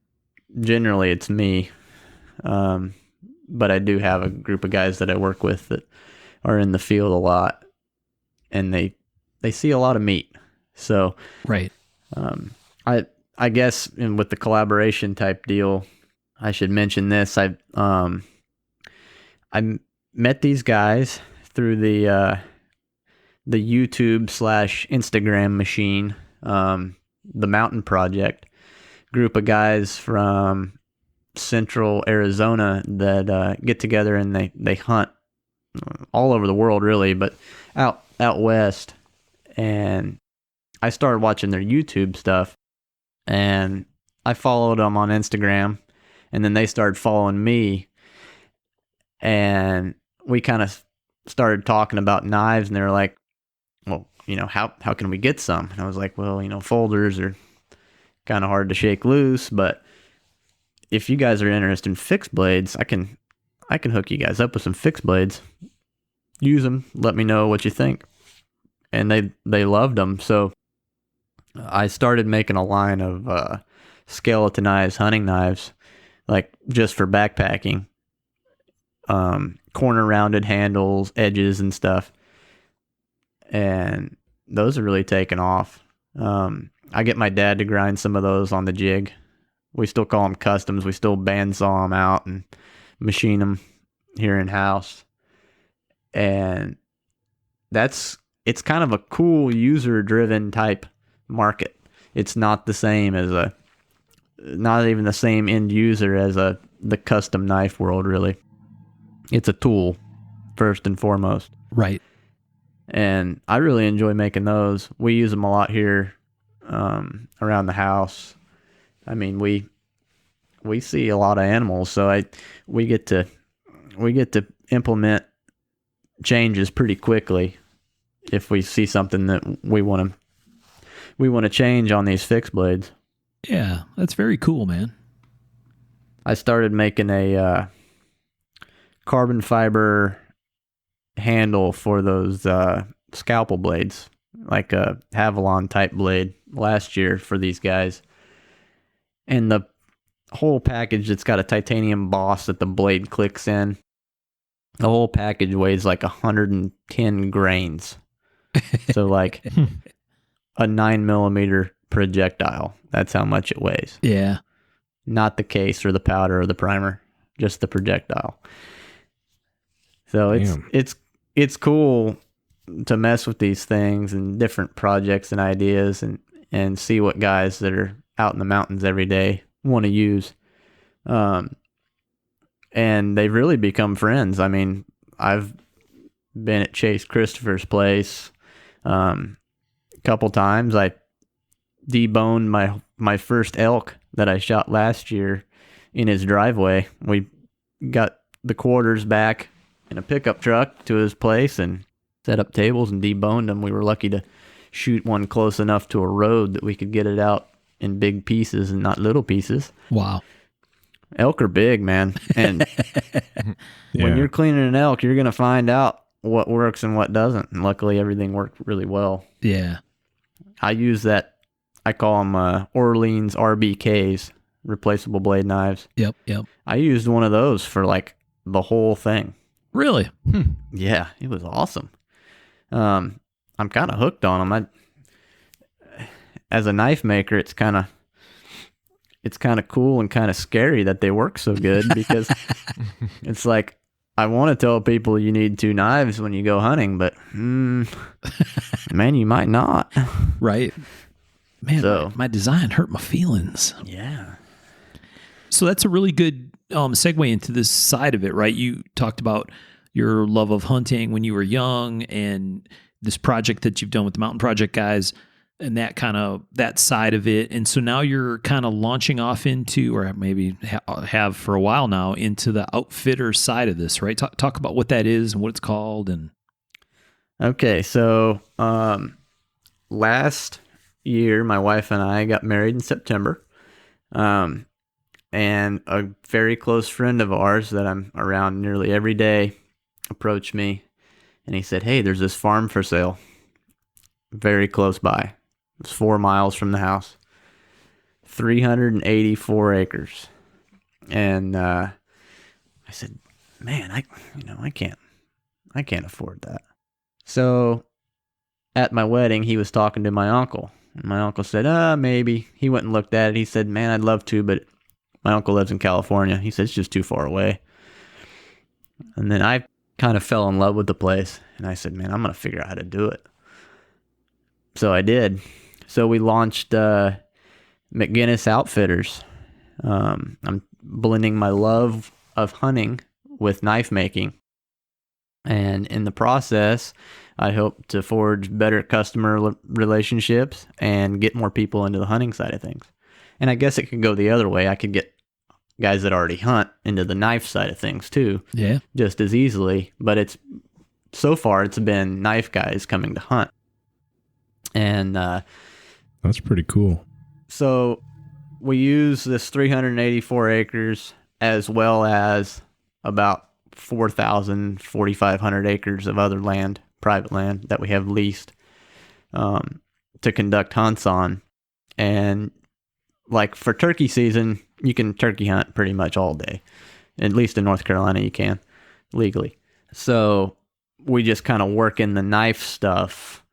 Generally it's me. But I do have a group of guys that I work with that are in the field a lot and they see a lot of meat. So, right. I guess with the collaboration type deal, I should mention this. I met these guys through the YouTube / Instagram machine, the Mountain Project, group of guys from Central Arizona that get together and they hunt all over the world, really, but out west. And I started watching their YouTube stuff, and I followed them on Instagram, and then they started following me, and we kind of started talking about knives, and they were like, well, how can we get some? And I was like, well, folders are kind of hard to shake loose, but if you guys are interested in fixed blades, I can hook you guys up with some fixed blades. Use them. Let me know what you think. And they loved them. So I started making a line of skeletonized hunting knives, like just for backpacking. Corner rounded handles, edges and stuff. And those are really taken off. I get my dad to grind some of those on the jig. We still call them customs. We still bandsaw them out and machine them here in house. And it's kind of a cool user driven type market. It's not the same as not even the same end user as the custom knife world, really. It's a tool first and foremost. Right. And I really enjoy making those. We use them a lot here around the house. I mean, we see a lot of animals, so we get to implement changes pretty quickly if we see something that we want to change on these fixed blades. Yeah, that's very cool, man. I started making a carbon fiber handle for those scalpel blades, like a Havalon type blade, last year for these guys. And the whole package, it's got a titanium boss that the blade clicks in. The whole package weighs like 110 grains. So like a 9mm projectile. That's how much it weighs. Yeah. Not the case or the powder or the primer, just the projectile. So it's cool to mess with these things and different projects and ideas and see what guys that are out in the mountains every day want to use. And they've really become friends. I mean, I've been at Chase Christopher's place a couple times. I deboned my first elk that I shot last year in his driveway. We got the quarters back in a pickup truck to his place and set up tables and deboned them. We were lucky to shoot one close enough to a road that we could get it out in big pieces and not little pieces. Wow. Elk are big, man. And when you're cleaning an elk, you're going to find out what works and what doesn't. And luckily, everything worked really well. Yeah. I use that. I call them Orleans RBKs, replaceable blade knives. Yep. I used one of those for like the whole thing. Really? Yeah, it was awesome. I'm kind of hooked on them. As a knife maker, it's kind of cool and kind of scary that they work so good because it's like, I want to tell people you need 2 knives when you go hunting, but man, you might not. Right. Man, so, my design hurt my feelings. Yeah. So that's a really good segue into this side of it, right? You talked about your love of hunting when you were young and this project that you've done with the Mountain Project guys and that side of it. And so now you're kind of launching off into, or maybe have for a while now, into the outfitter side of this, right? Talk about what that is and what it's called. And okay, so last year, my wife and I got married in September. And a very close friend of ours that I'm around nearly every day approached me, and he said, "Hey, there's this farm for sale very close by. It's 4 miles from the house, 384 acres." And I said, "Man, I can't afford that." So at my wedding, he was talking to my uncle, and my uncle said, "Maybe." He went and looked at it. He said, "Man, I'd love to, but My uncle lives in California. He said, it's just too far away. And then I kind of fell in love with the place. And I said, man, I'm going to figure out how to do it. So I did. So we launched McGinnis Outfitters. I'm blending my love of hunting with knife making. And in the process, I hope to forge better customer relationships and get more people into the hunting side of things. And I guess it could go the other way. I could get guys that already hunt into the knife side of things too. Yeah. Just as easily. But so far it's been knife guys coming to hunt. And that's pretty cool. So we use this 384 acres as well as about 4,500 acres of other land, private land that we have leased to conduct hunts on. And like for turkey season, you can turkey hunt pretty much all day. At least in North Carolina, you can legally. So we just kind of work in the knife stuff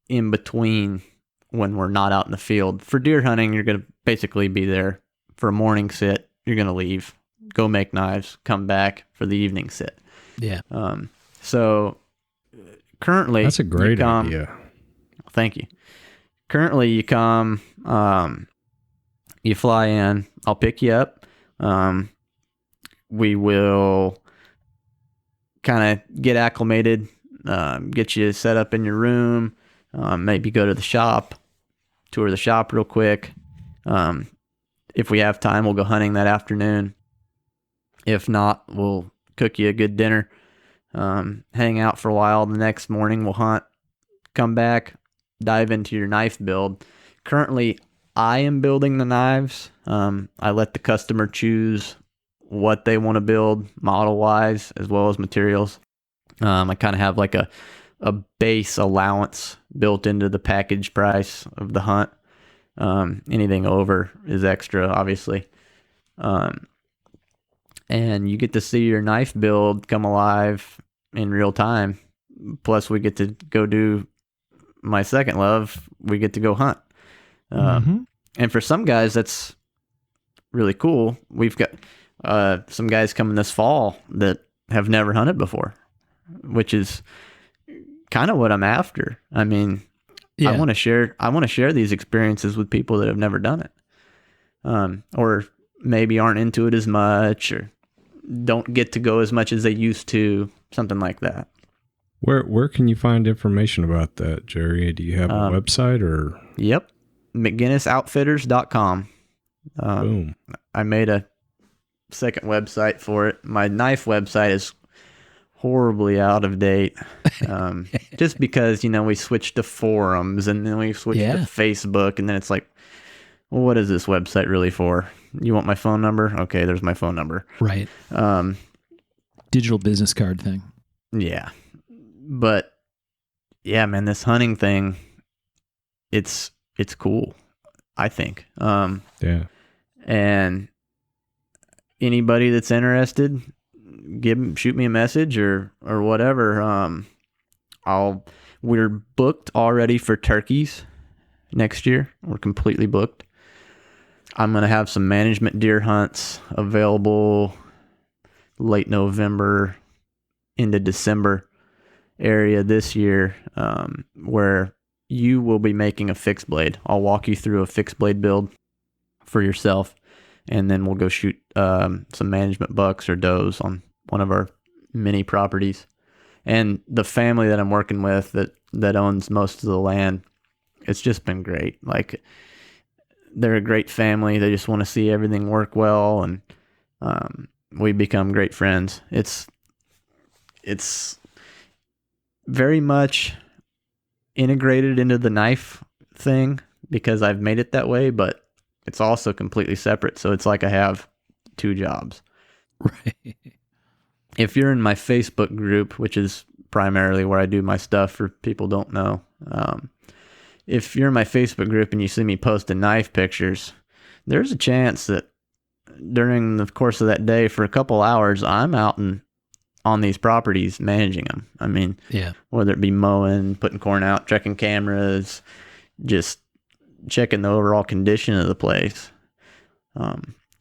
in between when we're not out in the field. For deer hunting, you're going to basically be there for a morning sit. You're going to leave, go make knives, come back for the evening sit. Yeah. So currently, that's a great idea. Thank you. Currently, you come, you fly in. I'll pick you up. We will kind of get acclimated, get you set up in your room, maybe go to the shop, tour the shop real quick. If we have time, we'll go hunting that afternoon. If not, we'll cook you a good dinner, hang out for a while. The next morning, we'll hunt, come back, dive into your knife build. Currently, I am building the knives. I let the customer choose what they want to build model-wise as well as materials. I kind of have like a base allowance built into the package price of the hunt. Anything over is extra, obviously. And you get to see your knife build come alive in real time. Plus, we get to go do my second love. We get to go hunt. And for some guys, that's really cool. We've got some guys coming this fall that have never hunted before, which is kind of what I'm after. I mean, I want to share these experiences with people that have never done it, or maybe aren't into it as much, or don't get to go as much as they used to, something like that. Where can you find information about that, Gerry? Do you have a website or? Yep. McGinnisoutfitters.com. Boom. I made a second website for it. My knife website is horribly out of date. Just because, we switched to forums and then we switched to Facebook, and then it's like, well, what is this website really for? You want my phone number? Okay, there's my phone number. Right. Digital business card thing. Yeah. But yeah, man, this hunting thing, it's cool, I think. Yeah. And anybody that's interested, shoot me a message or whatever. We're booked already for turkeys next year. We're completely booked. I'm going to have some management deer hunts available late November into December area this year, where you will be making a fixed blade. I'll walk you through a fixed blade build for yourself, and then we'll go shoot some management bucks or does on one of our mini properties. And the family that I'm working with that owns most of the land, it's just been great. Like, they're a great family. They just want to see everything work well, and we become great friends. It's very much integrated into the knife thing because I've made it that way, but it's also completely separate. So it's like I have two jobs. Right. If you're in my Facebook group, which is primarily where I do my stuff for people don't know, if you're in my Facebook group and you see me posting knife pictures, there's a chance that during the course of that day for a couple hours, I'm out on these properties managing them. I mean, whether it be mowing, putting corn out, checking cameras, just checking the overall condition of the place.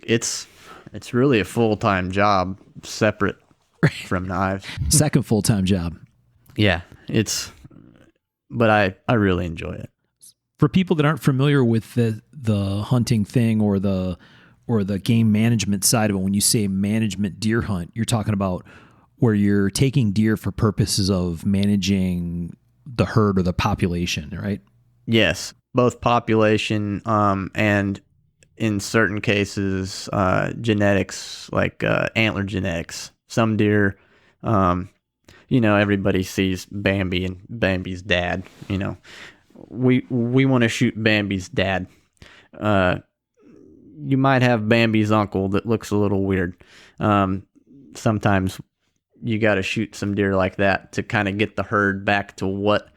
it's really a full-time job separate from knives. Second full-time job. Yeah, but I really enjoy it. For people that aren't familiar with the hunting thing or the game management side of it, when you say management deer hunt, you're talking about where you're taking deer for purposes of managing the herd or the population, right? Yes, both population and in certain cases genetics, like antler genetics. Some deer, everybody sees Bambi and Bambi's dad. We want to shoot Bambi's dad. You might have Bambi's uncle that looks a little weird. Sometimes you got to shoot some deer like that to kind of get the herd back to what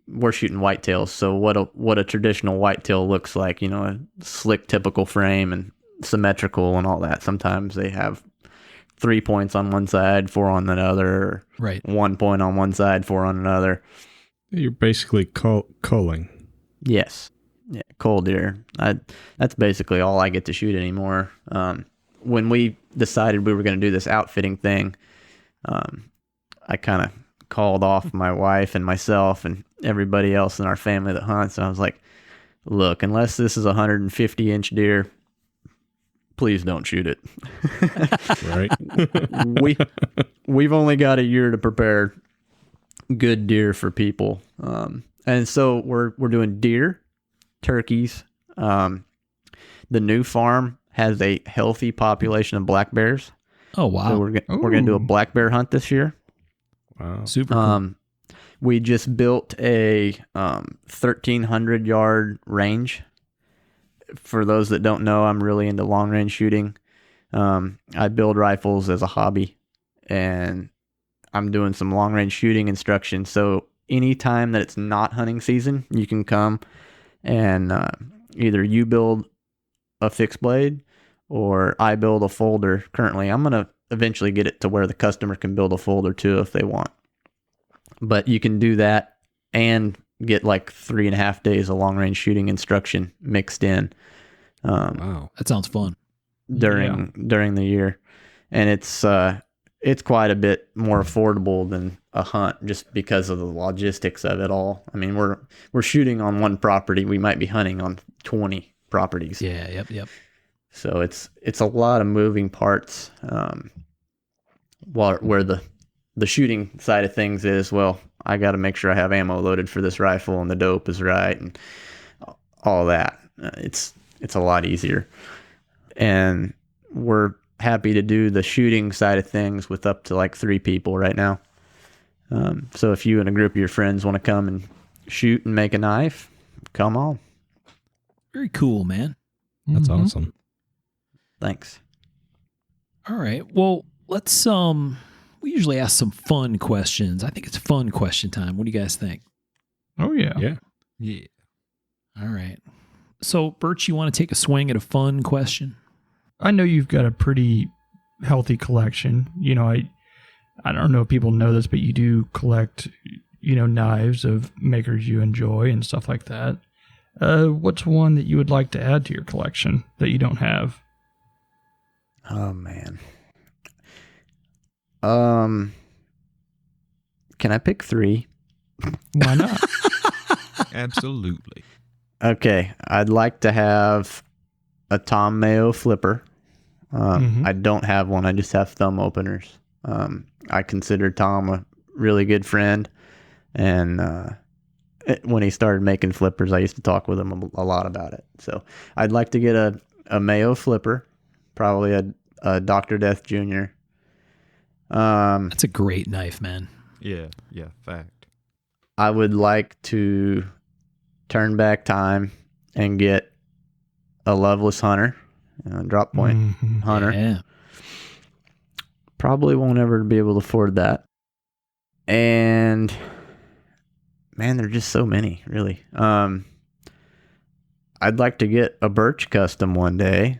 we're shooting whitetails. So what a traditional whitetail looks like, a slick typical frame and symmetrical and all that. Sometimes they have 3 points on one side, 4 on the other, right? 1 point on one side, 4 on another. You're basically culling. Yes. Yeah, cull deer. That's basically all I get to shoot anymore. When we decided we were going to do this outfitting thing, I kind of called off my wife and myself and everybody else in our family that hunts. And I was like, look, unless this is a 150-inch deer, please don't shoot it. Right. We've only got a year to prepare good deer for people. And so we're doing deer, turkeys. The new farm has a healthy population of black bears. Oh, wow. So we're going to do a black bear hunt this year. Wow. Super cool. We just built a 1,300 yard range. For those that don't know, I'm really into long range shooting. I build rifles as a hobby, and I'm doing some long range shooting instruction. So anytime that it's not hunting season, you can come and either you build a fixed blade or I build a folder. Currently, I'm going to eventually get it to where the customer can build a folder too if they want. But you can do that and get like 3.5 days of long range shooting instruction mixed in. Wow, that sounds fun. During the year, and it's quite a bit more affordable than a hunt just because of the logistics of it all. I mean, we're shooting on one property. We might be hunting on 20 properties. Yeah. Yep. So it's a lot of moving parts. Where the shooting side of things is, well, I got to make sure I have ammo loaded for this rifle and the dope is right and all that. It's a lot easier. And we're happy to do the shooting side of things with up to like 3 people right now. So if you and a group of your friends want to come and shoot and make a knife, come on. Very cool, man. That's awesome. Thanks. All right. Well, let's we usually ask some fun questions. I think it's fun question time. What do you guys think? Oh yeah. Yeah. All right. So, Birch, you want to take a swing at a fun question? I know you've got a pretty healthy collection. I don't know if people know this, but you do collect, knives of makers you enjoy and stuff like that. What's one that you would like to add to your collection that you don't have? Oh man. Can I pick 3? Why not? Absolutely. Okay, I'd like to have a Tom Mayo flipper. I don't have one. I just have thumb openers. I consider Tom a really good friend, and when he started making flippers, I used to talk with him a lot about it. So I'd like to get a Mayo flipper, probably a Dr. Death Jr. That's a great knife, man. Yeah, fact. I would like to turn back time and get a Loveless Hunter, drop point hunter. Yeah. Probably won't ever be able to afford that. And man, there are just so many, really. I'd like to get a Birch custom one day.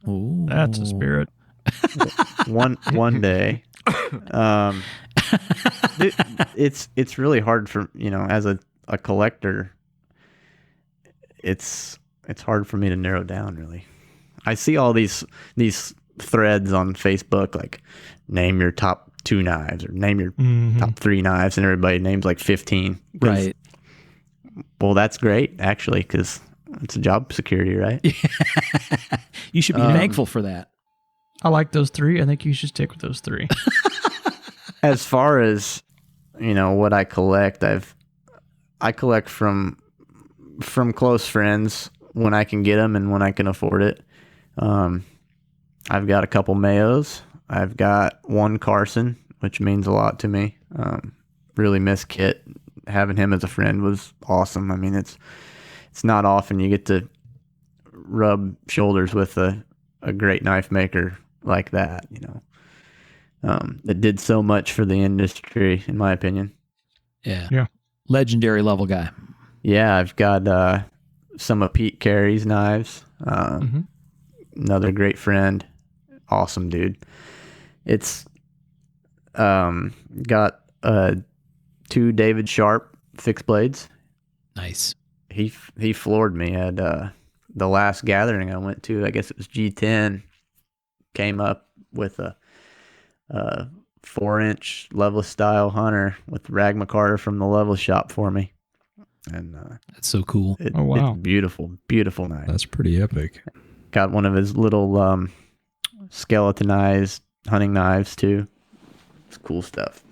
Ooh. That's a spirit. One day. It's really hard for, as a collector. It's hard for me to narrow down, really. I see all these threads on Facebook, like name your top 2 knives or name your top 3 knives, and everybody names like 15. Right. Well, that's great, actually, because it's a job security, right? You should be thankful for that. I like those 3. I think you should stick with those 3. As far as, what I collect, I collect from close friends when I can get them and when I can afford it. I've got a couple Mayos. I've got one Carson, which means a lot to me. Really miss Kit. Having him as a friend was awesome. I mean, it's not often you get to rub shoulders with a great knife maker like that, that did so much for the industry, in my opinion. Yeah. Legendary level guy. Yeah, I've got some of Pete Carey's knives. Another great friend. Awesome dude. It's got 2 David Sharp fixed blades. Nice. He floored me at the last gathering I went to. I guess it was G10. Came up with a 4-inch Loveless style hunter with Rag McCarter from the Loveless shop for me. And that's so cool. Wow. It's beautiful, beautiful knife. That's pretty epic. Got one of his little skeletonized hunting knives too. It's cool stuff.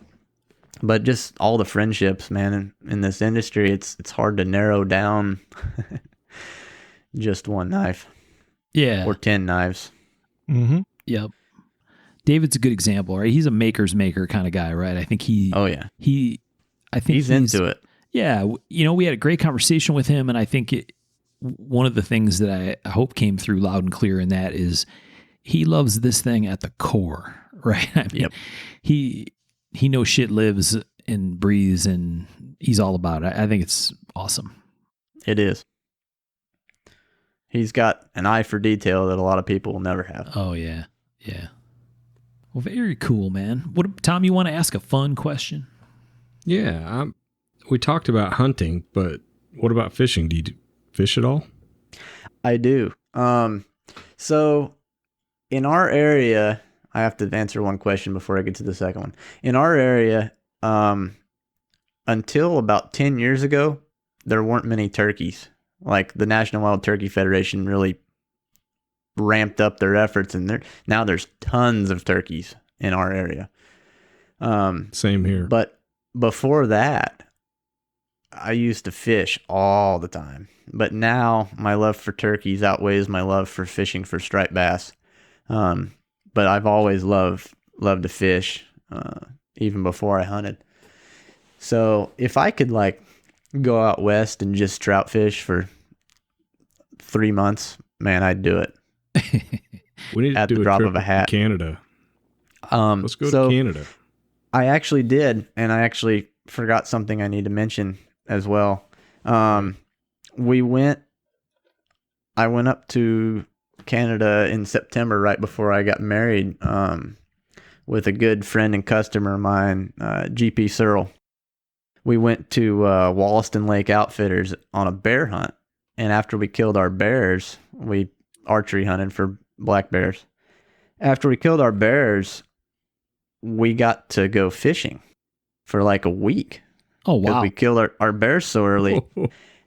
But just all the friendships, man, in this industry, it's hard to narrow down just one knife. Yeah. Or 10 knives. Mm-hmm. Yep. David's a good example, right? He's a maker's maker kind of guy, right? I think Oh yeah. I think he's into it. Yeah. We had a great conversation with him, and I think one of the things that I hope came through loud and clear in that is he loves this thing at the core, right? I mean, Yep. He knows shit lives and breathes, and he's all about it. I think it's awesome. It is. He's got an eye for detail that a lot of people will never have. Oh yeah. Yeah. Well, very cool, man. Tom, you want to ask a fun question? Yeah. We talked about hunting, but what about fishing? Do you fish at all? I do. So in our area, I have to answer one question before I get to the second one. In our area, until about 10 years ago, there weren't many turkeys. Like the National Wild Turkey Federation really ramped up their efforts, and now there's tons of turkeys in our area. Same here. But before that, I used to fish all the time. But now my love for turkeys outweighs my love for fishing for striped bass. But I've always loved to fish, even before I hunted. So if I could go out west and just trout fish for 3 months, man, I'd do it. We need to do the drop a trip of a hat. to Canada. Let's go to Canada. I actually did, and I actually forgot something I need to mention as well. I went up to Canada in September right before I got married, with a good friend and customer of mine, GP Searle. We went to Wollaston Lake Outfitters on a bear hunt, and after we killed our bears, we archery hunted for black bears. After we killed our bears, we got to go fishing for a week. Oh, wow. We killed our bears so early.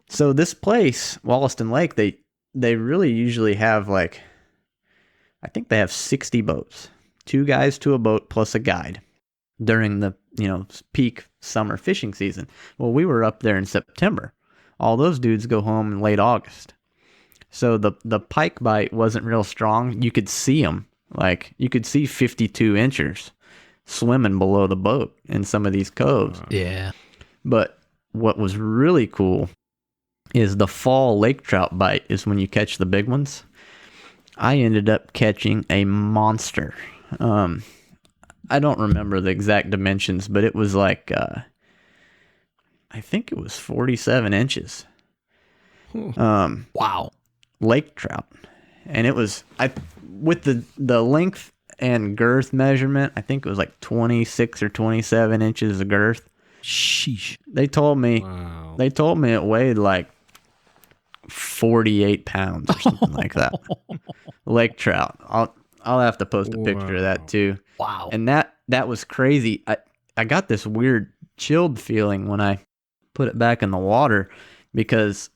So this place, Wollaston Lake, they really usually have I think they have 60 boats. 2 guys to a boat plus a guide during the, peak summer fishing season. Well, we were up there in September. All those dudes go home in late August. So the pike bite wasn't real strong. You could see them. You could see 52 inchers swimming below the boat in some of these coves. Yeah. But what was really cool is the fall lake trout bite is when you catch the big ones. I ended up catching a monster. I don't remember the exact dimensions, but it was I think it was 47 inches. Wow. Lake trout. And it was, with the length and girth measurement, I think it was 26 or 27 inches of girth. Sheesh. They told me, Wow. it weighed 48 pounds or something like that. Lake trout. I'll have to post a picture of that too. Wow. And that was crazy. I got this weird chilled feeling when I put it back in the water, because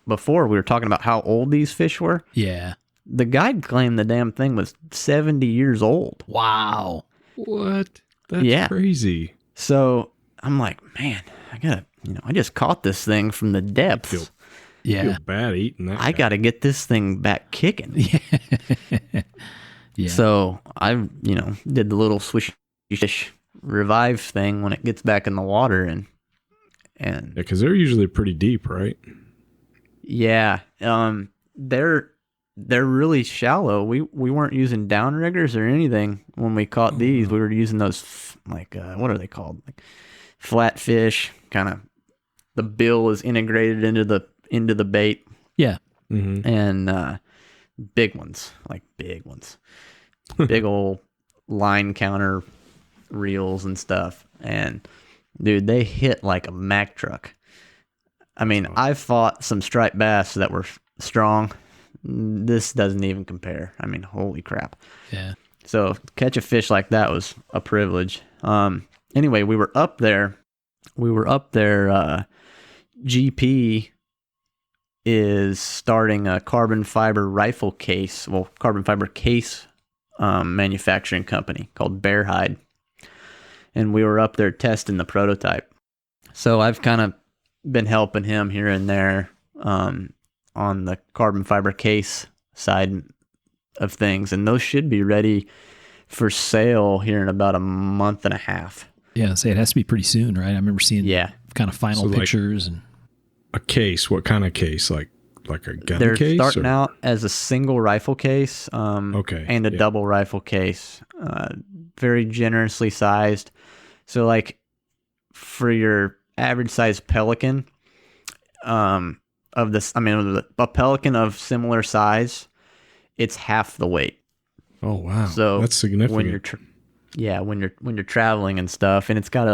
before we were talking about how old these fish were. Yeah. The guide claimed the damn thing was 70 years old. Wow. What? That's crazy. So I'm like, man, I just caught this thing from the depths. I feel bad eating that. I got to get this thing back kicking. Yeah. So I, did the little swish fish revive thing when it gets back in the water, and because they're usually pretty deep, right? Yeah, they're really shallow. We weren't using downriggers or anything when we caught these. We were using those what are they called? Like flatfish. Kind of the bill is integrated into the bait. Yeah. Mm-hmm. And big ones, big old line counter reels and stuff. And dude, they hit like a Mack truck. I mean, I've fought some striped bass that were strong. This doesn't even compare. I mean, holy crap. Yeah. So catch a fish like that was a privilege. Anyway, we were up there. GP is starting a carbon fiber case manufacturing company called Bearhide. And we were up there testing the prototype. So I've kind of been helping him here and there on the carbon fiber case side of things. And those should be ready for sale here in about a month and a half. Yeah, so it has to be pretty soon, right? I remember seeing kind of final pictures. And a case. What kind of case? Like a gun They're case? They're starting out as a single rifle case and a double rifle case. Very generously sized. So like for your average size pelican, a pelican of similar size, it's half the weight. Oh wow! So that's significant. When you're traveling and stuff, and it's got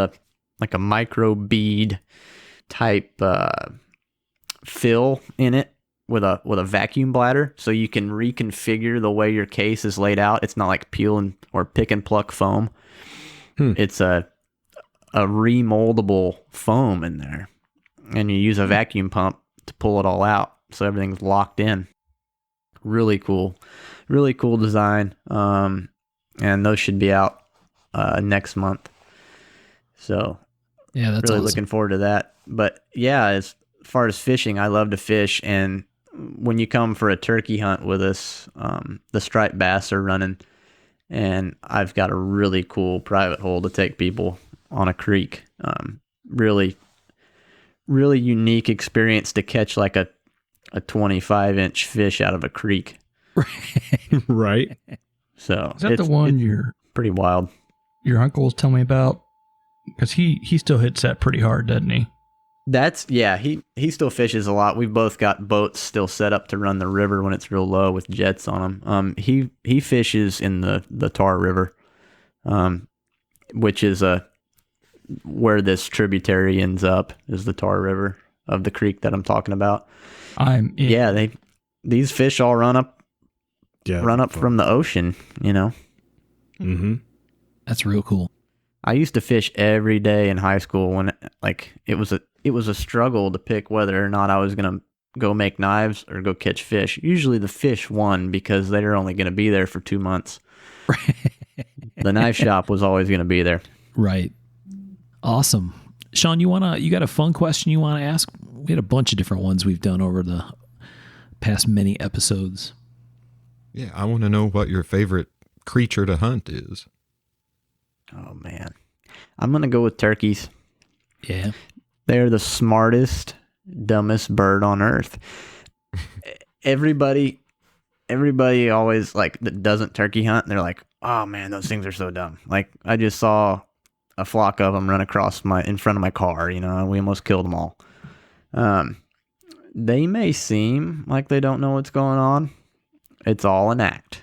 a micro bead type fill in it with a vacuum bladder, so you can reconfigure the way your case is laid out. It's not like peel or pick and pluck foam. It's a remoldable foam in there, and you use a vacuum pump to pull it all out, so everything's locked in. Really cool design. And those should be out next month. So yeah, that's really awesome. looking forward to that. But yeah, as far as fishing, I love to fish, and when you come for a turkey hunt with us, the striped bass are running, and I've got a really cool private hole to take people on a creek. Really unique experience to catch like a 25-inch fish out of a creek. Right. So is that the one you're pretty wild? Your uncle's telling me about, because he still hits that pretty hard, doesn't he? He still fishes a lot. We've both got boats still set up to run the river when it's real low with jets on them. He fishes in the Tar River, which is where this tributary ends up, is the Tar River of the creek that I'm talking about. These fish all run up from the ocean, Mm-hmm. That's real cool. I used to fish every day in high school when it was a struggle to pick whether or not I was going to go make knives or go catch fish. Usually the fish won because they were only going to be there for 2 months. The knife shop was always going to be there. Right. Awesome. Sean, you got a fun question you want to ask? We had a bunch of different ones we've done over the past many episodes. Yeah, I want to know what your favorite creature to hunt is. Oh man, I'm gonna go with turkeys. Yeah, they're the smartest, dumbest bird on earth. Everybody always that doesn't turkey hunt, and they're like, "Oh man, those things are so dumb." Like I just saw a flock of them run across in front of my car. We almost killed them all. They may seem like they don't know what's going on. It's all an act.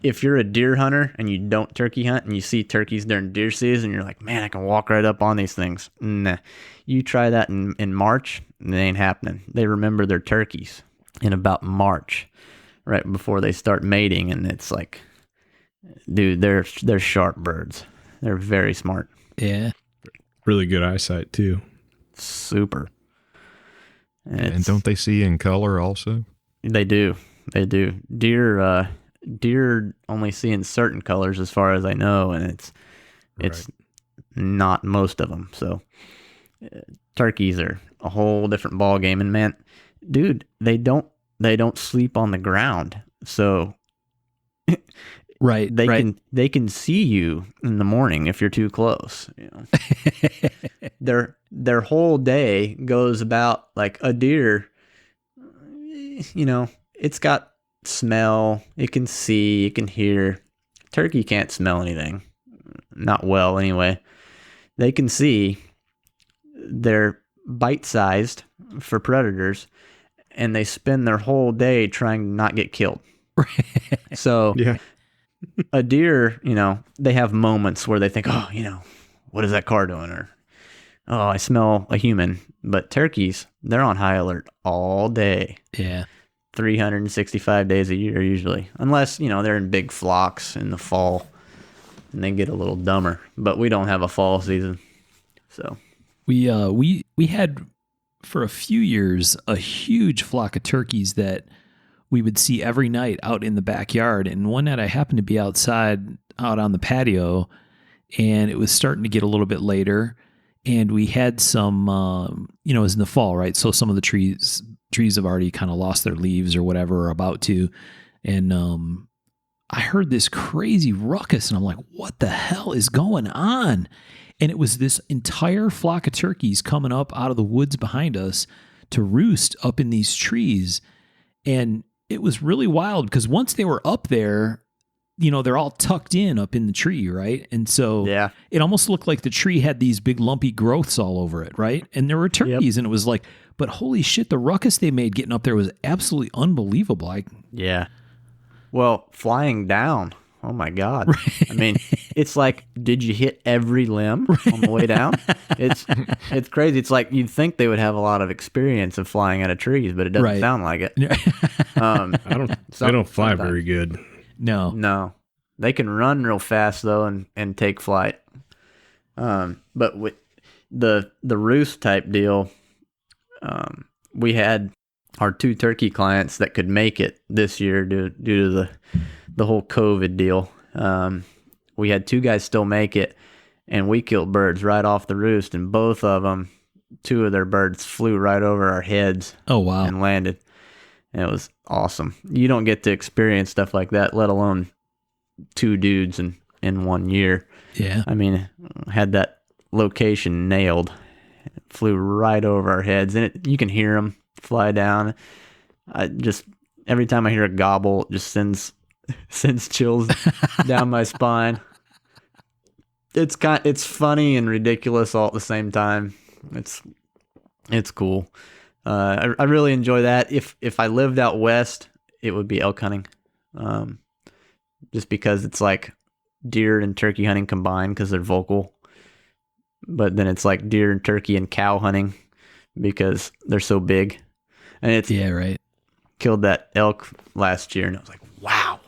if you're a deer hunter and you don't turkey hunt and you see turkeys during deer season, you're like, man, I can walk right up on these things. Nah. You try that in March, and it ain't happening. They remember their turkeys in about March, right before they start mating, and it's like, dude, they're sharp birds. They're very smart. Yeah. Really good eyesight too. Super. And don't they see in color also? They do. Deer only see in certain colors as far as I know, and it's not most of them. So turkeys are a whole different ball game. And man, dude, they don't sleep on the ground. So they can see you in the morning if you're too close. You know. Their whole day goes about like a deer. You know, it's got smell, it can see, it can hear. Turkey can't smell anything. Not well, anyway. They can see. They're bite-sized for predators, and they spend their whole day trying to not get killed. So, yeah. A deer, you know, they have moments where they think, oh, you know, what is that car doing? Or, oh, I smell a human. But turkeys, they're on high alert all day. Yeah. 365 days a year usually, unless, you know, they're in big flocks in the fall and they get a little dumber. But we don't have a fall season. So we had for a few years a huge flock of turkeys that we would see every night out in the backyard. And one night I happened to be outside out on the patio, and it was starting to get a little bit later, and we had some you know, it was in the fall, right? So some of the trees have already kind of lost their leaves or whatever, or about to. And I heard this crazy ruckus, and I'm like, what the hell is going on? And it was this entire flock of turkeys coming up out of the woods behind us to roost up in these trees. And it was really wild because once they were up there, you know, they're all tucked in up in the tree, right? And so it almost looked like the tree had these big lumpy growths all over it, right? And there were turkeys, and it was like, but holy shit, the ruckus they made getting up there was absolutely unbelievable. Yeah. Well, flying down. Oh my God. Right. I mean, it's like, did you hit every limb on the way down? It's crazy. It's like you'd think they would have a lot of experience of flying out of trees, but it doesn't sound like it. They don't fly very good. No. They can run real fast though and take flight. But with the roost type deal, we had our 2 turkey clients that could make it this year due to the whole COVID deal. We had 2 guys still make it, and we killed birds right off the roost, and both of them, 2 of their birds flew right over our heads. Oh, wow. And landed. And it was awesome. You don't get to experience stuff like that, let alone 2 dudes in 1 year. Yeah. I mean, had that location nailed. It flew right over our heads, and you can hear them fly down. Every time I hear a gobble, it just sends chills down my spine. It's funny and ridiculous all at the same time. It's cool. I really enjoy that. If I lived out west, it would be elk hunting. Just because it's like deer and turkey hunting combined because they're vocal. But then it's like deer and turkey and cow hunting because they're so big. And killed that elk last year, and I was like, wow.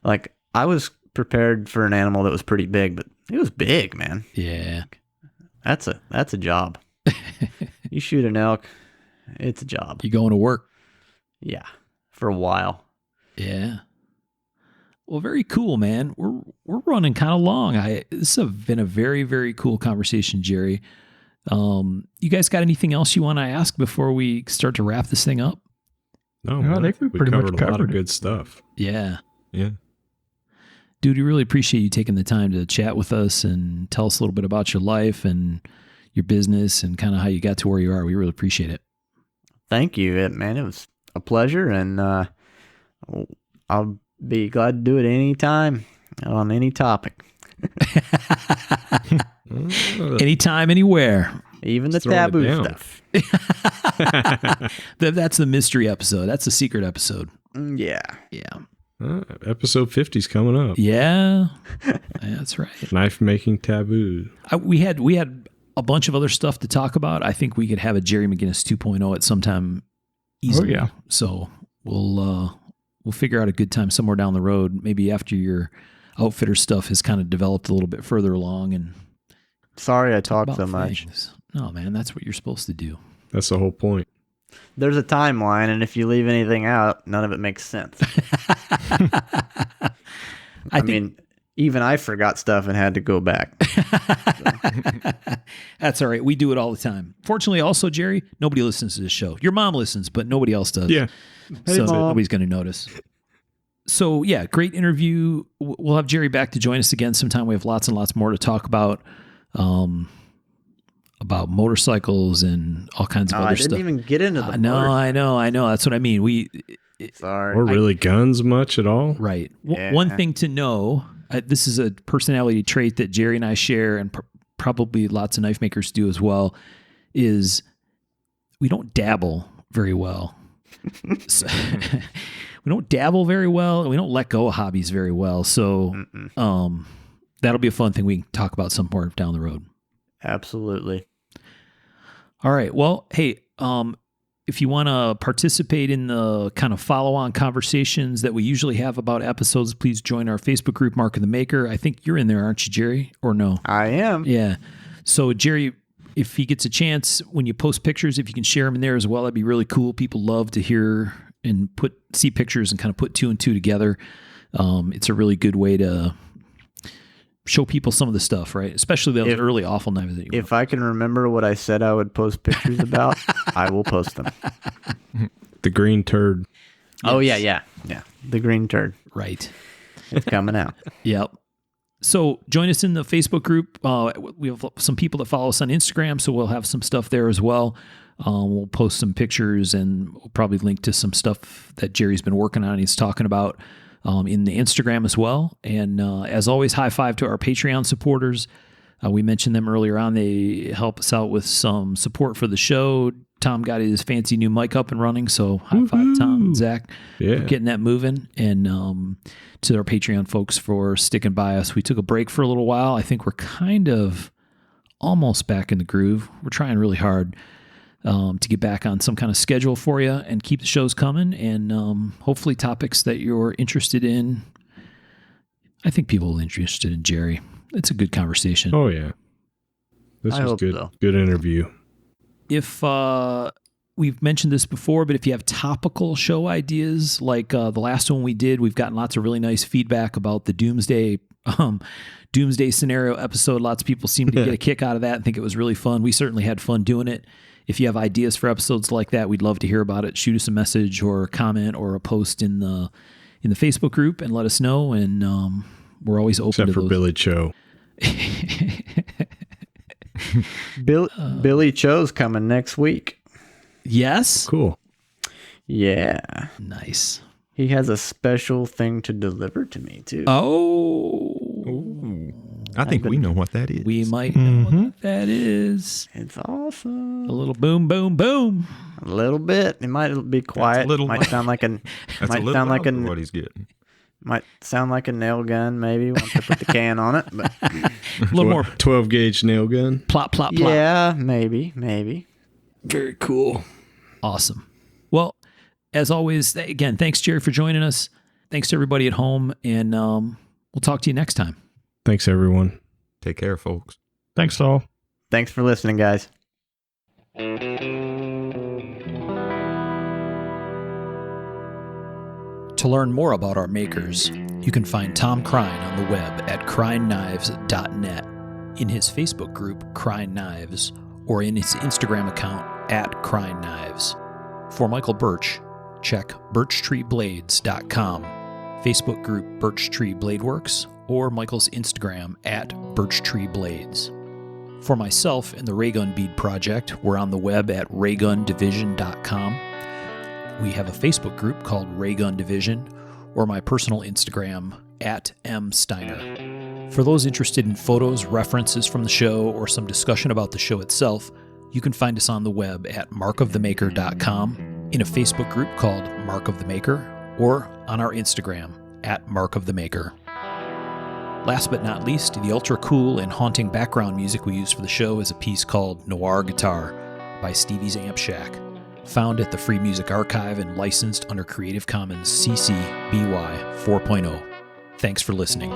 Like, I was prepared for an animal that was pretty big, but it was big, man. Yeah. That's a job. You shoot an elk, it's a job. You going to work? Yeah, for a while. Yeah. Well, very cool, man. We're running kind of long. This has been a very, very cool conversation, Gerry. You guys got anything else you want to ask before we start to wrap this thing up? No, I think we pretty much covered a lot of good stuff. Yeah. Yeah. Dude, we really appreciate you taking the time to chat with us and tell us a little bit about your life and your business and kind of how you got to where you are. We really appreciate it. Thank you, man. It was a pleasure, and I'll be glad to do it anytime on any topic. Anytime, anywhere. Even the taboo stuff. That's the mystery episode. That's the secret episode. Yeah. Yeah. Episode 50's coming up. Yeah, that's right. Knife making taboo. We had a bunch of other stuff to talk about. I think we could have a Gerry McGinnis 2.0 at some time easily. Oh, yeah. So we'll figure out a good time somewhere down the road, maybe after your outfitter stuff has kind of developed a little bit further along. And sorry I talk so much. No, man, that's what you're supposed to do. That's the whole point. There's a timeline, and if you leave anything out, none of it makes sense. I mean, even I forgot stuff and had to go back. That's all right. We do it all the time. Fortunately, also, Gerry, nobody listens to this show. Your mom listens, but nobody else does. Yeah. So nobody's going to notice. So, yeah, great interview. We'll have Gerry back to join us again sometime. We have lots and lots more to talk about motorcycles and all kinds of other stuff. I didn't even get into the No, I know. That's what I mean. Sorry. Or really guns much at all. Right. Yeah. One thing to know, this is a personality trait that Gerry and I share, and probably lots of knife makers do as well, is we don't dabble very well. So, we don't dabble very well, and we don't let go of hobbies very well. So that'll be a fun thing we can talk about some more down the road. Absolutely. All right. Well, hey, if you want to participate in the kind of follow-on conversations that we usually have about episodes, please join our Facebook group, Mark of the Maker. I think you're in there, aren't you, Gerry? Or no? I am. Yeah. So, Gerry, if he gets a chance, when you post pictures, if you can share them in there as well, that'd be really cool. People love to hear and see pictures and kind of put two and two together. It's a really good way to show people some of the stuff, right? Especially those early awful knives that you If I can remember what I said I would post pictures about, I will post them. The green turd. Oh, yeah. The green turd. Right. It's coming out. Yep. So join us in the Facebook group. We have some people that follow us on Instagram, so we'll have some stuff there as well. We'll post some pictures, and we'll probably link to some stuff that Gerry's been working on. He's talking about in the Instagram as well. And as always, high five to our Patreon supporters. We mentioned them earlier on. They help us out with some support for the show. Tom got his fancy new mic up and running, so high five, Tom and Zach, for getting that moving. And to our Patreon folks for sticking by us. We took a break for a little while. I think we're kind of almost back in the groove. We're trying really hard to get back on some kind of schedule for you and keep the shows coming, and hopefully topics that you're interested in. I think people are interested in Gerry. It's a good conversation. Oh, yeah. This was good. So. Good interview. If we've mentioned this before, but if you have topical show ideas, like the last one we did, we've gotten lots of really nice feedback about the Doomsday scenario episode. Lots of people seem to get a kick out of that and think it was really fun. We certainly had fun doing it. If you have ideas for episodes like that, we'd love to hear about it. Shoot us a message or a comment or a post in the Facebook group and let us know. And we're always open Except to for those. Billy Cho. Billy Cho's coming next week. Yes. Cool. Yeah. Nice. He has a special thing to deliver to me too. Oh. Ooh. I think we know what that is. We might know what that is. It's awesome. A little boom, boom, boom. A little bit. It might be quiet. Might sound like an. That's might sound like what he's getting. Might sound like a nail gun, maybe once I put the can on it. But a little more 12 gauge nail gun. Plop, plop, plop. Yeah, maybe. Very cool. Awesome. Well, as always, again, thanks, Gerry, for joining us. Thanks to everybody at home, and we'll talk to you next time. Thanks, everyone. Take care, folks. Thanks, all. Thanks for listening, guys. To learn more about our makers, you can find Tom Crine on the web at crineknives.net, in his Facebook group, Crine Knives, or in his Instagram account at Crine Knives. For Michael Birch, check birchtreeblades.com, Facebook group Birch Tree Blade Works, or Michael's Instagram at birchtreeblades. For myself and the Raygun Bead Project, we're on the web at raygundivision.com. We have a Facebook group called Raygun Division, or my personal Instagram at msteiner. For those interested in photos, references from the show, or some discussion about the show itself, you can find us on the web at markofthemaker.com, in a Facebook group called Mark of the Maker, or on our Instagram at Mark of the Maker. Last but not least, the ultra cool and haunting background music we use for the show is a piece called Noir Guitar by Stevie's Amp Shack, found at the Free Music Archive and licensed under Creative Commons CC BY 4.0. Thanks for listening.